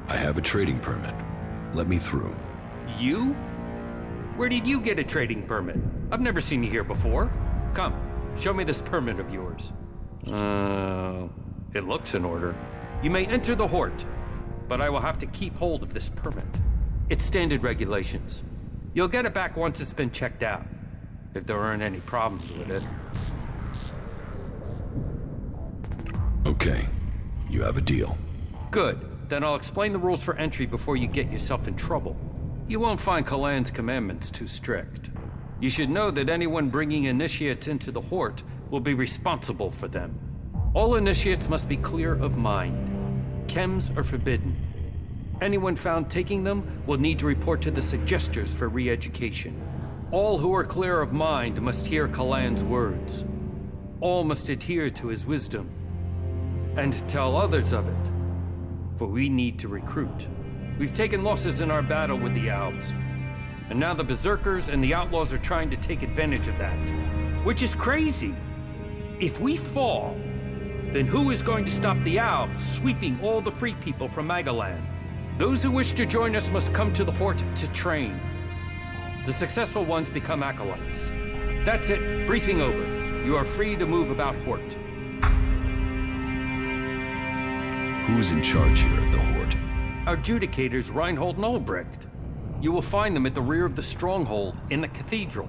[SPEAKER 3] I have a trading permit. Let me through.
[SPEAKER 4] You? Where did you get a trading permit? I've never seen you here before. Come, show me this permit of yours. It looks in order. You may enter the Hort, but I will have to keep hold of this permit. It's standard regulations. You'll get it back once it's been checked out, if there aren't any problems with it.
[SPEAKER 3] Okay, you have a deal.
[SPEAKER 4] Good. Then I'll explain the rules for entry before you get yourself in trouble. You won't find Kalan's commandments too strict. You should know that anyone bringing initiates into the Hort will be responsible for them. All initiates must be clear of mind. Chems are forbidden. Anyone found taking them will need to report to the suggesters for re-education. All who are clear of mind must hear Kalan's words. All must adhere to his wisdom and tell others of it. For we need to recruit. We've taken losses in our battle with the Owls, and now the Berserkers and the Outlaws are trying to take advantage of that. Which is crazy. If we fall, then who is going to stop the Owls sweeping all the free people from Magalan? Those who wish to join us must come to the Hort to train. The successful ones become acolytes. That's it. Briefing over. You are free to move about Hort.
[SPEAKER 3] Who's in charge here at the Hort?
[SPEAKER 4] Our adjudicators, Reinhold and Ulbricht. You will find them at the rear of the stronghold in the cathedral.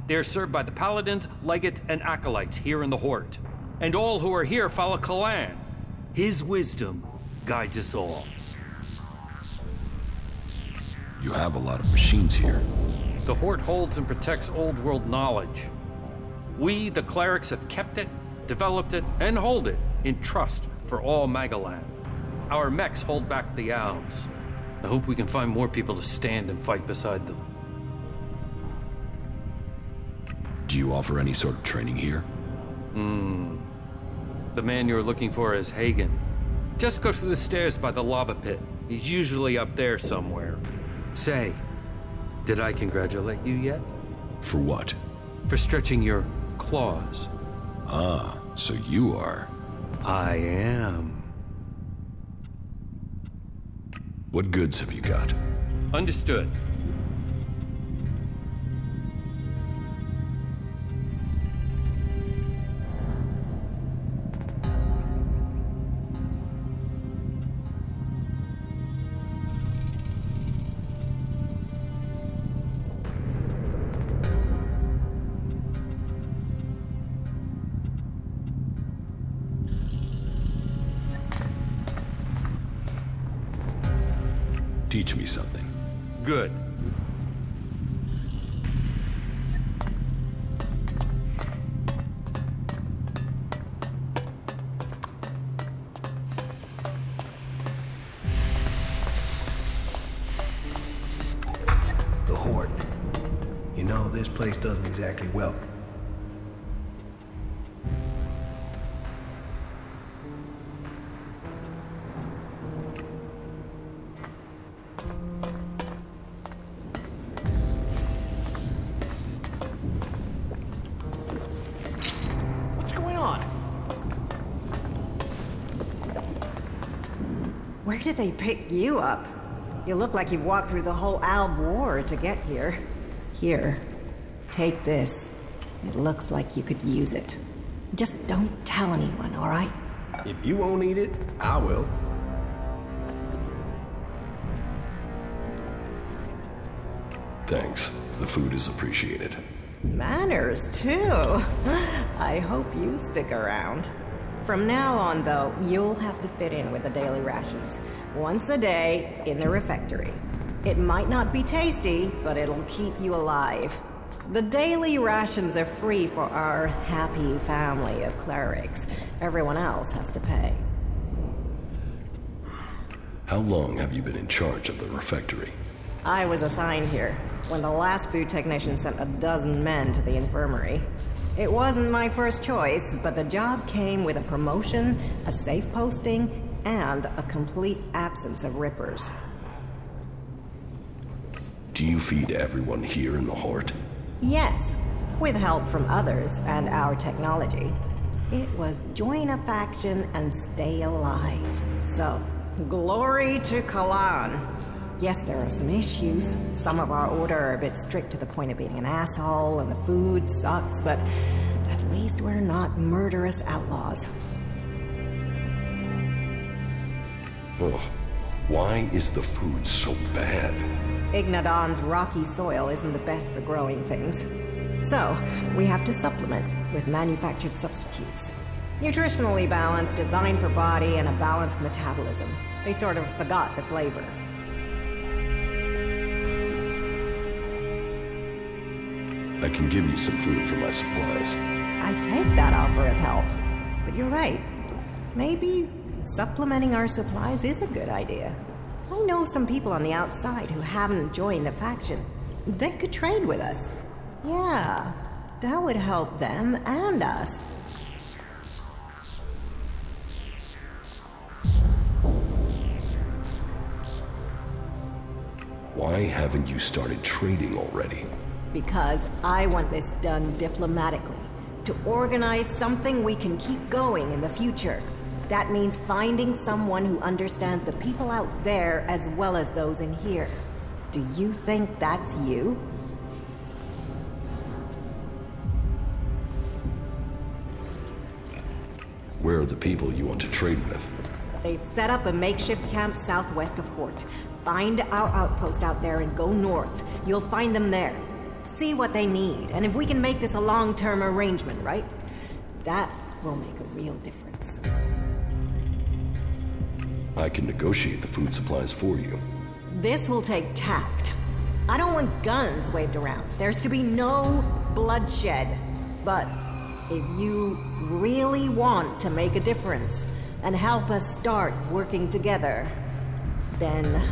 [SPEAKER 4] They are served by the paladins, legates, and acolytes here in the Hort. And all who are here follow Kalan. His wisdom guides us all.
[SPEAKER 3] You have a lot of machines here.
[SPEAKER 4] The Hort holds and protects old world knowledge. We, the clerics, have kept it, developed it, and hold it in trust for all Magalan. Our mechs hold back the Owls. I hope we can find more people to stand and fight beside them.
[SPEAKER 3] Do you offer any sort of training here?
[SPEAKER 4] The man you're looking for is Hagen. Just go through the stairs by the lava pit. He's usually up there somewhere. Say, did I congratulate you yet?
[SPEAKER 3] For what?
[SPEAKER 4] For stretching your claws.
[SPEAKER 3] Ah, so you are...
[SPEAKER 4] I am.
[SPEAKER 3] What goods have you got?
[SPEAKER 4] Understood.
[SPEAKER 3] Teach me something.
[SPEAKER 4] Good.
[SPEAKER 9] The Horde. You know, this place doesn't exactly welcome.
[SPEAKER 11] What's going on?
[SPEAKER 5] Where did they pick you up? You look like you've walked through the whole Alb War to get here. Here, take this. It looks like you could use it. Just don't tell anyone, all right?
[SPEAKER 9] If you won't eat it, I will.
[SPEAKER 3] Thanks. The food is appreciated.
[SPEAKER 5] Manners, too. I hope you stick around. From now on, though, you'll have to fit in with the daily rations. Once a day, in the refectory. It might not be tasty, but it'll keep you alive. The daily rations are free for our happy family of clerics. Everyone else has to pay.
[SPEAKER 3] How long have you been in charge of the refectory?
[SPEAKER 5] I was assigned here when the last food technician sent a dozen men to the infirmary. It wasn't my first choice, but the job came with a promotion, a safe posting, and a complete absence of rippers.
[SPEAKER 3] Do you feed everyone here in the Horde?
[SPEAKER 5] Yes, with help from others and our technology. It was join a faction and stay alive. So, glory to Kalan. Yes, there are some issues. Some of our order are a bit strict to the point of being an asshole, and the food sucks, but at least we're not murderous outlaws.
[SPEAKER 3] Ugh. Why is the food so bad?
[SPEAKER 5] Ignadon's rocky soil isn't the best for growing things. So, we have to supplement with manufactured substitutes. Nutritionally balanced, designed for body, and a balanced metabolism. They sort of forgot the flavor.
[SPEAKER 3] I can give you some food for my supplies.
[SPEAKER 5] I take that offer of help. But you're right. Maybe supplementing our supplies is a good idea. I know some people on the outside who haven't joined the faction. They could trade with us. Yeah, that would help them and us.
[SPEAKER 3] Why haven't you started trading already?
[SPEAKER 5] Because I want this done diplomatically. To organize something we can keep going in the future. That means finding someone who understands the people out there as well as those in here. Do you think that's you?
[SPEAKER 3] Where are the people you want to trade with?
[SPEAKER 5] They've set up a makeshift camp southwest of Hort. Find our outpost out there and go north. You'll find them there. See what they need, and if we can make this a long-term arrangement, right? That will make a real difference.
[SPEAKER 3] I can negotiate the food supplies for you.
[SPEAKER 5] This will take tact. I don't want guns waved around. There's to be no bloodshed. But if you really want to make a difference and help us start working together, then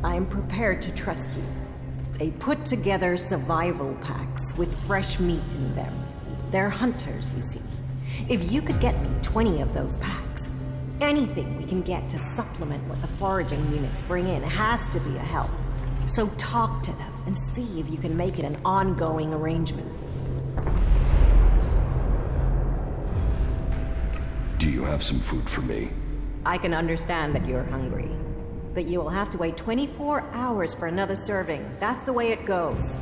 [SPEAKER 5] I'm prepared to trust you. They put together survival packs with fresh meat in them. They're hunters, you see. If you could get me 20 of those packs, anything we can get to supplement what the foraging units bring in has to be a help. So talk to them and see if you can make it an ongoing arrangement.
[SPEAKER 3] Do you have some food for me?
[SPEAKER 5] I can understand that you're hungry. But you will have to wait 24 hours for another serving. That's the way it goes.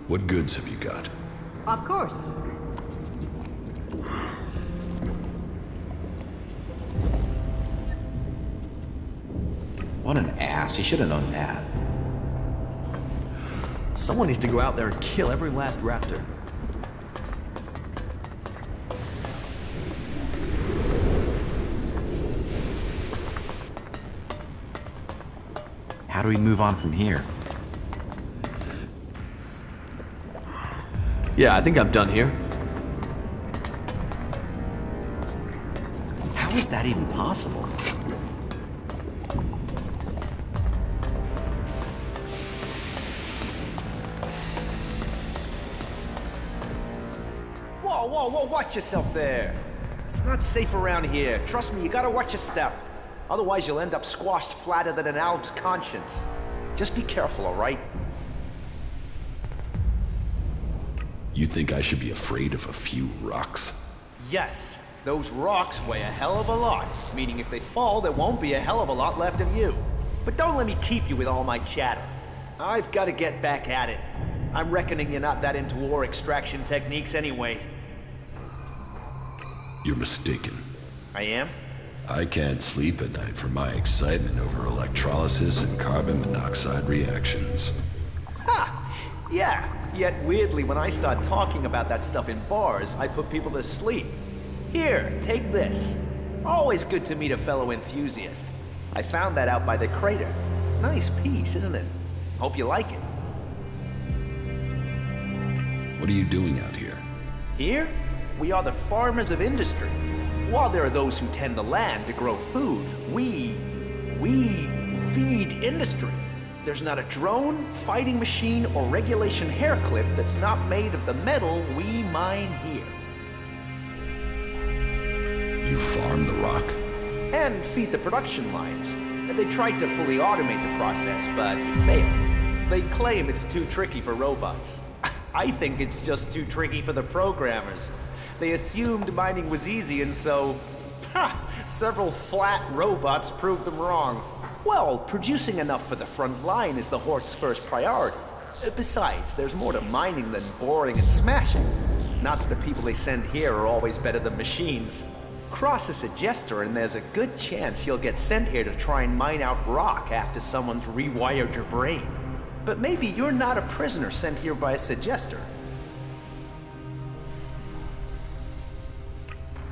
[SPEAKER 3] What goods have you got?
[SPEAKER 5] Of course.
[SPEAKER 11] What an ass. He should have known that. Someone needs to go out there and kill every last raptor.
[SPEAKER 15] How do we move on from here?
[SPEAKER 14] Yeah, I think I'm done here. How is that even possible?
[SPEAKER 1] Whoa, watch yourself there. It's not safe around here. Trust me, you gotta watch your step. Otherwise, you'll end up squashed flatter than an Alb's conscience. Just be careful, all right?
[SPEAKER 3] You think I should be afraid of a few rocks?
[SPEAKER 1] Yes, those rocks weigh a hell of a lot, meaning if they fall, there won't be a hell of a lot left of you. But don't let me keep you with all my chatter. I've got to get back at it. I'm reckoning you're not that into ore extraction techniques anyway.
[SPEAKER 3] You're mistaken.
[SPEAKER 1] I am?
[SPEAKER 3] I can't sleep at night for my excitement over electrolysis and carbon monoxide reactions.
[SPEAKER 1] Ha! Yeah, yet weirdly when I start talking about that stuff in bars, I put people to sleep. Here, take this. Always good to meet a fellow enthusiast. I found that out by the crater. Nice piece, isn't it? Hope you like it.
[SPEAKER 3] What are you doing out here?
[SPEAKER 1] Here, we are the farmers of industry. While there are those who tend the land to grow food, we feed industry. There's not a drone, fighting machine, or regulation hair clip that's not made of the metal we mine here.
[SPEAKER 3] You farm the rock?
[SPEAKER 1] And feed the production lines. They tried to fully automate the process, but it failed. They claim it's too tricky for robots. I think it's just too tricky for the programmers. They assumed mining was easy, and so, several flat robots proved them wrong. Well, producing enough for the front line is the Hort's first priority. Besides, there's more to mining than boring and smashing. Not that the people they send here are always better than machines. Cross a suggester and there's a good chance you'll get sent here to try and mine out rock after someone's rewired your brain. But maybe you're not a prisoner sent here by a suggester.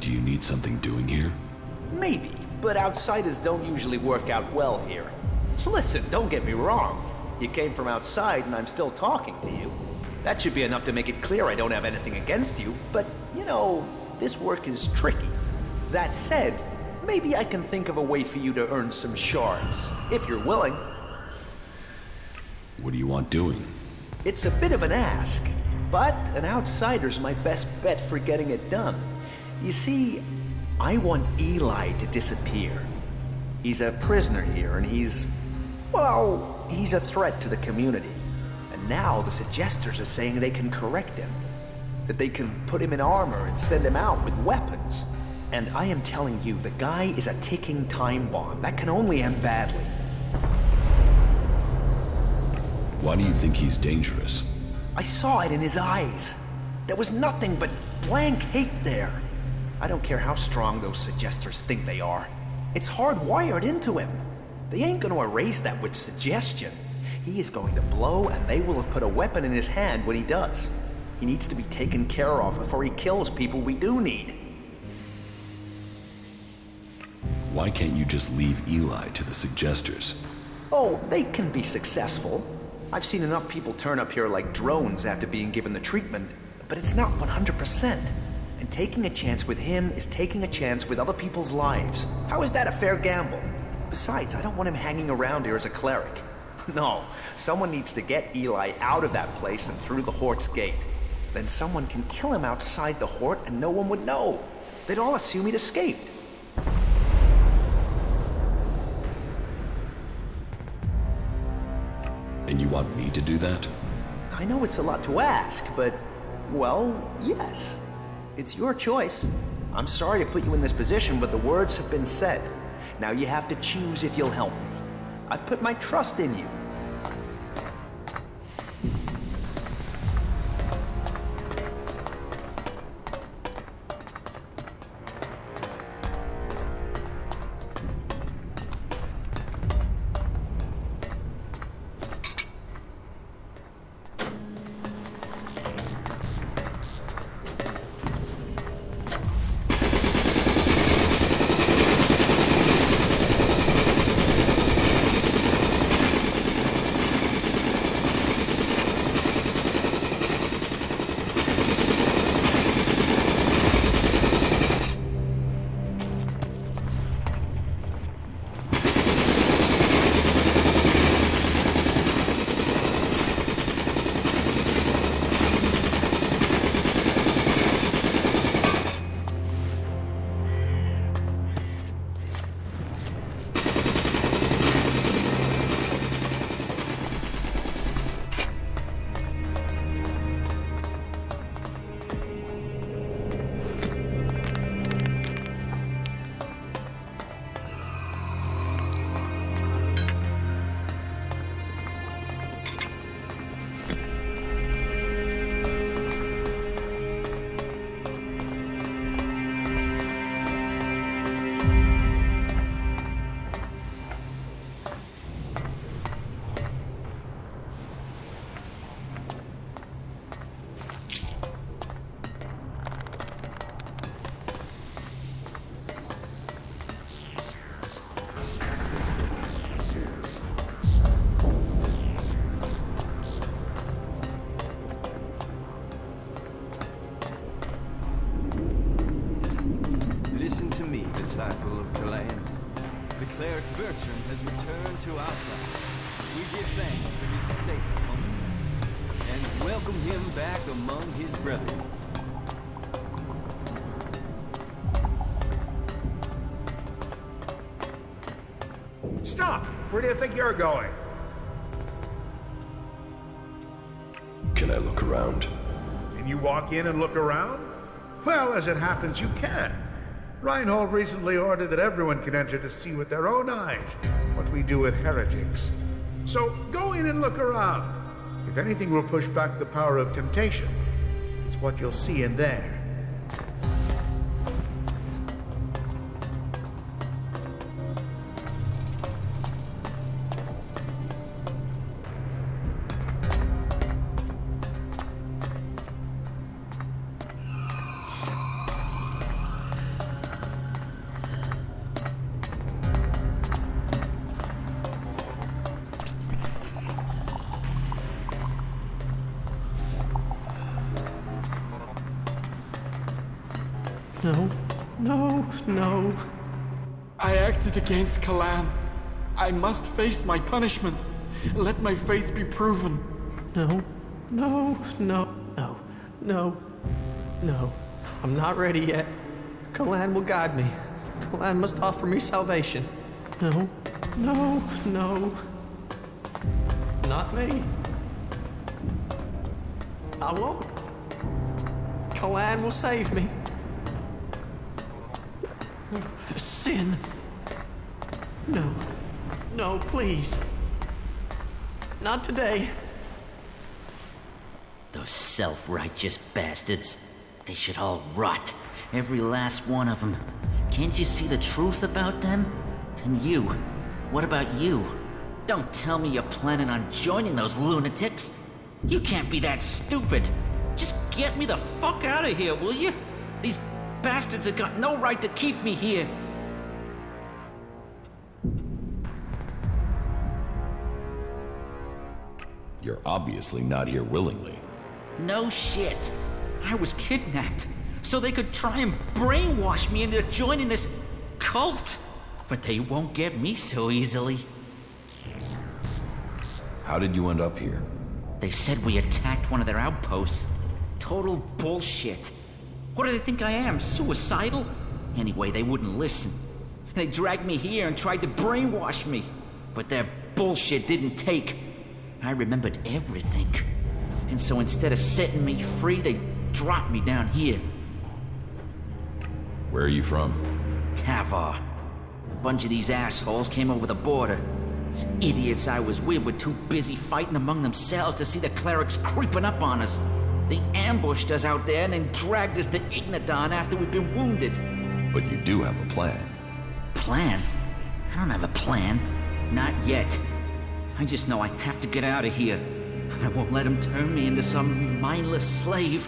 [SPEAKER 3] Do you need something doing here?
[SPEAKER 1] Maybe, but outsiders don't usually work out well here. Listen, don't get me wrong. You came from outside and I'm still talking to you. That should be enough to make it clear I don't have anything against you, but, you know, this work is tricky. That said, maybe I can think of a way for you to earn some shards, if you're willing.
[SPEAKER 3] What do you want doing?
[SPEAKER 1] It's a bit of an ask, but an outsider's my best bet for getting it done. You see, I want Eli to disappear. He's a prisoner here, and he's a threat to the community. And now the suggesters are saying they can correct him. That they can put him in armor and send him out with weapons. And I am telling you, the guy is a ticking time bomb. That can only end badly.
[SPEAKER 3] Why do you think he's dangerous?
[SPEAKER 1] I saw it in his eyes. There was nothing but blank hate there. I don't care how strong those suggesters think they are. It's hardwired into him. They ain't gonna erase that with suggestion. He is going to blow, and they will have put a weapon in his hand when he does. He needs to be taken care of before he kills people we do need.
[SPEAKER 3] Why can't you just leave Eli to the suggesters?
[SPEAKER 1] Oh, they can be successful. I've seen enough people turn up here like drones after being given the treatment, but it's not 100%. And taking a chance with him is taking a chance with other people's lives. How is that a fair gamble? Besides, I don't want him hanging around here as a cleric. No, someone needs to get Eli out of that place and through the Hort's gate. Then someone can kill him outside the Hort and no one would know. They'd all assume he'd escaped.
[SPEAKER 3] And you want me to do that?
[SPEAKER 1] I know it's a lot to ask, but, well, yes. It's your choice. I'm sorry to put you in this position, but the words have been said. Now you have to choose if you'll help me. I've put my trust in you.
[SPEAKER 7] cleric Bertram has returned to our side. We give thanks for his safe home and welcome him back among his brethren.
[SPEAKER 19] Stop! Where do you think you're going?
[SPEAKER 3] Can I look around?
[SPEAKER 19] Can you walk in and look around? Well, as it happens, you can. Reinhold recently ordered that everyone can enter to see with their own eyes what we do with heretics. So go in and look around. If anything will push back the power of temptation, it's what you'll see in there.
[SPEAKER 13] No. I acted against Kalan. I must face my punishment. Let my faith be proven.
[SPEAKER 11] No. I'm not ready yet. Kalan will guide me. Kalan must offer me salvation. No. Not me. I won't. Kalan will save me. Sin. No, please. Not today.
[SPEAKER 18] Those self-righteous bastards. They should all rot. Every last one of them. Can't you see the truth about them? And you. What about you? Don't tell me you're planning on joining those lunatics. You can't be that stupid. Just get me the fuck out of here, will you? These bastards have got no right to keep me here.
[SPEAKER 17] You're obviously not here willingly.
[SPEAKER 18] No shit. I was kidnapped so they could try and brainwash me into joining this cult. But they won't get me so easily.
[SPEAKER 17] How did you end up here?
[SPEAKER 18] They said we attacked one of their outposts. Total bullshit. What do they think I am, suicidal? Anyway, they wouldn't listen. They dragged me here and tried to brainwash me. But their bullshit didn't take. I remembered everything. And so instead of setting me free, they dropped me down here.
[SPEAKER 17] Where are you from?
[SPEAKER 18] Tavar. A bunch of these assholes came over the border. These idiots I was with were too busy fighting among themselves to see the clerics creeping up on us. They ambushed us out there and then dragged us to Ignadon after we'd been wounded.
[SPEAKER 17] But you do have a plan.
[SPEAKER 18] Plan? I don't have a plan. Not yet. I just know I have to get out of here. I won't let them turn me into some mindless slave.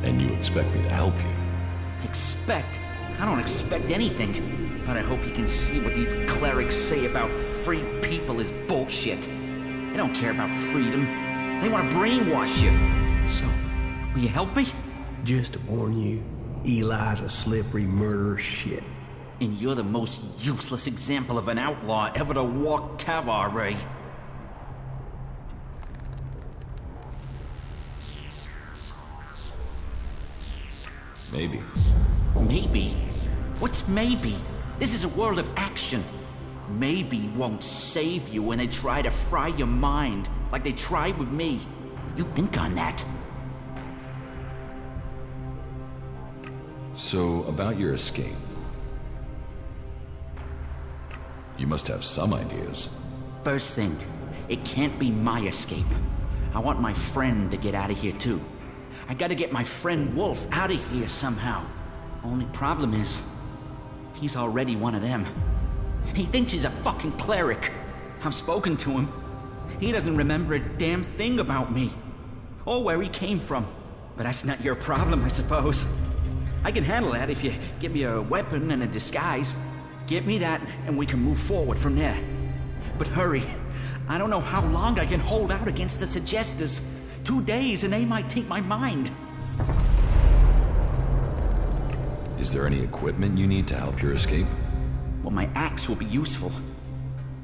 [SPEAKER 17] And you expect me to help you?
[SPEAKER 18] Expect? I don't expect anything. But I hope you can see what these clerics say about free people is bullshit. They don't care about freedom. They want to brainwash you. So, will you help me?
[SPEAKER 9] Just to warn you, Eli's a slippery murderous shit.
[SPEAKER 18] And you're the most useless example of an outlaw ever to walk Tavar, Ray.
[SPEAKER 17] Maybe.
[SPEAKER 18] Maybe? What's maybe? This is a world of action. Maybe won't save you when they try to fry your mind, like they tried with me. You think on that.
[SPEAKER 17] So, about your escape. You must have some ideas.
[SPEAKER 18] First thing, it can't be my escape. I want my friend to get out of here too. I gotta get my friend Wolf out of here somehow. Only problem is, he's already one of them. He thinks he's a fucking cleric. I've spoken to him. He doesn't remember a damn thing about me. Or where he came from. But that's not your problem, I suppose. I can handle that if you give me a weapon and a disguise. Get me that, and we can move forward from there. But hurry. I don't know how long I can hold out against the suggestors. 2 days and they might take my mind.
[SPEAKER 17] Is there any equipment you need to help your escape?
[SPEAKER 18] Well, my axe will be useful.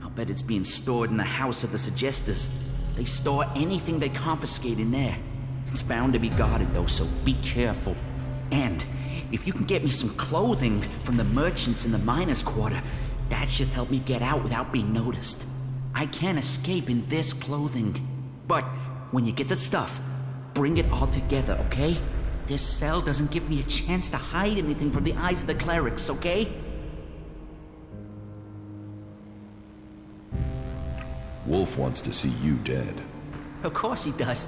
[SPEAKER 18] I'll bet it's being stored in the house of the Suggesters. They store anything they confiscate in there. It's bound to be guarded, though, so be careful. And if you can get me some clothing from the merchants in the miners' quarter, that should help me get out without being noticed. I can't escape in this clothing. But when you get the stuff, bring it all together, okay? This cell doesn't give me a chance to hide anything from the eyes of the clerics, okay?
[SPEAKER 17] Wolf wants to see you dead.
[SPEAKER 18] Of course he does.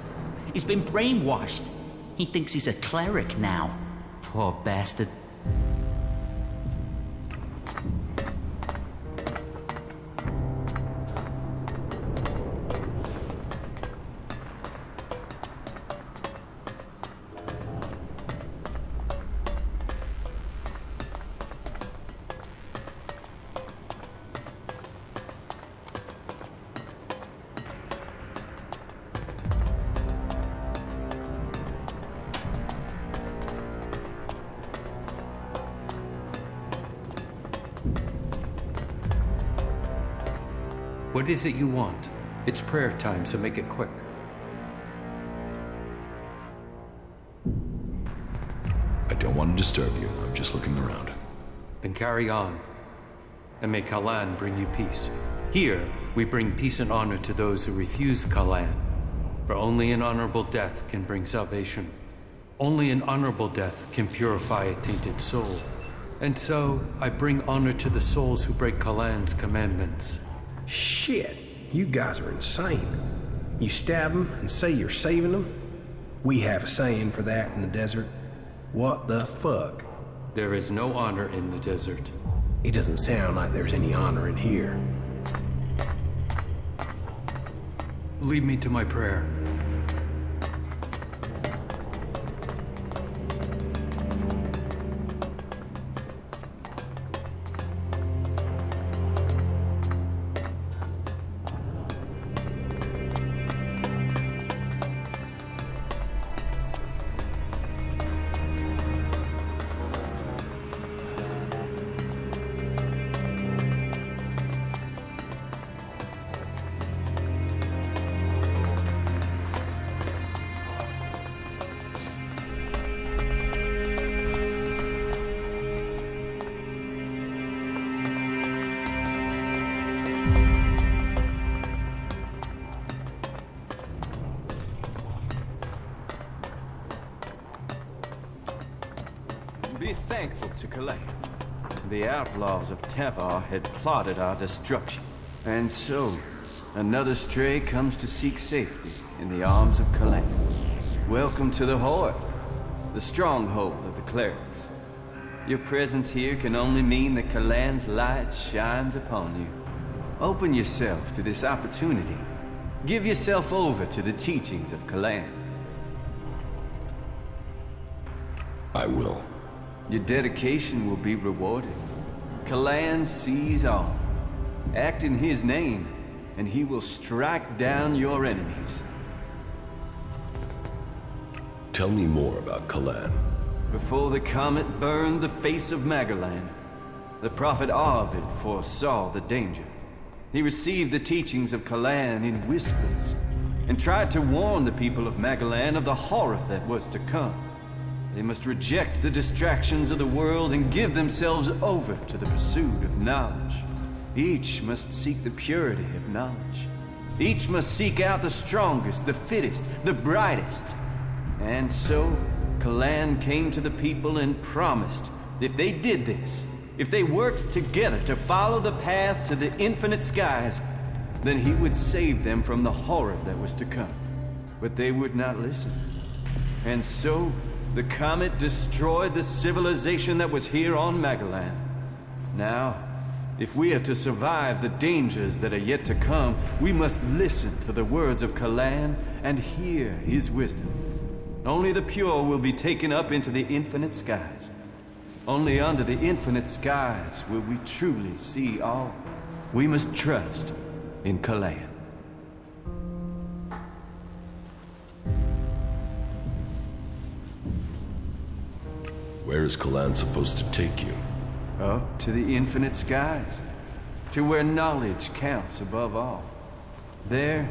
[SPEAKER 18] He's been brainwashed. He thinks he's a cleric now. Poor bastard.
[SPEAKER 4] What is it you want? It's prayer time, so make it quick.
[SPEAKER 17] I don't want to disturb you. I'm just looking around.
[SPEAKER 4] Then carry on, and may Kalan bring you peace. Here, we bring peace and honor to those who refuse Kalan, for only an honorable death can bring salvation. Only an honorable death can purify a tainted soul. And so, I bring honor to the souls who break Kalan's commandments.
[SPEAKER 9] Shit, you guys are insane. You stab them and say you're saving them? We have a saying for that in the desert. What the fuck?
[SPEAKER 4] There is no honor in the desert.
[SPEAKER 9] It doesn't sound like there's any honor in here.
[SPEAKER 4] Lead me to my prayer.
[SPEAKER 7] Be thankful to Kalan. The outlaws of Tevar had plotted our destruction. And so, another stray comes to seek safety in the arms of Kalan. Welcome to the Horde, the stronghold of the clerics. Your presence here can only mean that Kalan's light shines upon you. Open yourself to this opportunity. Give yourself over to the teachings of Kalan.
[SPEAKER 17] I will.
[SPEAKER 7] Your dedication will be rewarded. Kalan sees all. Act in his name, and he will strike down your enemies.
[SPEAKER 17] Tell me more about Kalan.
[SPEAKER 7] Before the comet burned the face of Magallan, the prophet Arvid foresaw the danger. He received the teachings of Kalan in whispers, and tried to warn the people of Magallan of the horror that was to come. They must reject the distractions of the world and give themselves over to the pursuit of knowledge. Each must seek the purity of knowledge. Each must seek out the strongest, the fittest, the brightest. And so, Kalan came to the people and promised, if they did this, if they worked together to follow the path to the infinite skies, then he would save them from the horror that was to come. But they would not listen. And so, the comet destroyed the civilization that was here on Magallan. Now, if we are to survive the dangers that are yet to come, we must listen to the words of Kalan and hear his wisdom. Only the pure will be taken up into the infinite skies. Only under the infinite skies will we truly see all. We must trust in Kalan.
[SPEAKER 17] Where is Kalan supposed to take you?
[SPEAKER 7] up to the infinite skies, to where knowledge counts above all. There,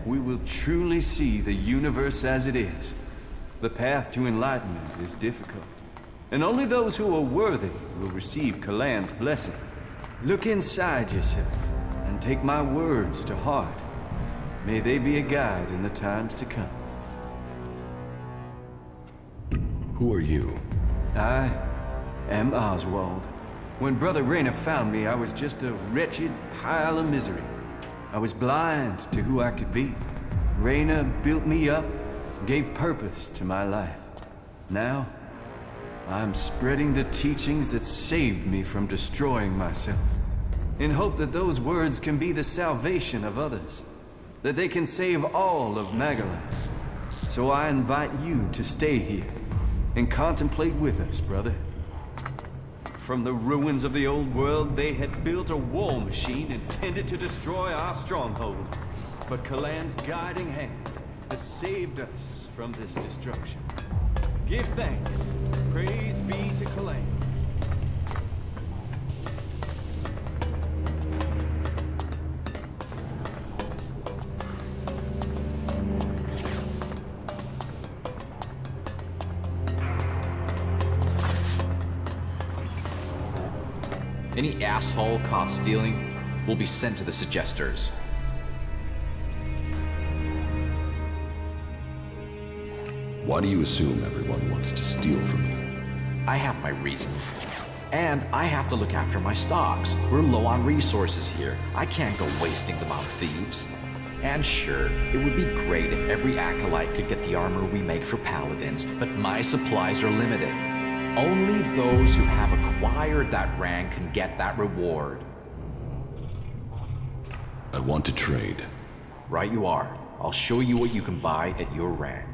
[SPEAKER 7] we will truly see the universe as it is. The path to enlightenment is difficult, and only those who are worthy will receive Kalan's blessing. Look inside yourself, and take my words to heart. May they be a guide in the times to come.
[SPEAKER 3] Who are you?
[SPEAKER 7] I am Oswald. When Brother Rayner found me, I was just a wretched pile of misery. I was blind to who I could be. Rayner built me up, gave purpose to my life. Now, I'm spreading the teachings that saved me from destroying myself, in hope that those words can be the salvation of others, that they can save all of Magalon. So I invite you to stay here and contemplate with us, brother. From the ruins of the old world, they had built a war machine intended to destroy our stronghold. But Kalan's guiding hand has saved us from this destruction. Give thanks. Praise be to Kalan.
[SPEAKER 10] Any asshole caught stealing will be sent to the Suggesters.
[SPEAKER 3] Why do you assume everyone wants to steal from me?
[SPEAKER 10] I have my reasons. And I have to look after my stocks. We're low on resources here. I can't go wasting them on thieves. And sure, it would be great if every acolyte could get the armor we make for paladins, but my supplies are limited. Only those who have acquired that rank can get that reward.
[SPEAKER 3] I want to trade.
[SPEAKER 10] Right you are. I'll show you what you can buy at your rank.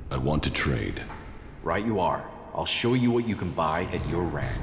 [SPEAKER 3] I want to trade.
[SPEAKER 10] Right you are. I'll show you what you can buy at your rank.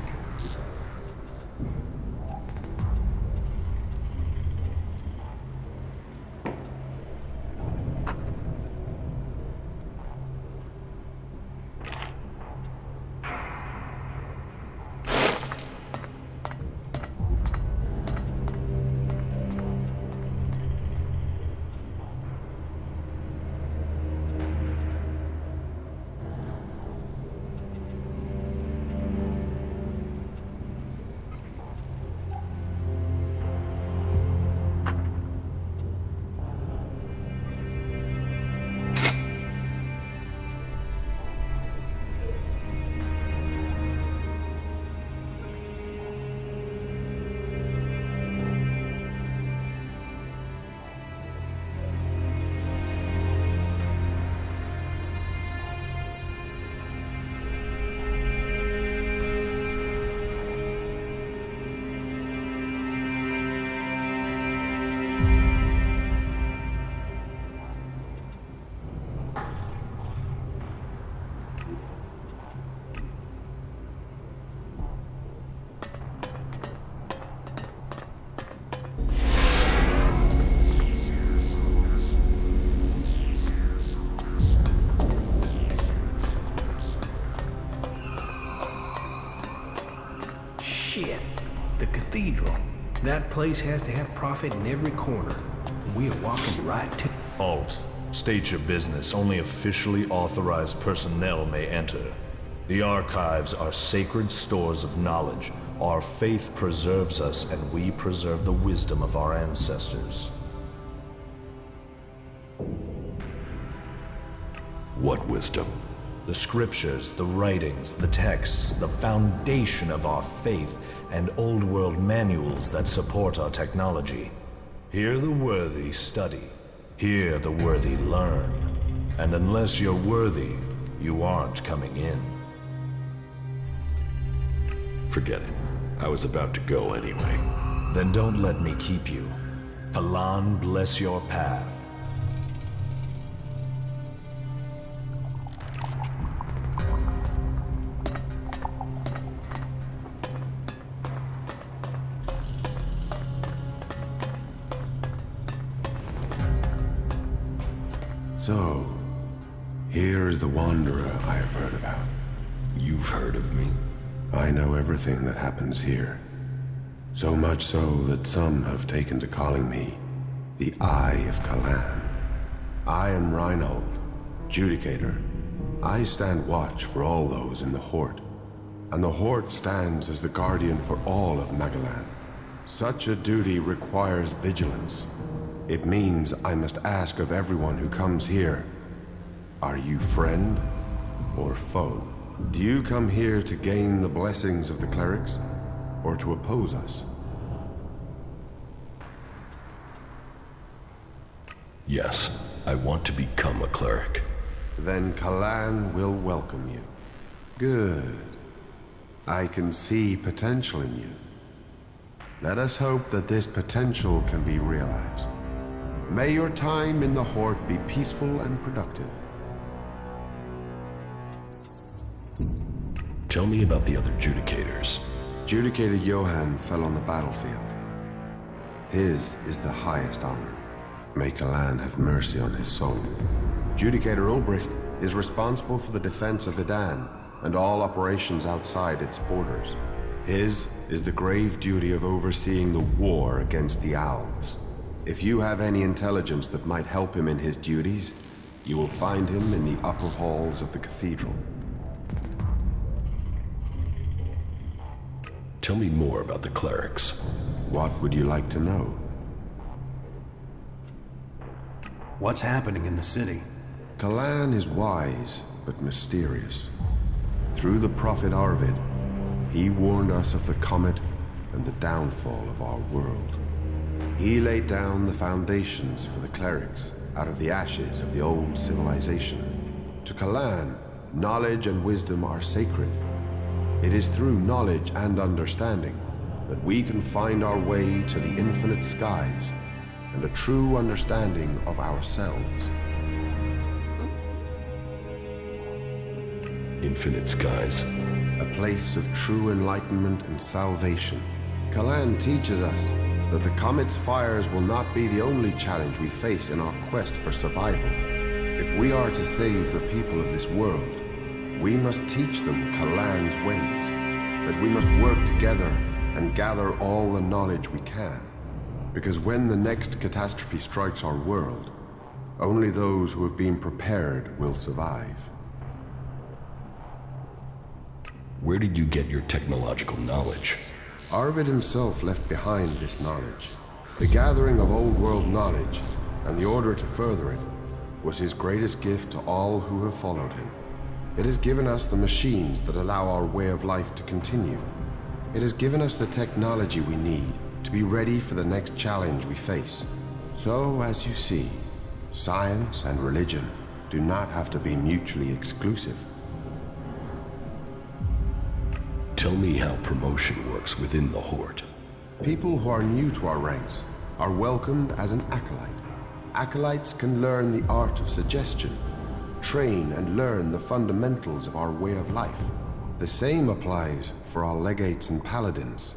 [SPEAKER 9] Shit. The cathedral. That place has to have profit in every corner. We are walking right to...
[SPEAKER 2] Alt, state your business. Only officially authorized personnel may enter. The archives are sacred stores of knowledge. Our faith preserves us, and we preserve the wisdom of our ancestors.
[SPEAKER 3] What wisdom?
[SPEAKER 2] The scriptures, the writings, the texts, the foundation of our faith, and old world manuals that support our technology. Here the worthy study. Here the worthy learn. And unless you're worthy, you aren't coming in.
[SPEAKER 3] Forget it. I was about to go anyway.
[SPEAKER 2] Then don't let me keep you. Kalan bless your path.
[SPEAKER 12] So, here is the wanderer I have heard about.
[SPEAKER 3] You've heard of me?
[SPEAKER 12] I know everything that happens here. So much so that some have taken to calling me the Eye of Kalan. I am Reinhold, Judicator. I stand watch for all those in the Hort, and the Hort stands as the guardian for all of Magallan. Such a duty requires vigilance. It means I must ask of everyone who comes here, are you friend or foe? Do you come here to gain the blessings of the clerics, or to oppose us?
[SPEAKER 3] Yes, I want to become a cleric.
[SPEAKER 12] Then Kalan will welcome you. Good. I can see potential in you. Let us hope that this potential can be realized. May your time in the Hort be peaceful and productive.
[SPEAKER 3] Tell me about the other Judicators.
[SPEAKER 12] Judicator Johann fell on the battlefield. His is the highest honor. May Kalan have mercy on his soul. Judicator Ulbricht is responsible for the defense of Vidan and all operations outside its borders. His is the grave duty of overseeing the war against the Owls. If you have any intelligence that might help him in his duties, you will find him in the upper halls of the cathedral.
[SPEAKER 3] Tell me more about the clerics.
[SPEAKER 12] What would you like to know?
[SPEAKER 9] What's happening in the city?
[SPEAKER 12] Kalan is wise, but mysterious. Through the prophet Arvid, he warned us of the comet and the downfall of our world. He laid down the foundations for the clerics out of the ashes of the old civilization. To Kalan, knowledge and wisdom are sacred. It is through knowledge and understanding that we can find our way to the infinite skies and a true understanding of ourselves.
[SPEAKER 3] Infinite skies.
[SPEAKER 12] A place of true enlightenment and salvation. Kalan teaches us that the comet's fires will not be the only challenge we face in our quest for survival. If we are to save the people of this world, we must teach them Kalan's ways, that we must work together and gather all the knowledge we can. Because when the next catastrophe strikes our world, only those who have been prepared will survive.
[SPEAKER 3] Where did you get your technological knowledge?
[SPEAKER 12] Arvid himself left behind this knowledge. The gathering of old world knowledge, and the order to further it, was his greatest gift to all who have followed him. It has given us the machines that allow our way of life to continue. It has given us the technology we need to be ready for the next challenge we face. So, as you see, science and religion do not have to be mutually exclusive.
[SPEAKER 3] Tell me how promotion works within the Horde.
[SPEAKER 12] People who are new to our ranks are welcomed as an acolyte. Acolytes can learn the art of suggestion, train and learn the fundamentals of our way of life. The same applies for our legates and paladins.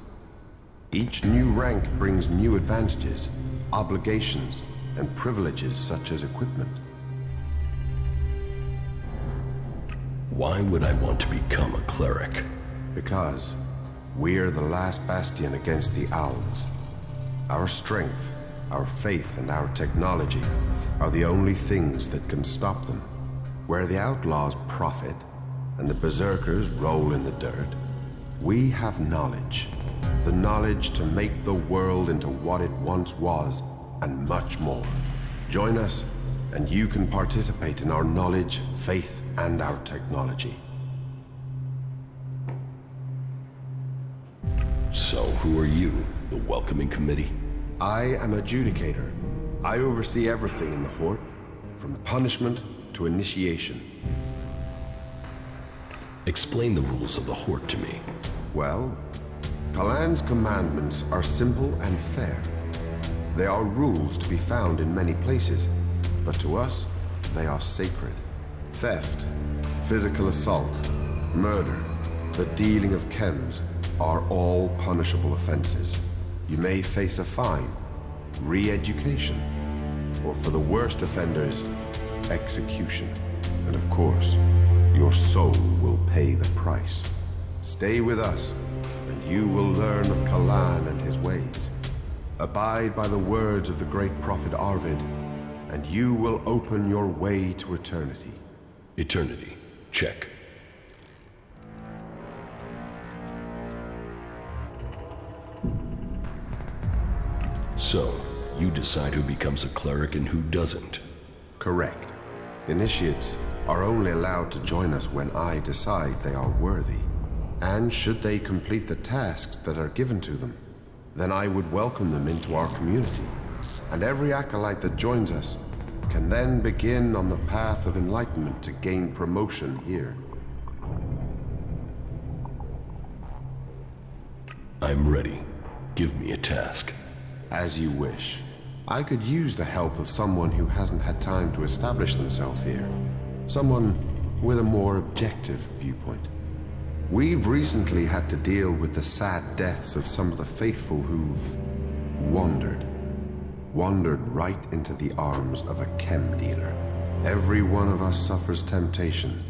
[SPEAKER 12] Each new rank brings new advantages, obligations, and privileges such as equipment.
[SPEAKER 3] Why would I want to become a cleric?
[SPEAKER 12] Because we're the last bastion against the owls. Our strength, our faith, and our technology are the only things that can stop them. Where the outlaws profit and the berserkers roll in the dirt, we have knowledge. The knowledge to make the world into what it once was, and much more. Join us, and you can participate in our knowledge, faith, and our technology.
[SPEAKER 3] So, who are you? The welcoming committee?
[SPEAKER 12] I am adjudicator. I oversee everything in the Horde, from punishment to initiation.
[SPEAKER 3] Explain the rules of the Horde to me.
[SPEAKER 12] Well, Kalan's commandments are simple and fair. They are rules to be found in many places, but to us, they are sacred. Theft, physical assault, murder, the dealing of chems are all punishable offenses. You may face a fine, re-education, or for the worst offenders, execution. And of course, your soul will pay the price. Stay with us, and you will learn of Kalan and his ways. Abide by the words of the great prophet Arvid, and you will open your way to eternity.
[SPEAKER 3] Eternity. Check. So, you decide who becomes a cleric and who doesn't?
[SPEAKER 12] Correct. Initiates are only allowed to join us when I decide they are worthy. And should they complete the tasks that are given to them, then I would welcome them into our community. And every acolyte that joins us can then begin on the path of enlightenment to gain promotion here.
[SPEAKER 3] I'm ready. Give me a task.
[SPEAKER 12] As you wish. I could use the help of someone who hasn't had time to establish themselves here. Someone with a more objective viewpoint. We've recently had to deal with the sad deaths of some of the faithful who wandered right into the arms of a chem dealer. Every one of us suffers temptation,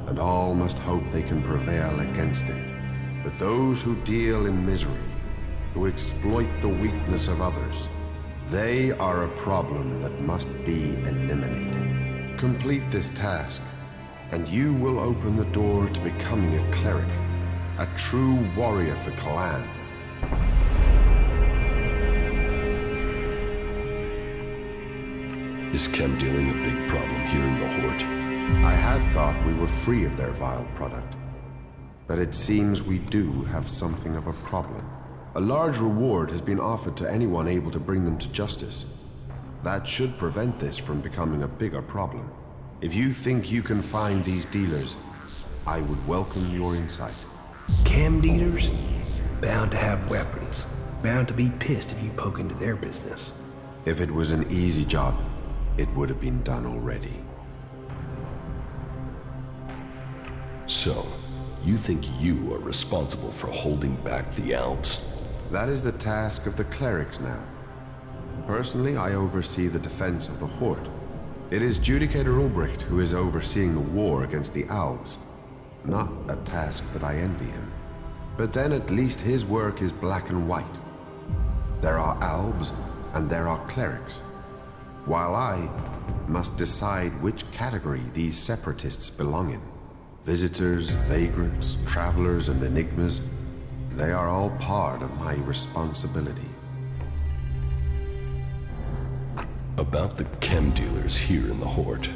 [SPEAKER 12] and all must hope they can prevail against it. But those who deal in misery, who exploit the weakness of others, they are a problem that must be eliminated. Complete this task, and you will open the door to becoming a cleric, a true warrior for Kalan.
[SPEAKER 3] Is chem dealing a big problem here in the Horde?
[SPEAKER 12] I had thought we were free of their vile product, but it seems we do have something of a problem. A large reward has been offered to anyone able to bring them to justice. That should prevent this from becoming a bigger problem. If you think you can find these dealers, I would welcome your insight.
[SPEAKER 9] Chem dealers? Bound to have weapons. Bound to be pissed if you poke into their business.
[SPEAKER 12] If it was an easy job, it would have been done already.
[SPEAKER 3] So, you think you are responsible for holding back the Alps?
[SPEAKER 12] That is the task of the clerics now. Personally, I oversee the defense of the Horde. It is Judicator Ulbricht who is overseeing the war against the Alps. Not a task that I envy him. But then at least his work is black and white. There are Albs and there are clerics. While I must decide which category these separatists belong in. Visitors, vagrants, travelers, and enigmas, they are all part of my responsibility.
[SPEAKER 3] About the chem dealers here in the Horde.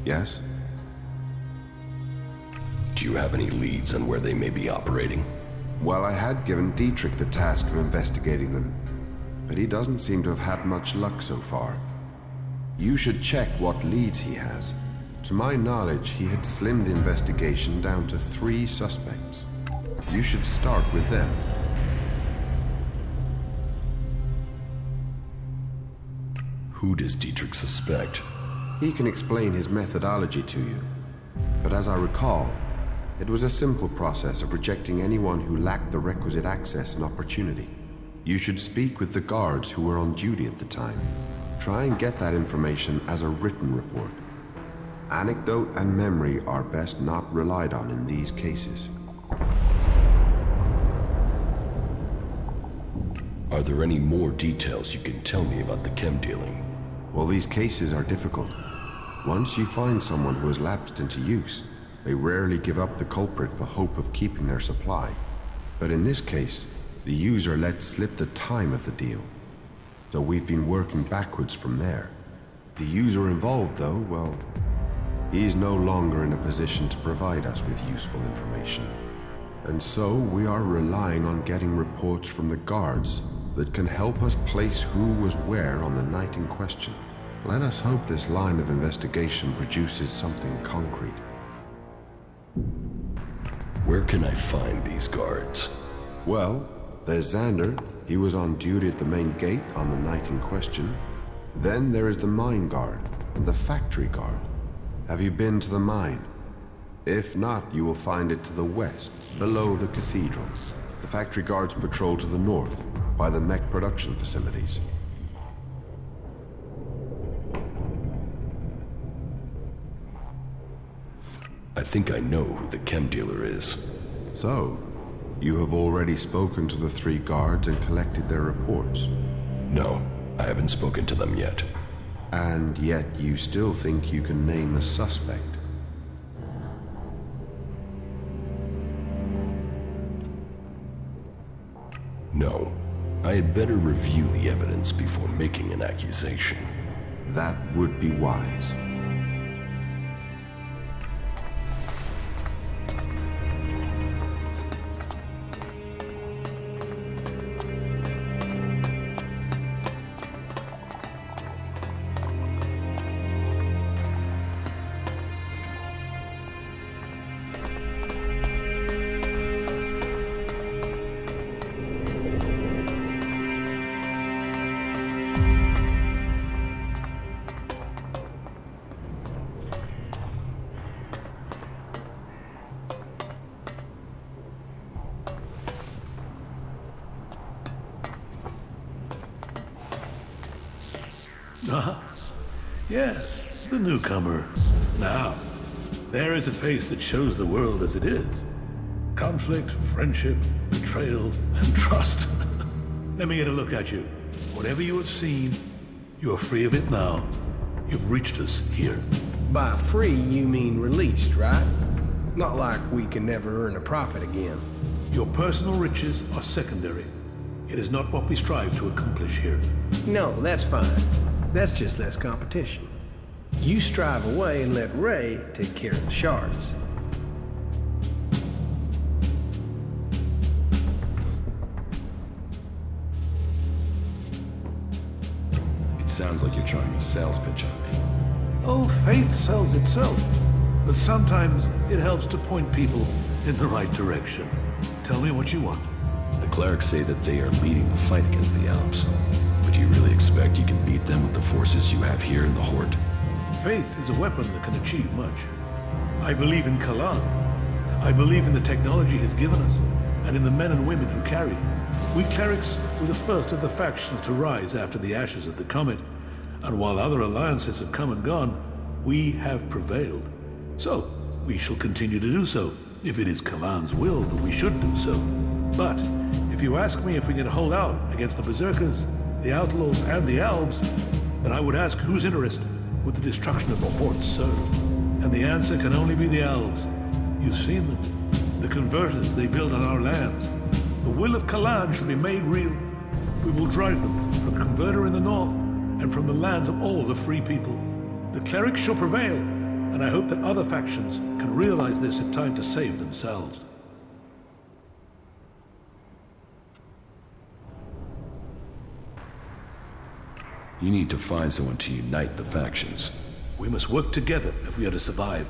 [SPEAKER 12] Yes?
[SPEAKER 3] Do you have any leads on where they may be operating?
[SPEAKER 12] Well, I had given Dietrich the task of investigating them, but he doesn't seem to have had much luck so far. You should check what leads he has. To my knowledge, he had slimmed the investigation down to 3 suspects. You should start with them.
[SPEAKER 3] Who does Dietrich suspect?
[SPEAKER 12] He can explain his methodology to you. But as I recall, it was a simple process of rejecting anyone who lacked the requisite access and opportunity. You should speak with the guards who were on duty at the time. Try and get that information as a written report. Anecdote and memory are best not relied on in these cases.
[SPEAKER 3] Are there any more details you can tell me about the chem dealing?
[SPEAKER 12] Well, these cases are difficult. Once you find someone who has lapsed into use, they rarely give up the culprit for hope of keeping their supply. But in this case, the user let slip the time of the deal. So we've been working backwards from there. The user involved, though, well, he's no longer in a position to provide us with useful information. And so we are relying on getting reports from the guards that can help us place who was where on the night in question. Let us hope this line of investigation produces something concrete.
[SPEAKER 3] Where can I find these guards?
[SPEAKER 12] Well, there's Xander. He was on duty at the main gate on the night in question. Then there is the mine guard and the factory guard. Have you been to the mine? If not, you will find it to the west, below the cathedral. The factory guards patrol to the north, by the mech production facilities.
[SPEAKER 3] I think I know who the chem dealer is.
[SPEAKER 12] So, you have already spoken to the 3 guards and collected their reports?
[SPEAKER 3] No, I haven't spoken to them yet.
[SPEAKER 12] And yet you still think you can name a suspect?
[SPEAKER 3] No, I had better review the evidence before making an accusation.
[SPEAKER 12] That would be wise.
[SPEAKER 8] Yes, the newcomer. Now, there is a face that shows the world as it is. Conflict, friendship, betrayal, and trust. Let me get a look at you. Whatever you have seen, you are free of it now. You've reached us here.
[SPEAKER 9] By free, you mean released, right? Not like we can never earn a profit again.
[SPEAKER 8] Your personal riches are secondary. It is not what we strive to accomplish here.
[SPEAKER 9] No, that's fine. That's just less competition. You strive away and let Ray take care of the shards.
[SPEAKER 17] It sounds like you're trying a sales pitch on me.
[SPEAKER 8] Oh, faith sells itself. But sometimes it helps to point people in the right direction. Tell me what you want.
[SPEAKER 17] The clerics say that they are leading the fight against the Alps. But do you really expect you can beat them with the forces you have here in the Horde?
[SPEAKER 8] Faith is a weapon that can achieve much. I believe in Kalan. I believe in the technology he's given us, and in the men and women who carry it. We clerics were the first of the factions to rise after the ashes of the comet, and while other alliances have come and gone, we have prevailed. So, we shall continue to do so, if it is Kalan's will that we should do so. But, if you ask me if we can hold out against the Berserkers, the Outlaws, and the Albs, then I would ask whose interest would the destruction of the Horde serve? And the answer can only be the Albs. You've seen them. The converters they built on our lands. The will of Kalan shall be made real. We will drive them from the converter in the north and from the lands of all the free people. The clerics shall prevail, and I hope that other factions can realize this in time to save themselves.
[SPEAKER 17] You need to find someone to unite the factions.
[SPEAKER 8] We must work together if we are to survive.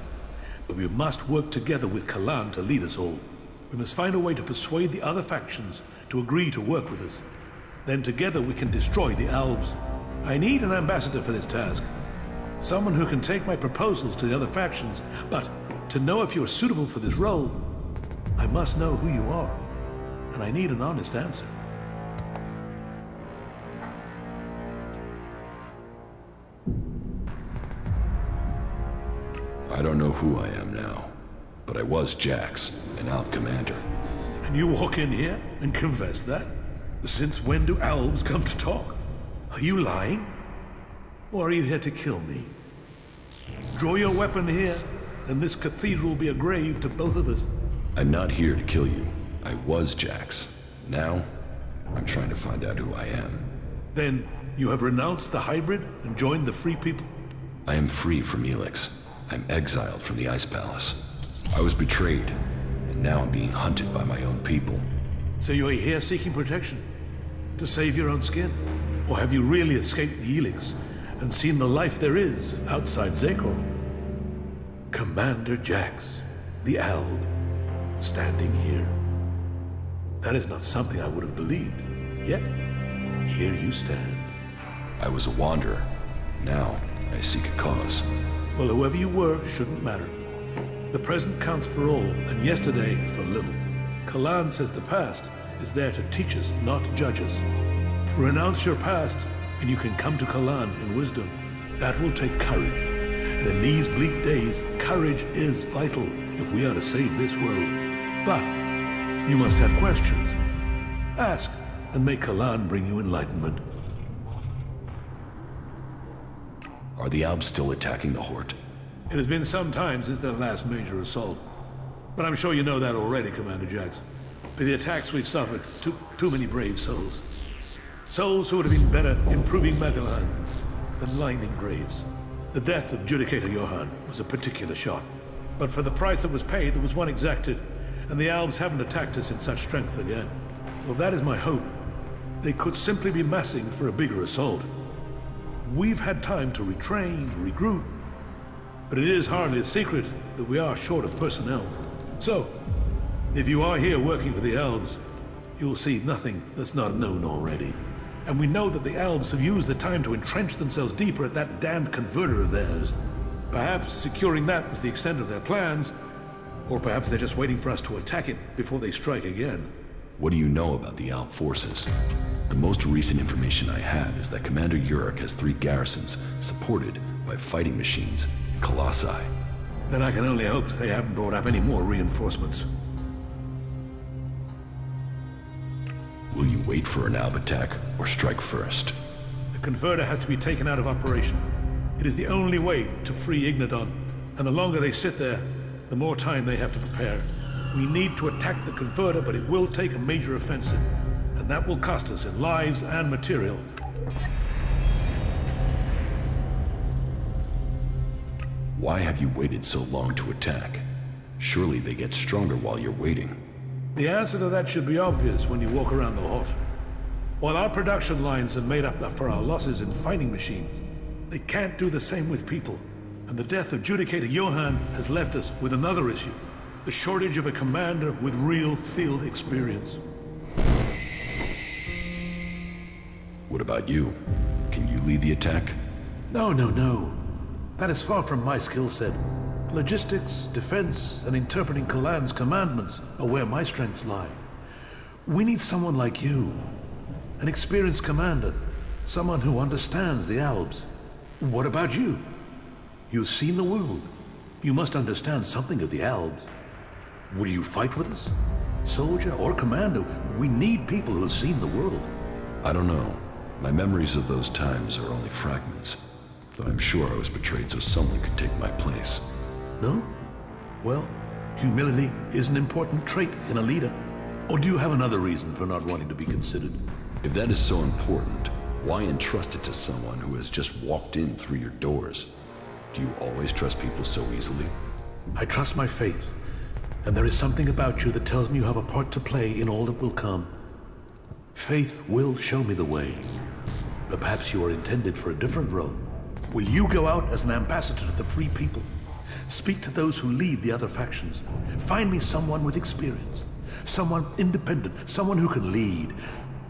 [SPEAKER 8] But we must work together with Kalan to lead us all. We must find a way to persuade the other factions to agree to work with us. Then together we can destroy the Albs. I need an ambassador for this task. Someone who can take my proposals to the other factions, but to know if you are suitable for this role, I must know who you are. And I need an honest answer.
[SPEAKER 17] I don't know who I am now, but I was Jax, an Alb commander.
[SPEAKER 8] And you walk in here and confess that? Since when do Albs come to talk? Are you lying? Or are you here to kill me? Draw your weapon here, and this cathedral will be a grave to both of us.
[SPEAKER 17] I'm not here to kill you. I was Jax. Now, I'm trying to find out who I am.
[SPEAKER 8] Then, you have renounced the hybrid and joined the Free People?
[SPEAKER 17] I am free from Elex. I'm exiled from the Ice Palace. I was betrayed, and now I'm being hunted by my own people.
[SPEAKER 8] So you're here seeking protection? To save your own skin? Or have you really escaped the Elex and seen the life there is outside Zekor? Commander Jax, the Alb, standing here. That is not something I would have believed. Yet, here you stand.
[SPEAKER 17] I was a wanderer. Now, I seek a cause.
[SPEAKER 8] Well, whoever you were shouldn't matter. The present counts for all, and yesterday for little. Kalan says the past is there to teach us, not judge us. Renounce your past, and you can come to Kalan in wisdom. That will take courage. And in these bleak days, courage is vital if we are to save this world. But you must have questions. Ask, and may Kalan bring you enlightenment.
[SPEAKER 17] Are the Albs still attacking the Horde?
[SPEAKER 8] It has been some time since their last major assault. But I'm sure you know that already, Commander Jax. But the attacks we've suffered took too many brave souls. Souls who would have been better improving Magallan than lying in graves. The death of Judicator Johann was a particular shock. But for the price that was paid, there was one exacted, and the Albs haven't attacked us in such strength again. Well, that is my hope. They could simply be massing for a bigger assault. We've had time to retrain, regroup, but it is hardly a secret that we are short of personnel. So, if you are here working for the Albs, you'll see nothing that's not known already. And we know that the Albs have used the time to entrench themselves deeper at that damned converter of theirs. Perhaps securing that was the extent of their plans, or perhaps they're just waiting for us to attack it before they strike again.
[SPEAKER 17] What do you know about the Alb forces? The most recent information I have is that Commander Uruk has 3 garrisons supported by fighting machines and colossi.
[SPEAKER 8] Then I can only hope they haven't brought up any more reinforcements.
[SPEAKER 17] Will you wait for an Alb attack or strike first?
[SPEAKER 8] The converter has to be taken out of operation. It is the only way to free Ignadon, and the longer they sit there, the more time they have to prepare. We need to attack the converter, but it will take a major offensive. And that will cost us in lives and material.
[SPEAKER 17] Why have you waited so long to attack? Surely they get stronger while you're waiting.
[SPEAKER 8] The answer to that should be obvious when you walk around the Horde. While our production lines have made up for our losses in fighting machines, they can't do the same with people. And the death of Judicator Johann has left us with another issue. The shortage of a commander with real field experience.
[SPEAKER 17] What about you? Can you lead the attack?
[SPEAKER 8] No. That is far from my skill set. Logistics, defense, and interpreting Kalan's commandments are where my strengths lie. We need someone like you, an experienced commander, someone who understands the Albs. What about you? You've seen the world. You must understand something of the Albs. Will you fight with us? Soldier or commander, we need people who have seen the world.
[SPEAKER 17] I don't know. My memories of those times are only fragments, though I'm sure I was betrayed so someone could take my place.
[SPEAKER 8] No? Well, humility is an important trait in a leader. Or do you have another reason for not wanting to be considered?
[SPEAKER 17] If that is so important, why entrust it to someone who has just walked in through your doors? Do you always trust people so easily?
[SPEAKER 8] I trust my faith, and there is something about you that tells me you have a part to play in all that will come. Faith will show me the way. But perhaps you are intended for a different role. Will you go out as an ambassador to the free people? Speak to those who lead the other factions. Find me someone with experience. Someone independent. Someone who can lead.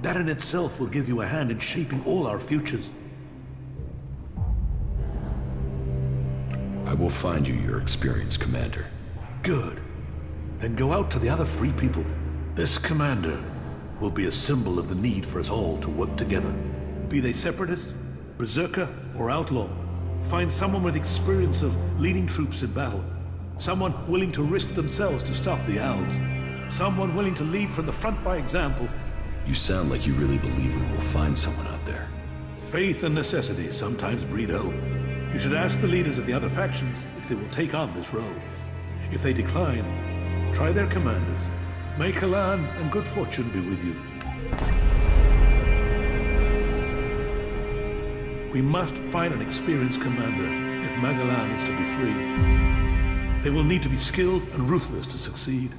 [SPEAKER 8] That in itself will give you a hand in shaping all our futures.
[SPEAKER 17] I will find you your experienced commander.
[SPEAKER 8] Good. Then go out to the other free people. This commander will be a symbol of the need for us all to work together. Be they separatist, berserker, or outlaw. Find someone with experience of leading troops in battle. Someone willing to risk themselves to stop the Albs. Someone willing to lead from the front by example.
[SPEAKER 17] You sound like you really believe we will find someone out there.
[SPEAKER 8] Faith and necessity sometimes breed hope. You should ask the leaders of the other factions if they will take on this role. If they decline, try their commanders. May Kalan and good fortune be with you. We must find an experienced commander if Magallan is to be free. They will need to be skilled and ruthless to succeed.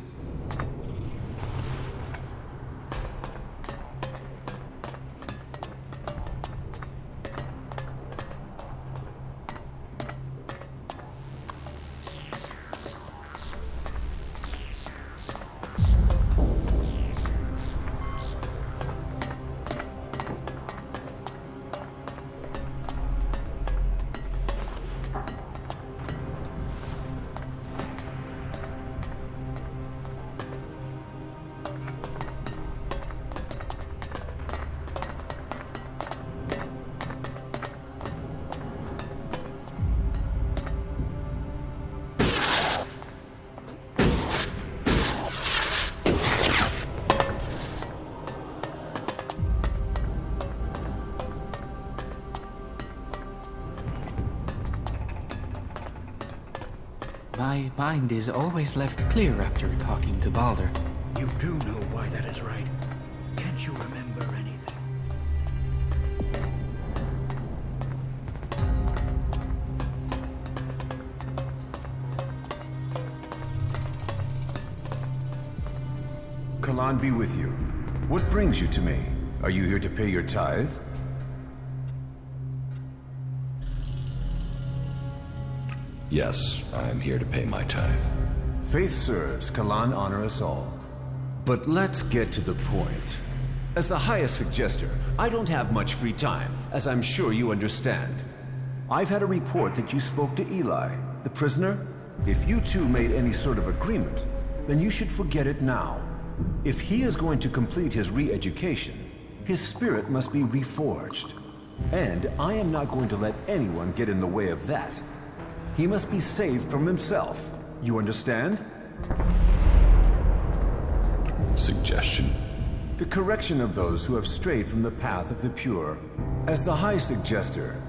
[SPEAKER 13] My mind is always left clear after talking to Balder.
[SPEAKER 9] You do know why that is right. Can't you remember anything?
[SPEAKER 16] Kalan be with you. What brings you to me? Are you here to pay your tithe?
[SPEAKER 17] Yes, I am here to pay my tithe.
[SPEAKER 16] Faith serves, Kalan honor us all.
[SPEAKER 20] But let's get to the point. As the highest suggester, I don't have much free time, as I'm sure you understand. I've had a report that you spoke to Eli, the prisoner. If you two made any sort of agreement, then you should forget it now. If he is going to complete his re-education, his spirit must be reforged. And I am not going to let anyone get in the way of that. He must be saved from himself. You understand?
[SPEAKER 17] Suggestion?
[SPEAKER 16] The correction of those who have strayed from the path of the pure. As the High Suggester,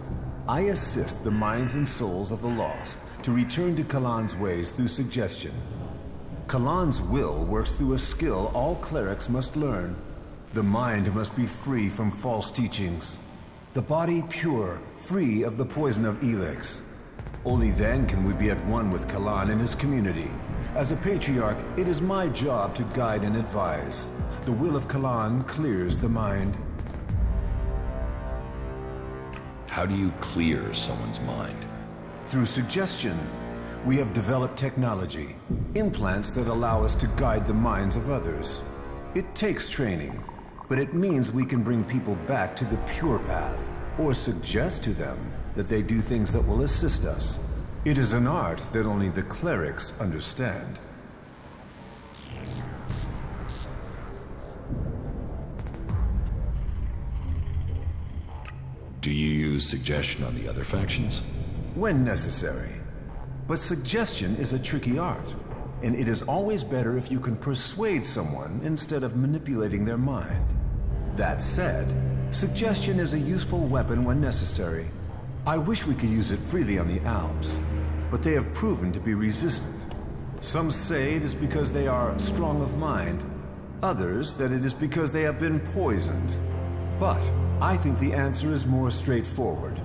[SPEAKER 16] I assist the minds and souls of the lost to return to Kalan's ways through suggestion. Kalan's will works through a skill all clerics must learn. The mind must be free from false teachings. The body pure, free of the poison of Elex. Only then can we be at one with Kalan and his community. As a patriarch, it is my job to guide and advise. The will of Kalan clears the mind.
[SPEAKER 17] How do you clear someone's mind?
[SPEAKER 16] Through suggestion. We have developed technology, implants that allow us to guide the minds of others. It takes training, but it means we can bring people back to the pure path, or suggest to them that they do things that will assist us. It is an art that only the clerics understand.
[SPEAKER 17] Do you use suggestion on the other factions?
[SPEAKER 16] When necessary. But suggestion is a tricky art, and it is always better if you can persuade someone instead of manipulating their mind. That said, suggestion is a useful weapon when necessary. I wish we could use it freely on the Alps, but they have proven to be resistant. Some say it is because they are strong of mind, others that it is because they have been poisoned. But I think the answer is more straightforward.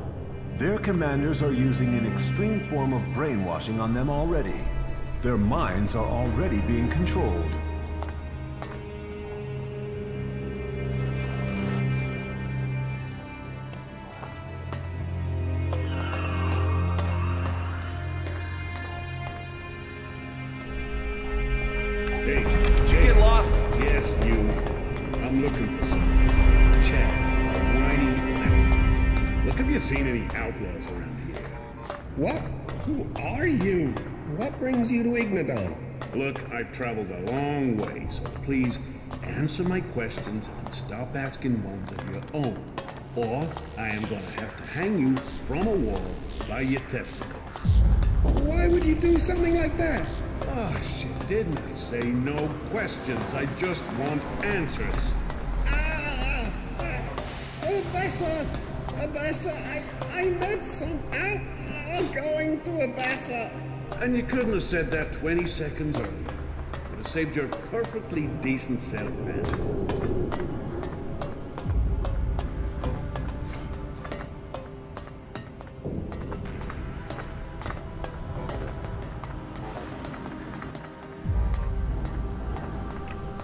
[SPEAKER 16] Their commanders are using an extreme form of brainwashing on them already. Their minds are already being controlled.
[SPEAKER 8] Hey,
[SPEAKER 4] Did you get lost?
[SPEAKER 8] Yes, you. I'm looking for someone. Chad, whiny lemons. Look, have you seen any outlaws around here?
[SPEAKER 21] What? Who are you? What brings you to Ignadon?
[SPEAKER 8] Look, I've traveled a long way, so please answer my questions and stop asking ones of your own. Or I am gonna have to hang you from a wall by your testicles.
[SPEAKER 21] Why would you do something like that?
[SPEAKER 8] Oh, shit, didn't I say no questions? I just want answers.
[SPEAKER 21] Abessa, I met some going to Abessa.
[SPEAKER 8] And you couldn't have said that 20 seconds earlier. Would have saved your perfectly decent set of pants.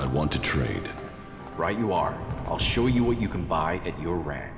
[SPEAKER 17] I want to trade.
[SPEAKER 10] Right you are. I'll show you what you can buy at your rank.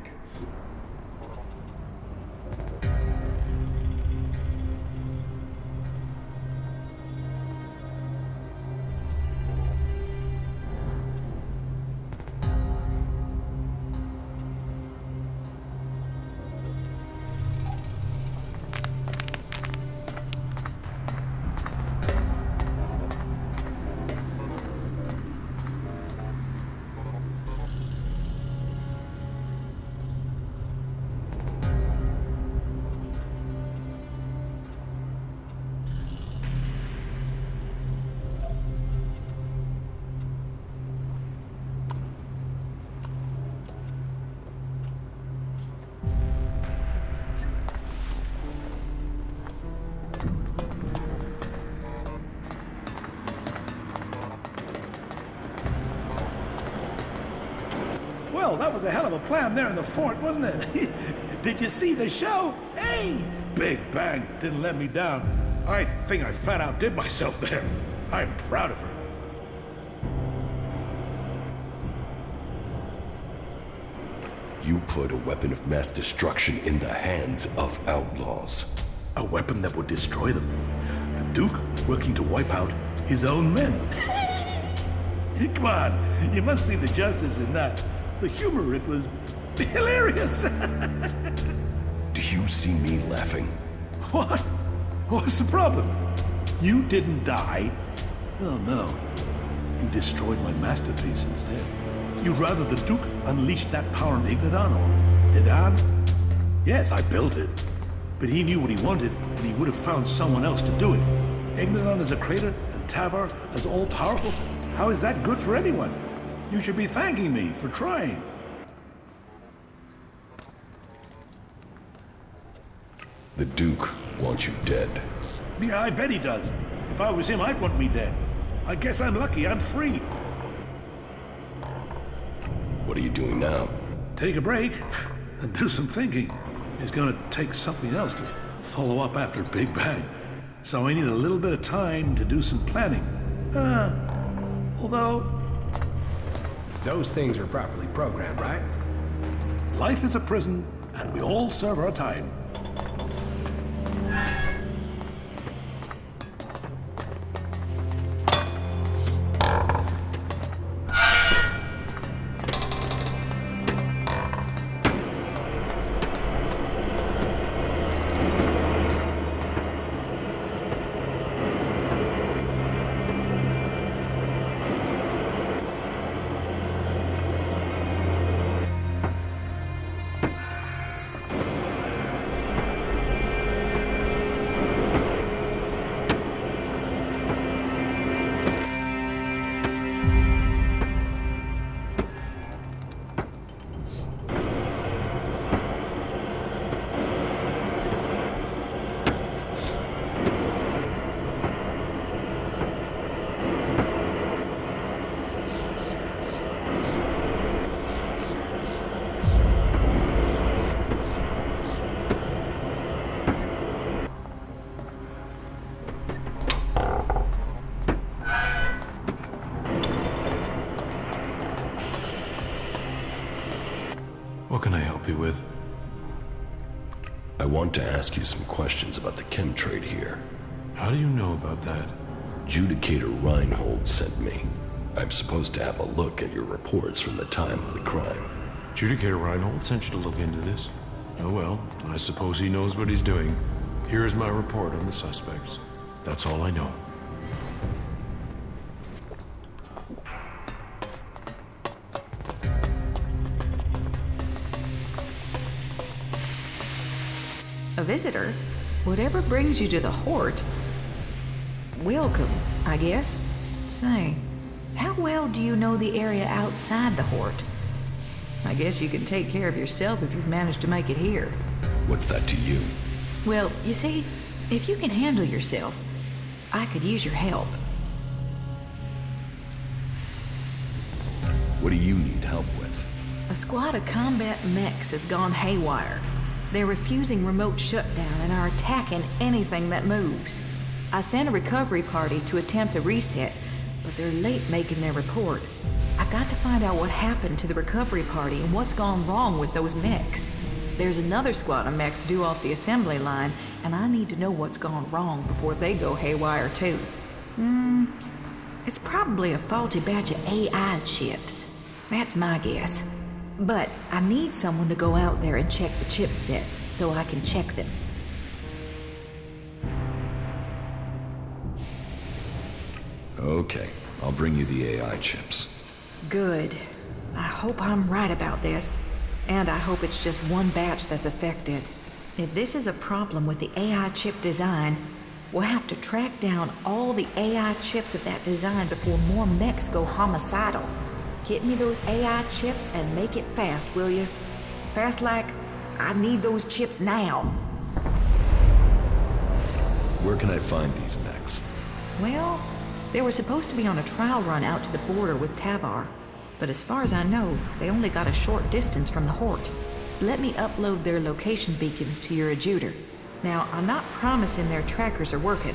[SPEAKER 8] Well, that was a hell of a plan there in the fort, wasn't it? Did you see the show? Hey! Big Bang didn't let me down. I think I flat outdid myself there. I'm proud of her.
[SPEAKER 3] You put a weapon of mass destruction in the hands of outlaws.
[SPEAKER 8] A weapon that would destroy them. The Duke working to wipe out his own men. Come on, you must see the justice in that. The humor, it was hilarious.
[SPEAKER 3] Do you see me laughing?
[SPEAKER 8] What? What's the problem? You didn't die. Oh no. You destroyed my masterpiece instead. You'd rather the Duke unleashed that power on Ignadon or Edan? Yes, I built it. But he knew what he wanted, and he would have found someone else to do it. Ignadon is a crater, and Tavar is all-powerful. How is that good for anyone? You should be thanking me for trying.
[SPEAKER 3] The Duke wants you dead.
[SPEAKER 8] Yeah, I bet he does. If I was him, I'd want me dead. I guess I'm lucky I'm free.
[SPEAKER 3] What are you doing now?
[SPEAKER 8] Take a break and do some thinking. It's gonna take something else to follow up after Big Bang. So I need a little bit of time to do some planning. Although...
[SPEAKER 9] Those things are properly programmed, right?
[SPEAKER 8] Life is a prison, and we all serve our time. What can I help you with?
[SPEAKER 3] I want to ask you some questions about the chem trade here.
[SPEAKER 8] How do you know about that?
[SPEAKER 3] Judicator Reinhold sent me. I'm supposed to have a look at your reports from the time of the crime.
[SPEAKER 8] Judicator Reinhold sent you to look into this? Oh well, I suppose he knows what he's doing. Here's my report on the suspects. That's all I know.
[SPEAKER 6] A visitor? Whatever brings you to the Hort? Welcome, I guess. Say, how well do you know the area outside the Hort? I guess you can take care of yourself if you've managed to make it here.
[SPEAKER 3] What's that to you?
[SPEAKER 6] Well, you see, if you can handle yourself, I could use your help.
[SPEAKER 3] What do you need help with?
[SPEAKER 6] A squad of combat mechs has gone haywire. They're refusing remote shutdown and are attacking anything that moves. I sent a recovery party to attempt a reset, but they're late making their report. I've got to find out what happened to the recovery party and what's gone wrong with those mechs. There's another squad of mechs due off the assembly line, and I need to know what's gone wrong before they go haywire too. It's probably a faulty batch of AI chips. That's my guess. But I need someone to go out there and check the chipsets so I can check them.
[SPEAKER 3] Okay, I'll bring you the AI chips.
[SPEAKER 6] Good. I hope I'm right about this. And I hope it's just one batch that's affected. If this is a problem with the AI chip design, we'll have to track down all the AI chips of that design before more mechs go homicidal. Get me those AI chips and make it fast, will you? Fast like, I need those chips now.
[SPEAKER 3] Where can I find these mechs?
[SPEAKER 6] Well, they were supposed to be on a trial run out to the border with Tavar. But as far as I know, they only got a short distance from the Hort. Let me upload their location beacons to your adjutor. Now, I'm not promising their trackers are working.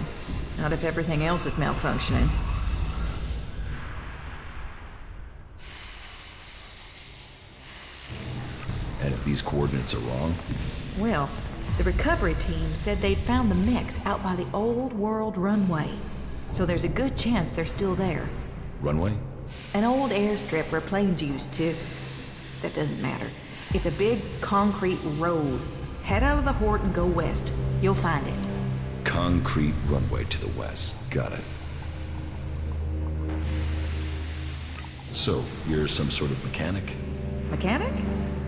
[SPEAKER 6] Not if everything else is malfunctioning.
[SPEAKER 3] And if these coordinates are wrong?
[SPEAKER 6] Well, the recovery team said they'd found the mechs out by the old world runway. So there's a good chance they're still there.
[SPEAKER 3] Runway?
[SPEAKER 6] An old airstrip where planes used to... That doesn't matter. It's a big concrete road. Head out of the Hort and go west. You'll find it.
[SPEAKER 3] Concrete runway to the west. Got it. So, you're some sort of mechanic?
[SPEAKER 6] Mechanic?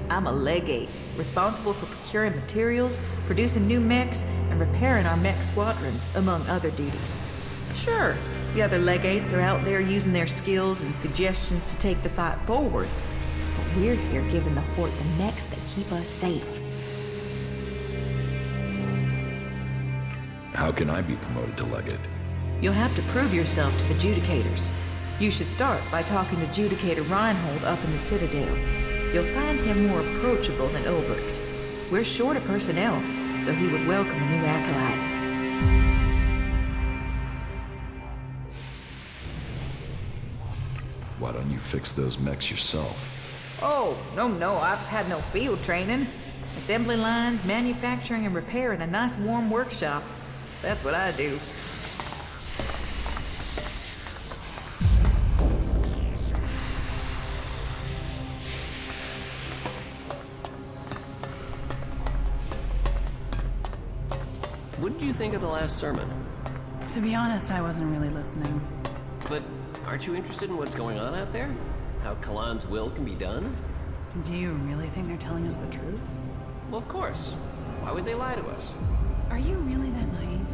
[SPEAKER 6] I'm a legate, responsible for procuring materials, producing new mechs, and repairing our mech squadrons, among other duties. Sure, the other legates are out there using their skills and suggestions to take the fight forward. But we're here giving the Hort the mechs that keep us safe.
[SPEAKER 3] How can I be promoted to legate?
[SPEAKER 6] You'll have to prove yourself to the Judicators. You should start by talking to Judicator Reinhold up in the Citadel. You'll find him more approachable than Ulbricht. We're short of personnel, so he would welcome a new acolyte.
[SPEAKER 3] Why don't you fix those mechs yourself?
[SPEAKER 6] Oh, no, I've had no field training. Assembly lines, manufacturing, and repair in a nice warm workshop. That's what I do.
[SPEAKER 22] What did you think of the last sermon?
[SPEAKER 23] To be honest, I wasn't really listening.
[SPEAKER 22] But aren't you interested in what's going on out there? How Kalan's will can be done?
[SPEAKER 23] Do you really think they're telling us the truth?
[SPEAKER 22] Well, of course. Why would they lie to us?
[SPEAKER 23] Are you really that naive?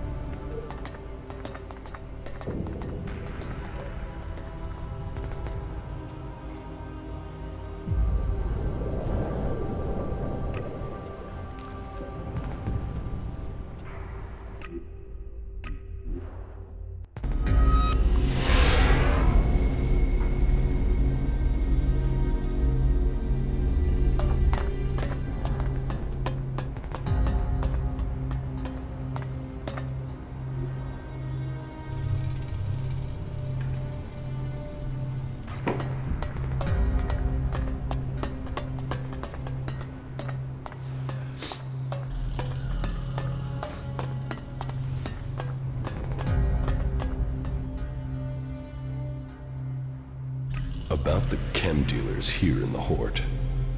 [SPEAKER 3] About the chem dealers here in the Hort.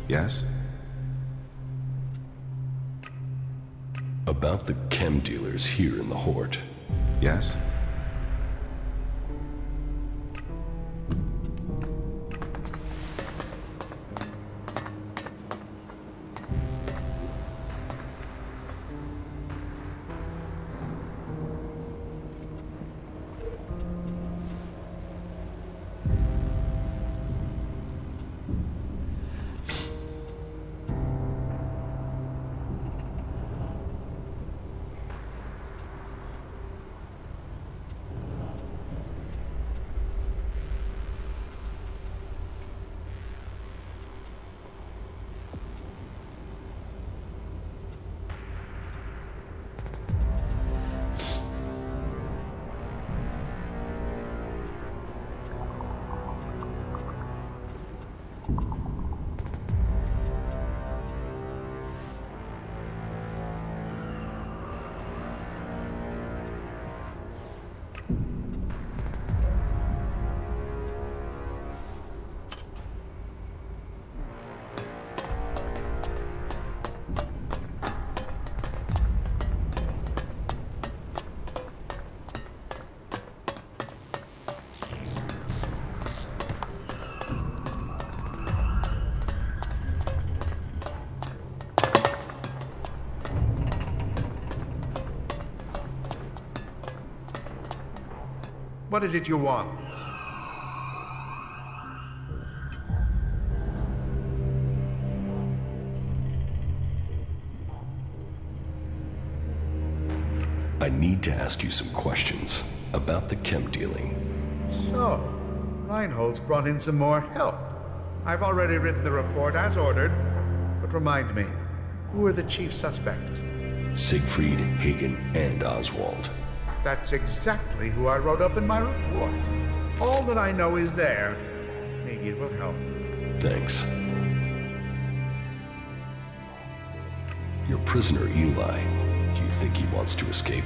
[SPEAKER 12] Yes?
[SPEAKER 3] About the chem dealers here in the Hort.
[SPEAKER 12] Yes?
[SPEAKER 19] What is it you want?
[SPEAKER 3] I need to ask you some questions about the chem dealing.
[SPEAKER 19] So, Reinhold's brought in some more help. I've already written the report as ordered, but remind me, who are the chief suspects?
[SPEAKER 3] Siegfried, Hagen, and Oswald.
[SPEAKER 19] That's exactly who I wrote up in my report. All that I know is there. Maybe it will help.
[SPEAKER 3] Thanks. Your prisoner, Eli, do you think he wants to escape?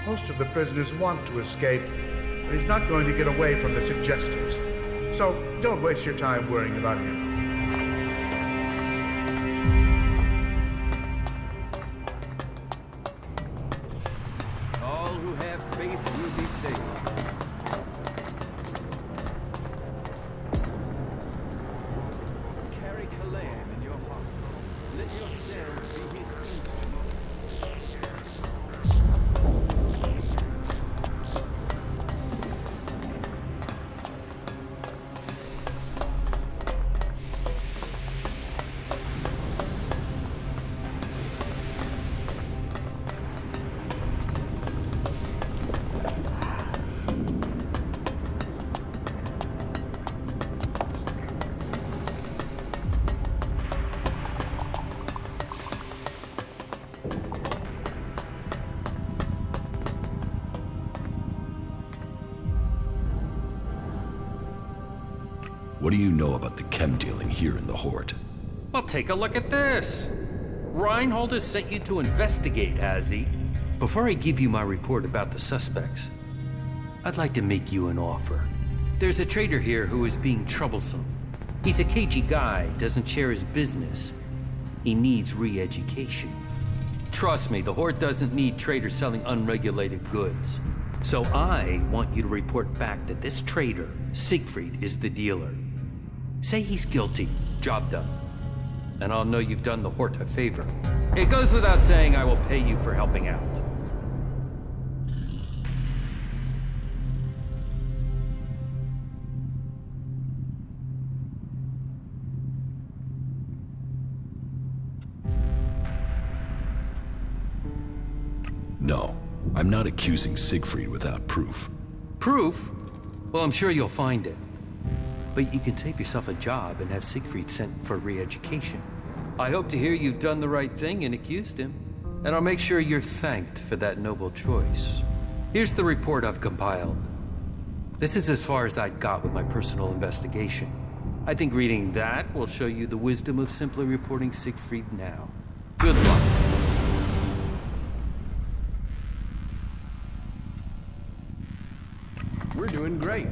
[SPEAKER 19] Most of the prisoners want to escape, but he's not going to get away from the suggesters. So don't waste your time worrying about him.
[SPEAKER 7] All who have faith will be saved. Carry Kalan in your heart. Let yourselves be his instruments.
[SPEAKER 17] What do you know about the chem dealing here in the Hort?
[SPEAKER 4] Well, take a look at this. Reinhold has sent you to investigate, has he? Before I give you my report about the suspects, I'd like to make you an offer. There's a trader here who is being troublesome. He's a cagey guy, doesn't share his business. He needs re-education. Trust me, the Horde doesn't need traders selling unregulated goods. So I want you to report back that this trader, Siegfried, is the dealer. Say he's guilty, job done. And I'll know you've done the Horde a favor. It goes without saying I will pay you for helping out.
[SPEAKER 17] No, I'm not accusing Siegfried without proof.
[SPEAKER 4] Proof? Well, I'm sure you'll find it. But you can save yourself a job and have Siegfried sent for re-education. I hope to hear you've done the right thing and accused him. And I'll make sure you're thanked for that noble choice. Here's the report I've compiled. This is as far as I got with my personal investigation. I think reading that will show you the wisdom of simply reporting Siegfried now. Good luck.
[SPEAKER 9] We're doing great.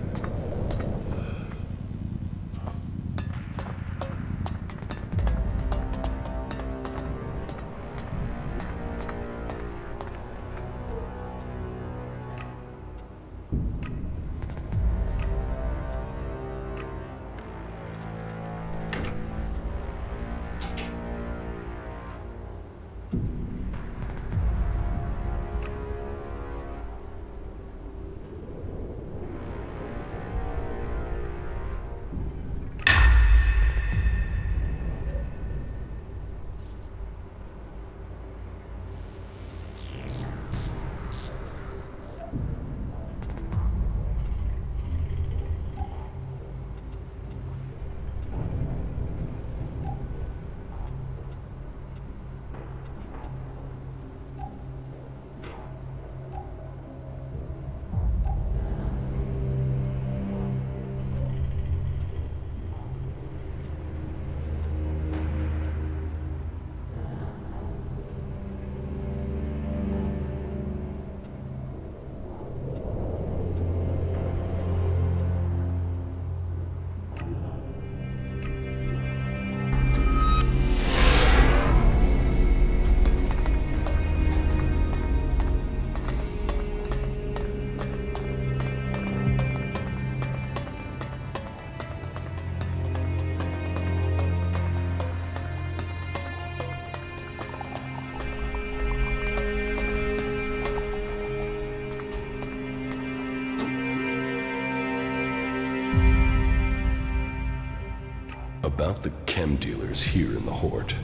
[SPEAKER 3] About the chem dealers here in the Hort.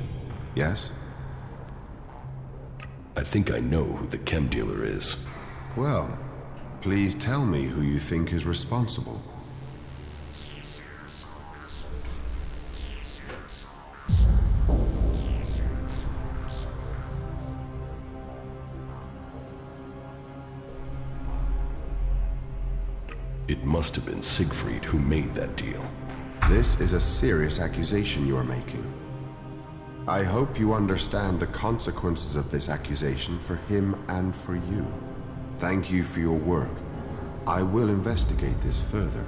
[SPEAKER 12] Yes?
[SPEAKER 3] I think I know who the chem dealer is.
[SPEAKER 12] Well, please tell me who you think is responsible.
[SPEAKER 3] It must have been Siegfried who made that deal.
[SPEAKER 12] This is a serious accusation you are making. I hope you understand the consequences of this accusation for him and for you. Thank you for your work. I will investigate this further.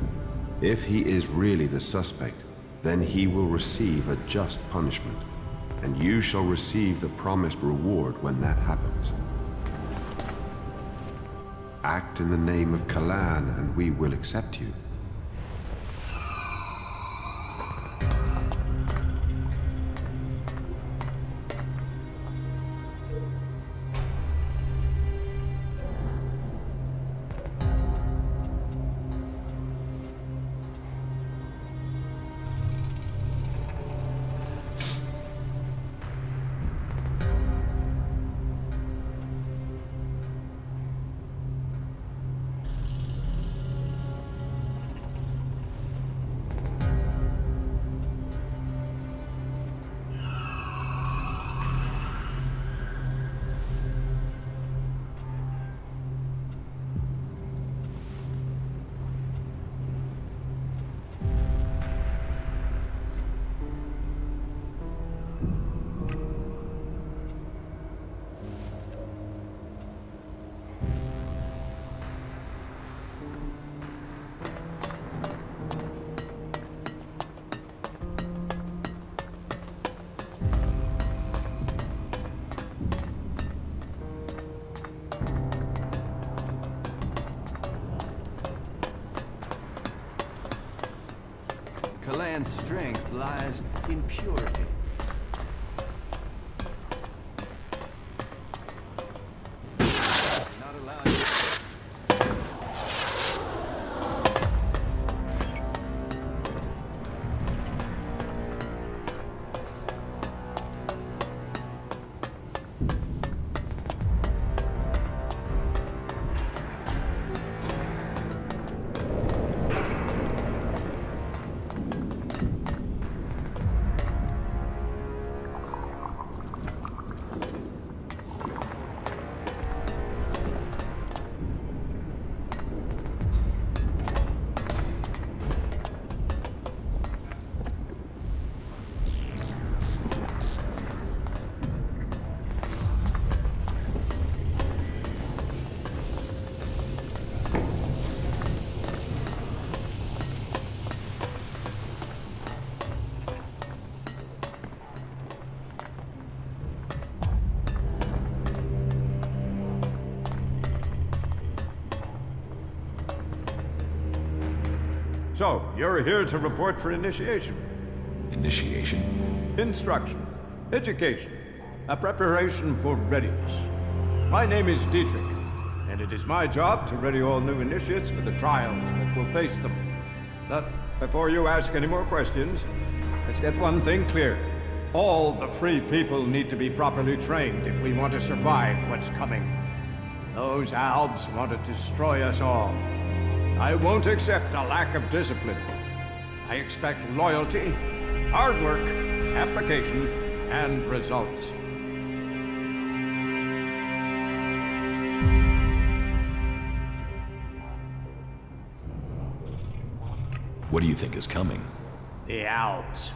[SPEAKER 12] If he is really the suspect, then he will receive a just punishment, and you shall receive the promised reward when that happens. Act in the name of Kalan, and we will accept you.
[SPEAKER 7] Kalan's strength lies in purity. Not allowed.
[SPEAKER 5] So, you're here to report for initiation.
[SPEAKER 17] Initiation?
[SPEAKER 5] Instruction, education, a preparation for readiness. My name is Dietrich, and it is my job to ready all new initiates for the trials that will face them. But before you ask any more questions, let's get one thing clear. All the free people need to be properly trained if we want to survive what's coming. Those Albs want to destroy us all. I won't accept a lack of discipline. I expect loyalty, hard work, application, and results.
[SPEAKER 17] What do you think is coming?
[SPEAKER 5] The Albs.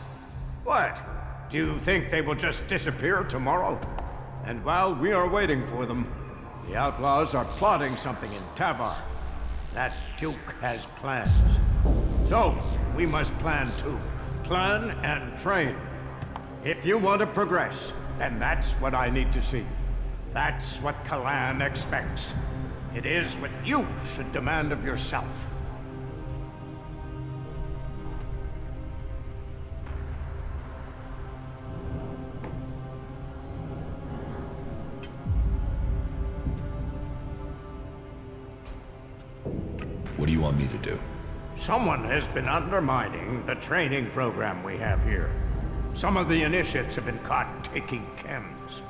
[SPEAKER 5] What? Do you think they will just disappear tomorrow? And while we are waiting for them, the outlaws are plotting something in Tavar. That Duke has plans. So, we must plan too. Plan and train. If you want to progress, then that's what I need to see. That's what Kalan expects. It is what you should demand of yourself.
[SPEAKER 17] What do you want me to do?
[SPEAKER 5] Someone has been undermining the training program we have here. Some of the initiates have been caught taking chems.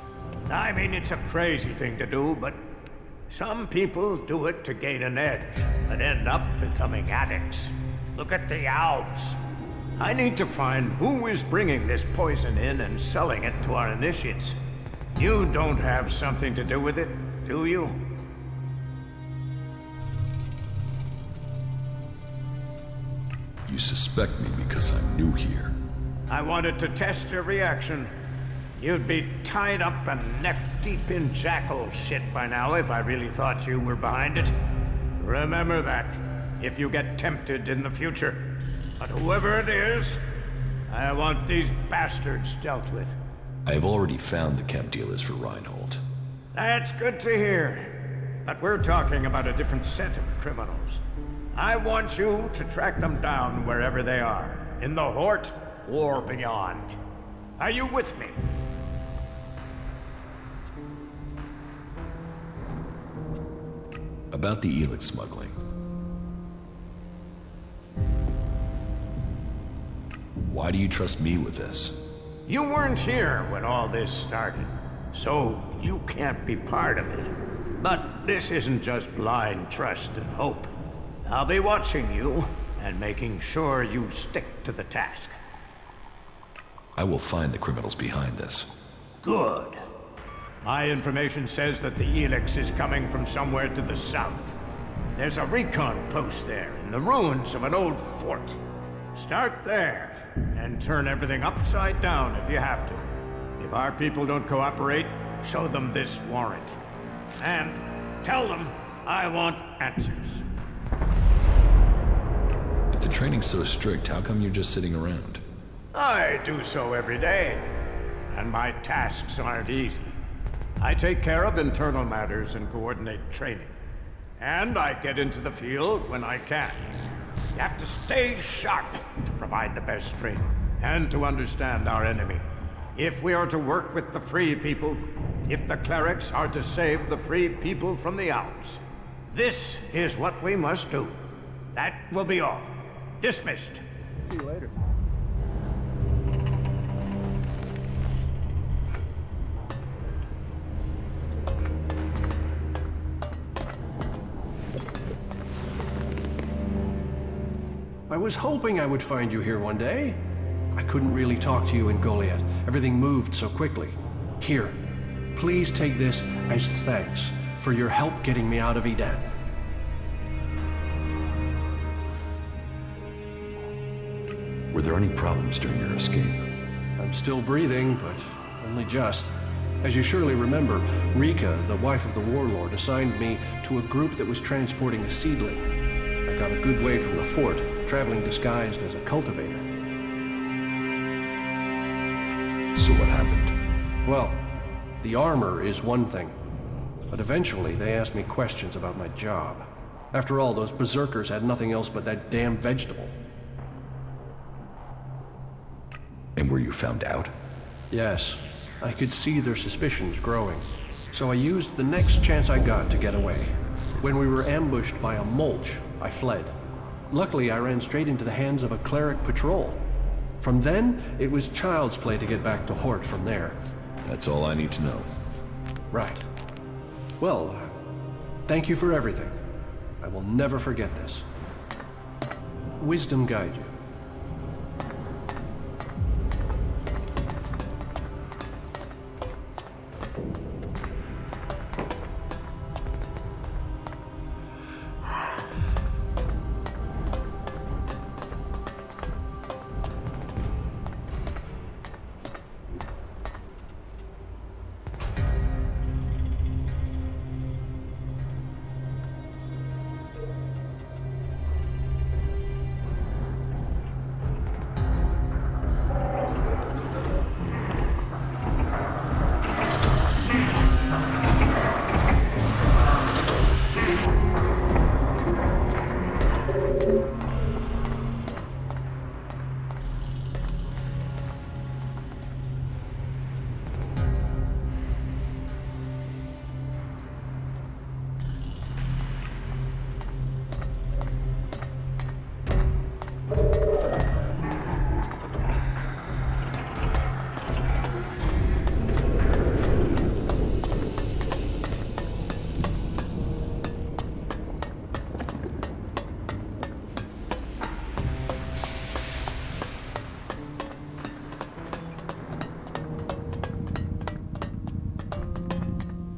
[SPEAKER 5] I mean, it's a crazy thing to do, but some people do it to gain an edge, but end up becoming addicts. Look at the Alps. I need to find who is bringing this poison in and selling it to our initiates. You don't have something to do with it, do you?
[SPEAKER 17] You suspect me because I'm new here.
[SPEAKER 5] I wanted to test your reaction. You'd be tied up and neck-deep in jackal shit by now if I really thought you were behind it. Remember that, if you get tempted in the future. But whoever it is, I want these bastards dealt with.
[SPEAKER 17] I have already found the chem dealers for Reinhold.
[SPEAKER 5] That's good to hear. But we're talking about a different set of criminals. I want you to track them down wherever they are, in the Hort or beyond. Are you with me?
[SPEAKER 17] About the Elex smuggling. Why do you trust me with this?
[SPEAKER 5] You weren't here when all this started, so you can't be part of it. But this isn't just blind trust and hope. I'll be watching you and making sure you stick to the task.
[SPEAKER 17] I will find the criminals behind this.
[SPEAKER 5] Good. My information says that the Elex is coming from somewhere to the south. There's a recon post there in the ruins of an old fort. Start there and turn everything upside down if you have to. If our people don't cooperate, show them this warrant. And tell them I want answers.
[SPEAKER 17] If the training's so strict, how come you're just sitting around?
[SPEAKER 5] I do so every day, and my tasks aren't easy. I take care of internal matters and coordinate training. And I get into the field when I can. You have to stay sharp to provide the best training, and to understand our enemy. If we are to work with the free people, if the clerics are to save the free people from the Alps, this is what we must do. That will be all. Dismissed.
[SPEAKER 9] See you later.
[SPEAKER 1] I was hoping I would find you here one day. I couldn't really talk to you in Goliath. Everything moved so quickly. Here, please take this as thanks for your help getting me out of Edan.
[SPEAKER 17] Were there any problems during your escape?
[SPEAKER 1] I'm still breathing, but only just. As you surely remember, Rika, the wife of the warlord, assigned me to a group that was transporting a seedling. I got a good way from the fort, traveling disguised as a cultivator.
[SPEAKER 17] So what happened?
[SPEAKER 1] Well, the armor is one thing, but eventually they asked me questions about my job. After all, those berserkers had nothing else but that damn vegetable.
[SPEAKER 17] And were you found out?
[SPEAKER 1] Yes, I could see their suspicions growing, so I used the next chance I got to get away. When we were ambushed by a mulch, I fled. Luckily, I ran straight into the hands of a cleric patrol. From then, it was child's play to get back to Hort from there.
[SPEAKER 17] That's all I need to know.
[SPEAKER 1] Right. Well, thank you for everything. I will never forget this. Wisdom guide you.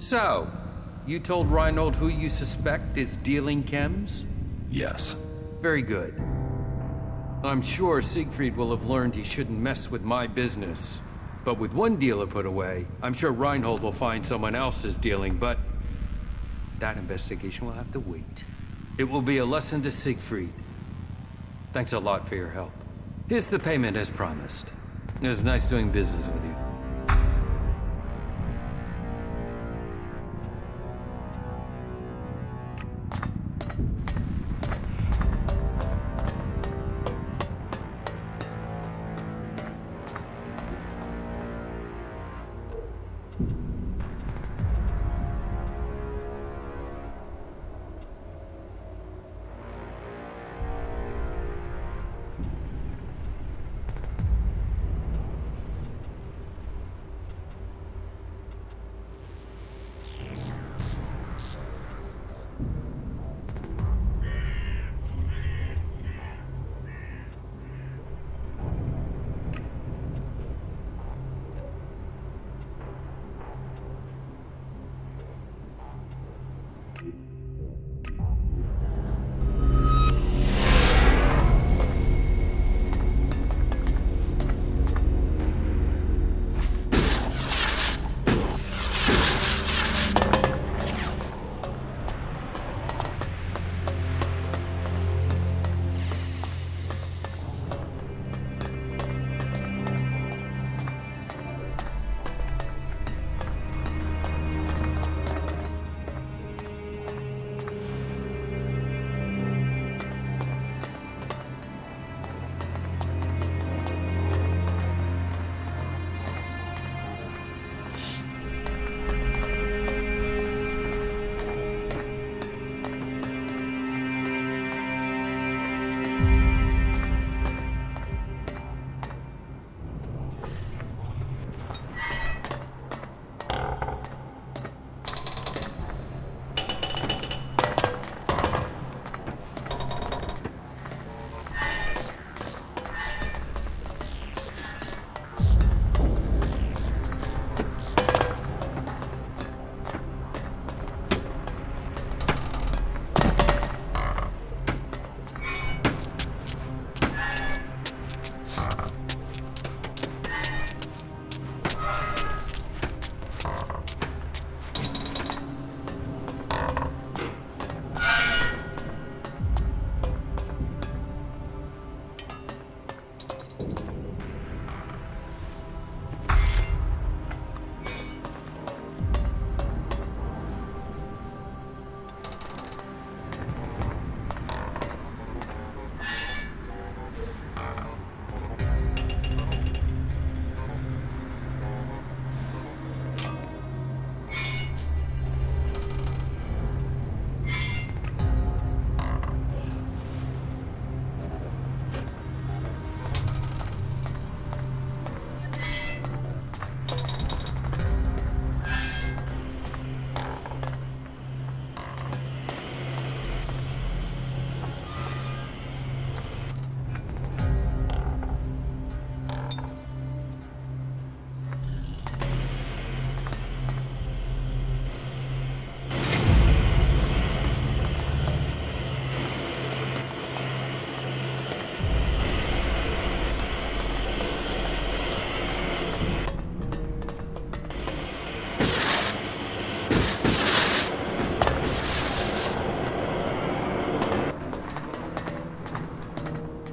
[SPEAKER 4] So, you told Reinhold who you suspect is dealing chems?
[SPEAKER 17] Yes.
[SPEAKER 4] Very good. I'm sure Siegfried will have learned he shouldn't mess with my business. But with one dealer put away, I'm sure Reinhold will find someone else's dealing, but that investigation will have to wait. It will be a lesson to Siegfried. Thanks a lot for your help. Here's the payment as promised. It was nice doing business with you.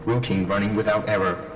[SPEAKER 11] Routine running without error.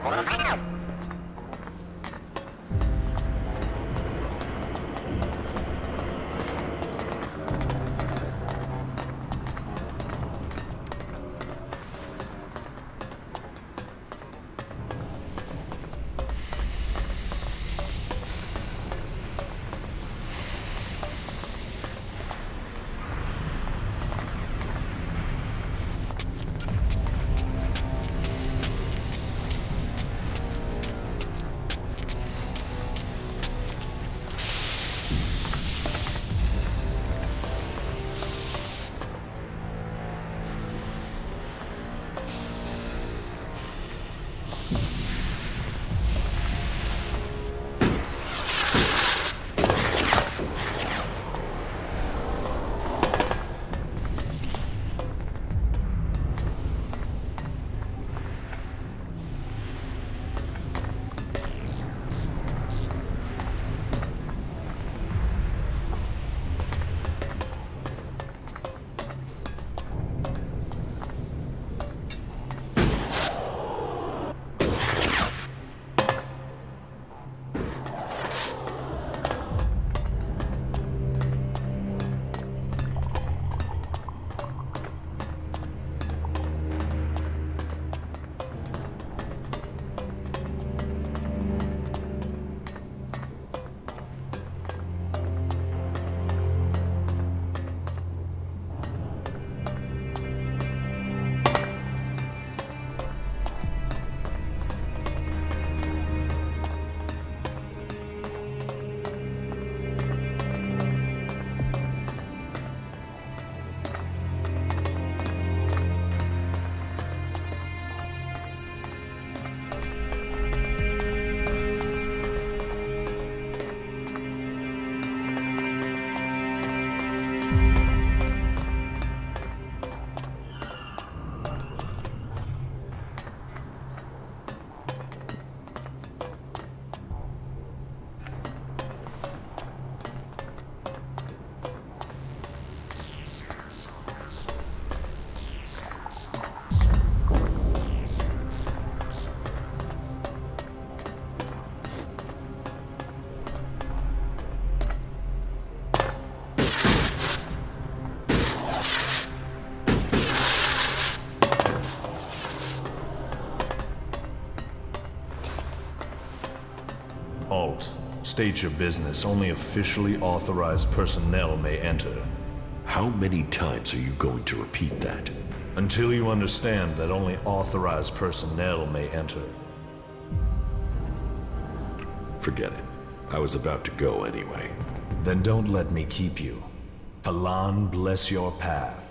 [SPEAKER 2] Alt, state your business. Only officially authorized personnel may enter.
[SPEAKER 3] How many times are you going to repeat that?
[SPEAKER 2] Until you understand that only authorized personnel may enter.
[SPEAKER 3] Forget it. I was about to go anyway.
[SPEAKER 2] Then don't let me keep you. Kalan bless your path.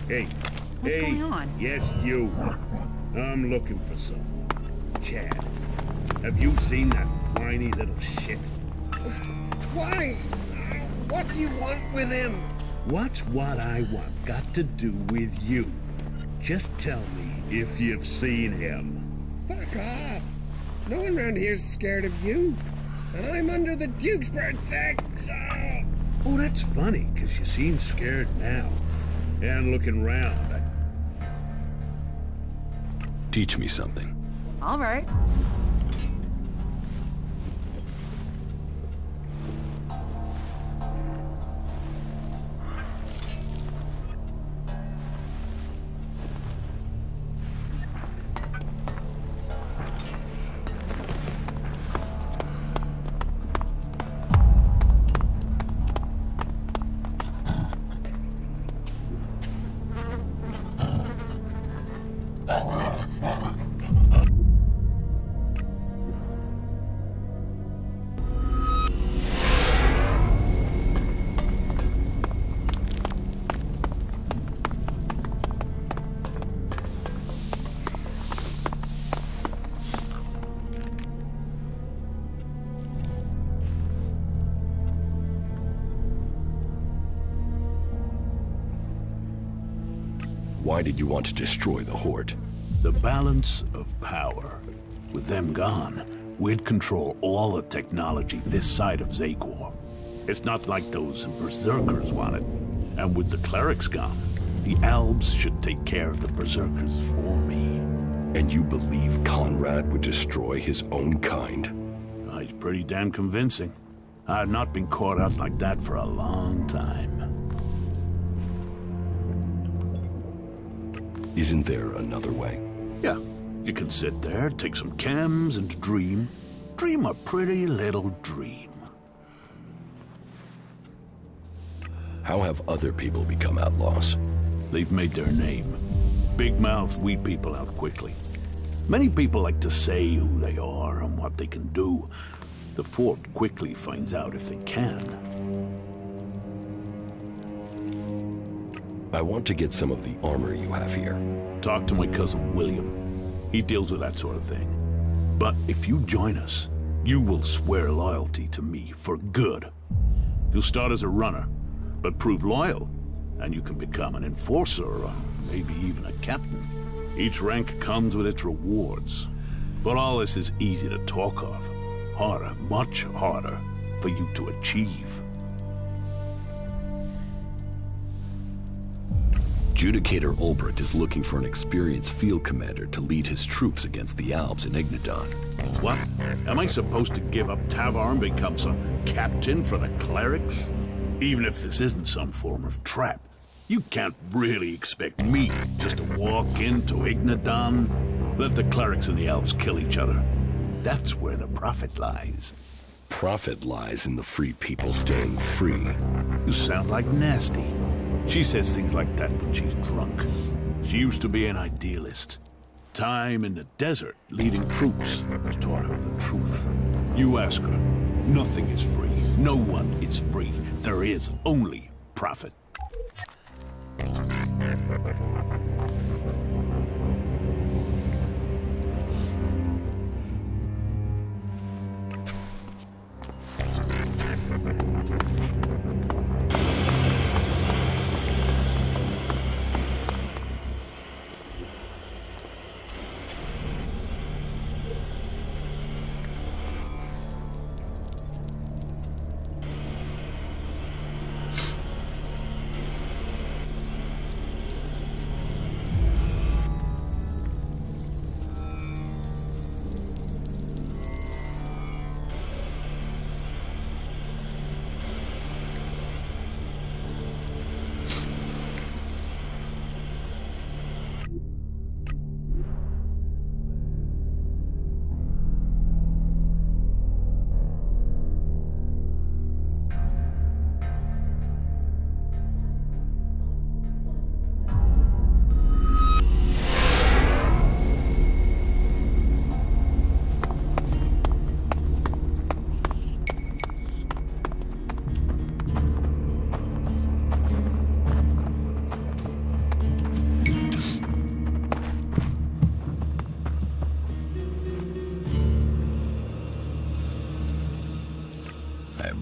[SPEAKER 14] Hey.
[SPEAKER 23] What's going on?
[SPEAKER 14] Yes, you. I'm looking for someone. Chad. Have you seen that whiny little shit?
[SPEAKER 21] Why? What do you want with him?
[SPEAKER 14] What's what I want got to do with you? Just tell me if you've seen him.
[SPEAKER 21] Fuck off. No one around here's scared of you. And I'm under the Duke's protection.
[SPEAKER 14] Oh, that's funny, because you seem scared now. And looking round.
[SPEAKER 3] Teach me something.
[SPEAKER 23] All right.
[SPEAKER 3] Why did you want to destroy the Horde?
[SPEAKER 14] The balance of power. With them gone, we'd control all the technology this side of Zakor. It's not like those berserkers want it. And with the clerics gone, the Albs should take care of the berserkers for me.
[SPEAKER 3] And you believe Conrad would destroy his own kind?
[SPEAKER 14] He's pretty damn convincing. I have not been caught out like that for a long time.
[SPEAKER 3] Isn't there another way?
[SPEAKER 14] Yeah. You can sit there, take some chems, and dream. Dream a pretty little dream.
[SPEAKER 3] How have other people become outlaws?
[SPEAKER 14] They've made their name. Big mouths weed people out quickly. Many people like to say who they are and what they can do. The fort quickly finds out if they can.
[SPEAKER 3] I want to get some of the armor you have here.
[SPEAKER 14] Talk to my cousin William. He deals with that sort of thing. But if you join us, you will swear loyalty to me for good. You'll start as a runner, but prove loyal, and you can become an enforcer or maybe even a captain. Each rank comes with its rewards. But all this is easy to talk of. Harder, much harder, for you to achieve.
[SPEAKER 3] Judicator Ulbricht is looking for an experienced field commander to lead his troops against the Albs in Ignadon.
[SPEAKER 14] What? Am I supposed to give up Tavar and become some captain for the clerics? Even if this isn't some form of trap, you can't really expect me just to walk into Ignadon, let the clerics and the elves kill each other. That's where the profit lies.
[SPEAKER 3] Profit lies in the free people staying free.
[SPEAKER 14] You sound like Nasty. She says things like that when she's drunk. She used to be an idealist. Time in the desert, leading troops, has taught her the truth. You ask her, nothing is free. No one is free. There is only profit.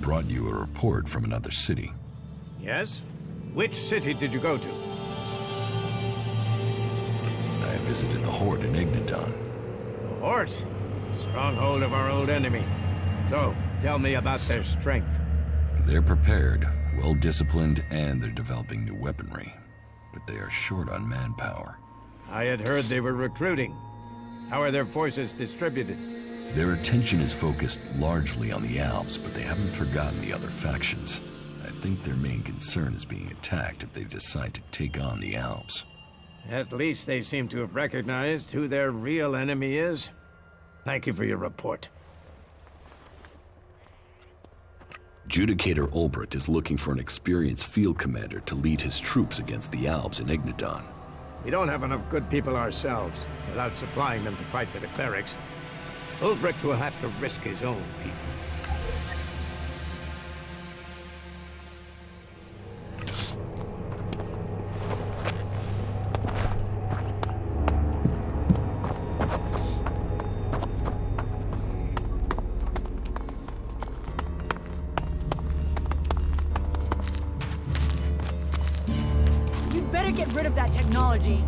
[SPEAKER 3] Brought you a report from another city.
[SPEAKER 5] Yes? Which city did you go to?
[SPEAKER 3] I visited the Horde in Ignadon.
[SPEAKER 5] The Horde? Stronghold of our old enemy. So, tell me about their strength.
[SPEAKER 3] They're prepared, well-disciplined, and they're developing new weaponry. But they are short on manpower.
[SPEAKER 5] I had heard they were recruiting. How are their forces distributed?
[SPEAKER 3] Their attention is focused largely on the Alps, but they haven't forgotten the other factions. I think their main concern is being attacked if they decide to take on the Alps.
[SPEAKER 5] At least they seem to have recognized who their real enemy is. Thank you for your report.
[SPEAKER 3] Judicator Ulbricht is looking for an experienced field commander to lead his troops against the Alps in Ignadon.
[SPEAKER 5] We don't have enough good people ourselves, without supplying them to fight for the clerics. Ulbricht will have to risk his own people.
[SPEAKER 23] You'd better get rid of that technology.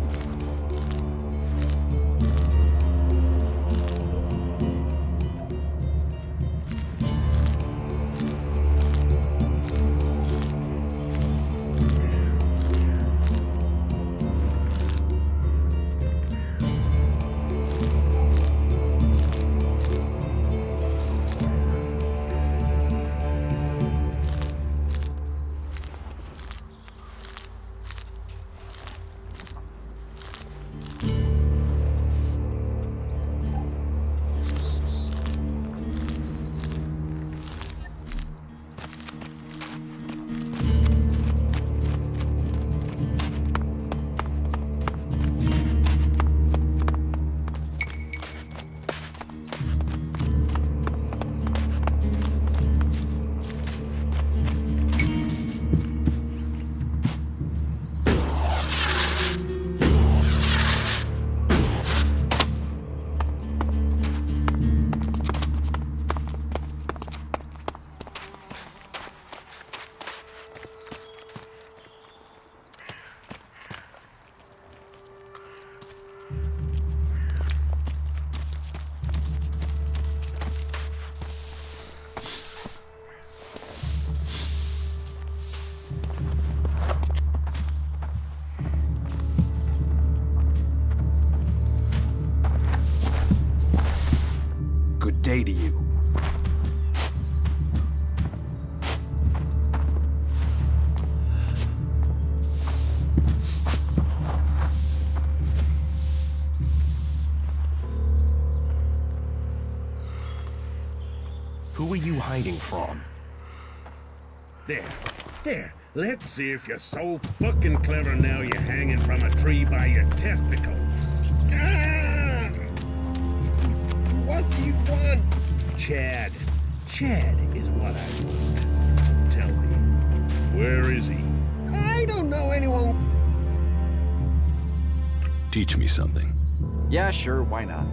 [SPEAKER 1] Day to you.
[SPEAKER 13] Who are you hiding from?
[SPEAKER 14] There. Let's see if you're so fucking clever now you're hanging from a tree by your testicles. Ah! What do you want? Chad. Chad is what I want. Tell me, where is he?
[SPEAKER 23] I don't know anyone.
[SPEAKER 3] Teach me something.
[SPEAKER 10] Yeah, sure, why not?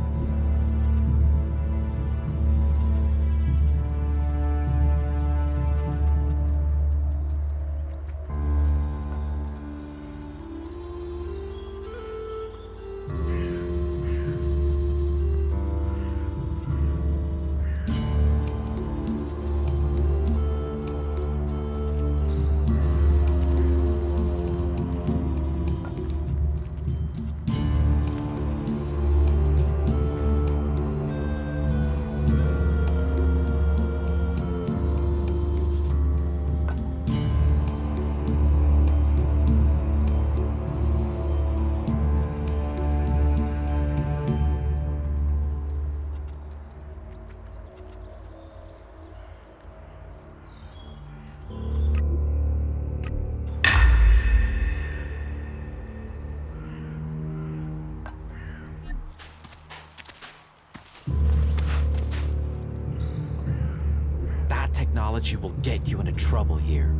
[SPEAKER 10] Technology will get you into trouble here.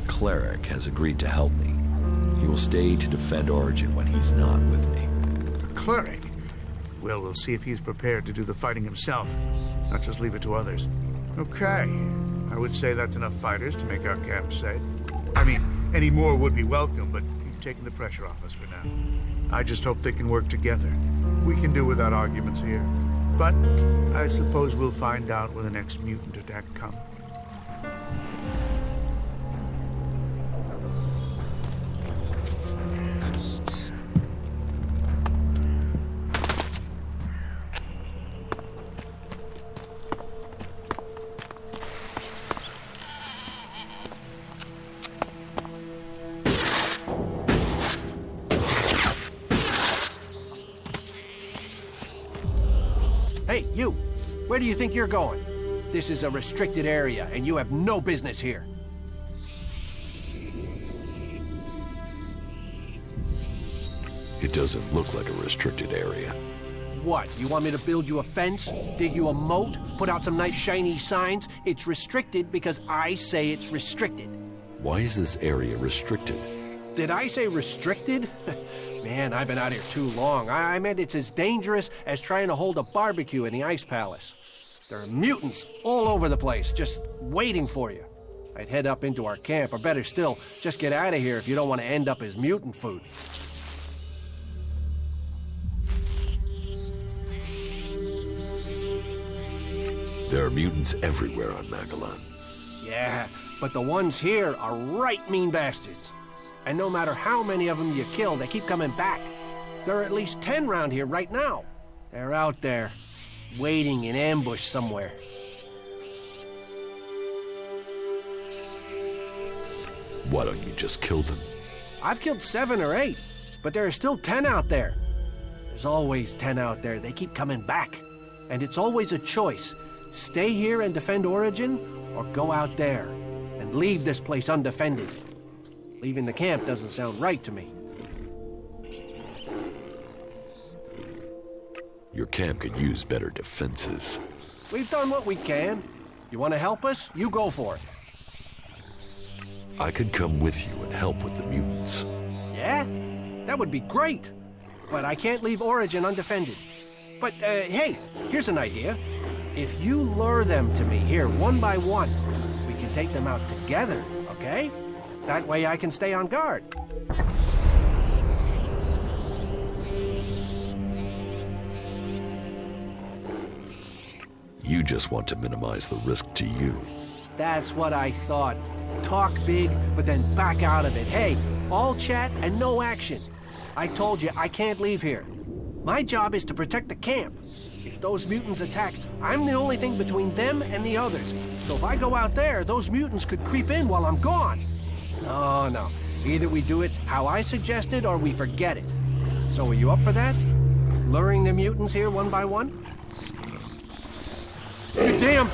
[SPEAKER 17] Cleric has agreed to help me. He will stay to defend Origin when he's not with me.
[SPEAKER 19] A cleric? Well, we'll see if he's prepared to do the fighting himself, not just leave it to others. Okay. I would say that's enough fighters to make our camp safe. I mean, any more would be welcome, but you've taken the pressure off us for now. I just hope they can work together. We can do without arguments here. But I suppose we'll find out when the next mutant attack comes.
[SPEAKER 1] Hey, you! Where do you think you're going? This is a restricted area, and you have no business here.
[SPEAKER 3] It doesn't look like a restricted area.
[SPEAKER 1] What, you want me to build you a fence? Dig you a moat? Put out some nice shiny signs? It's restricted because I say it's restricted.
[SPEAKER 3] Why is this area restricted?
[SPEAKER 1] Did I say restricted? Man, I've been out here too long. I meant it's as dangerous as trying to hold a barbecue in the Ice Palace. There are mutants all over the place, just waiting for you. I'd head up into our camp, or better still, just get out of here if you don't want to end up as mutant food.
[SPEAKER 3] There are mutants everywhere on Magalan.
[SPEAKER 1] Yeah, but the ones here are right mean bastards. And no matter how many of them you kill, they keep coming back. There are at least 10 around here right now. They're out there, waiting in ambush somewhere.
[SPEAKER 3] Why don't you just kill them?
[SPEAKER 1] I've killed 7 or 8, but there are still 10 out there. There's always 10 out there. They keep coming back. And it's always a choice. Stay here and defend Origin, or go out there and leave this place undefended. Leaving the camp doesn't sound right to me.
[SPEAKER 3] Your camp could use better defenses.
[SPEAKER 1] We've done what we can. You want to help us? You go for it.
[SPEAKER 3] I could come with you and help with the mutants.
[SPEAKER 1] Yeah? That would be great. But I can't leave Origin undefended. But, hey, here's an idea. If you lure them to me here one by one, we can take them out together, okay? That way I can stay on guard.
[SPEAKER 3] You just want to minimize the risk to you.
[SPEAKER 1] That's what I thought. Talk big, but then back out of it. Hey, all chat and no action. I told you I can't leave here. My job is to protect the camp. If those mutants attack, I'm the only thing between them and the others. So if I go out there, those mutants could creep in while I'm gone. No. Either we do it how I suggested or we forget it. So are you up for that? Luring the mutants here one by one? You damn...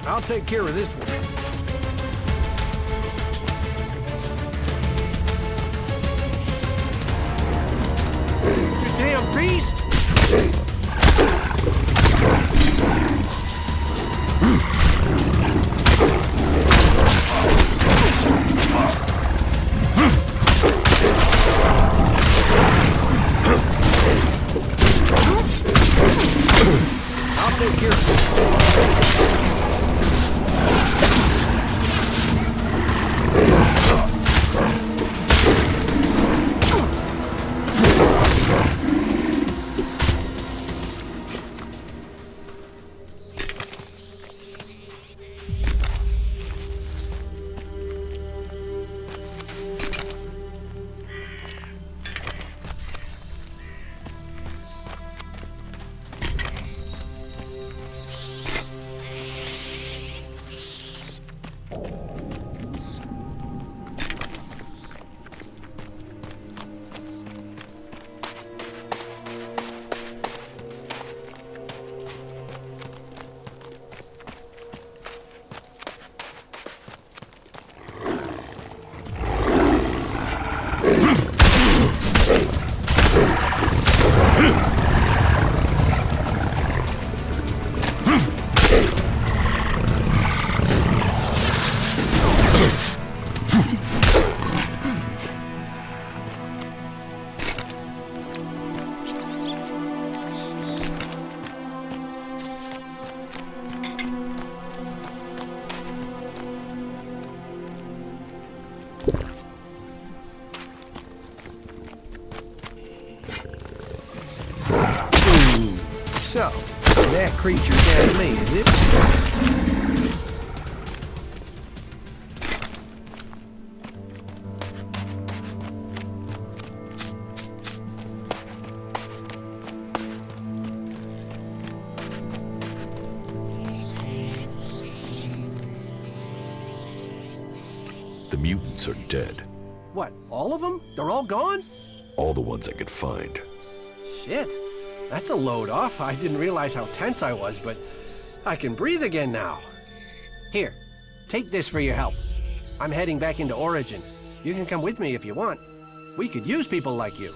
[SPEAKER 1] I'll take care of this one. You damn beast! I'll take care of this.
[SPEAKER 9] creature down to me, is it?
[SPEAKER 3] The mutants are dead.
[SPEAKER 1] What, all of them? They're all gone?
[SPEAKER 3] All the ones I could find.
[SPEAKER 1] Shit. That's a load off. I didn't realize how tense I was, but I can breathe again now. Here, take this for your help. I'm heading back into Origin. You can come with me if you want. We could use people like you.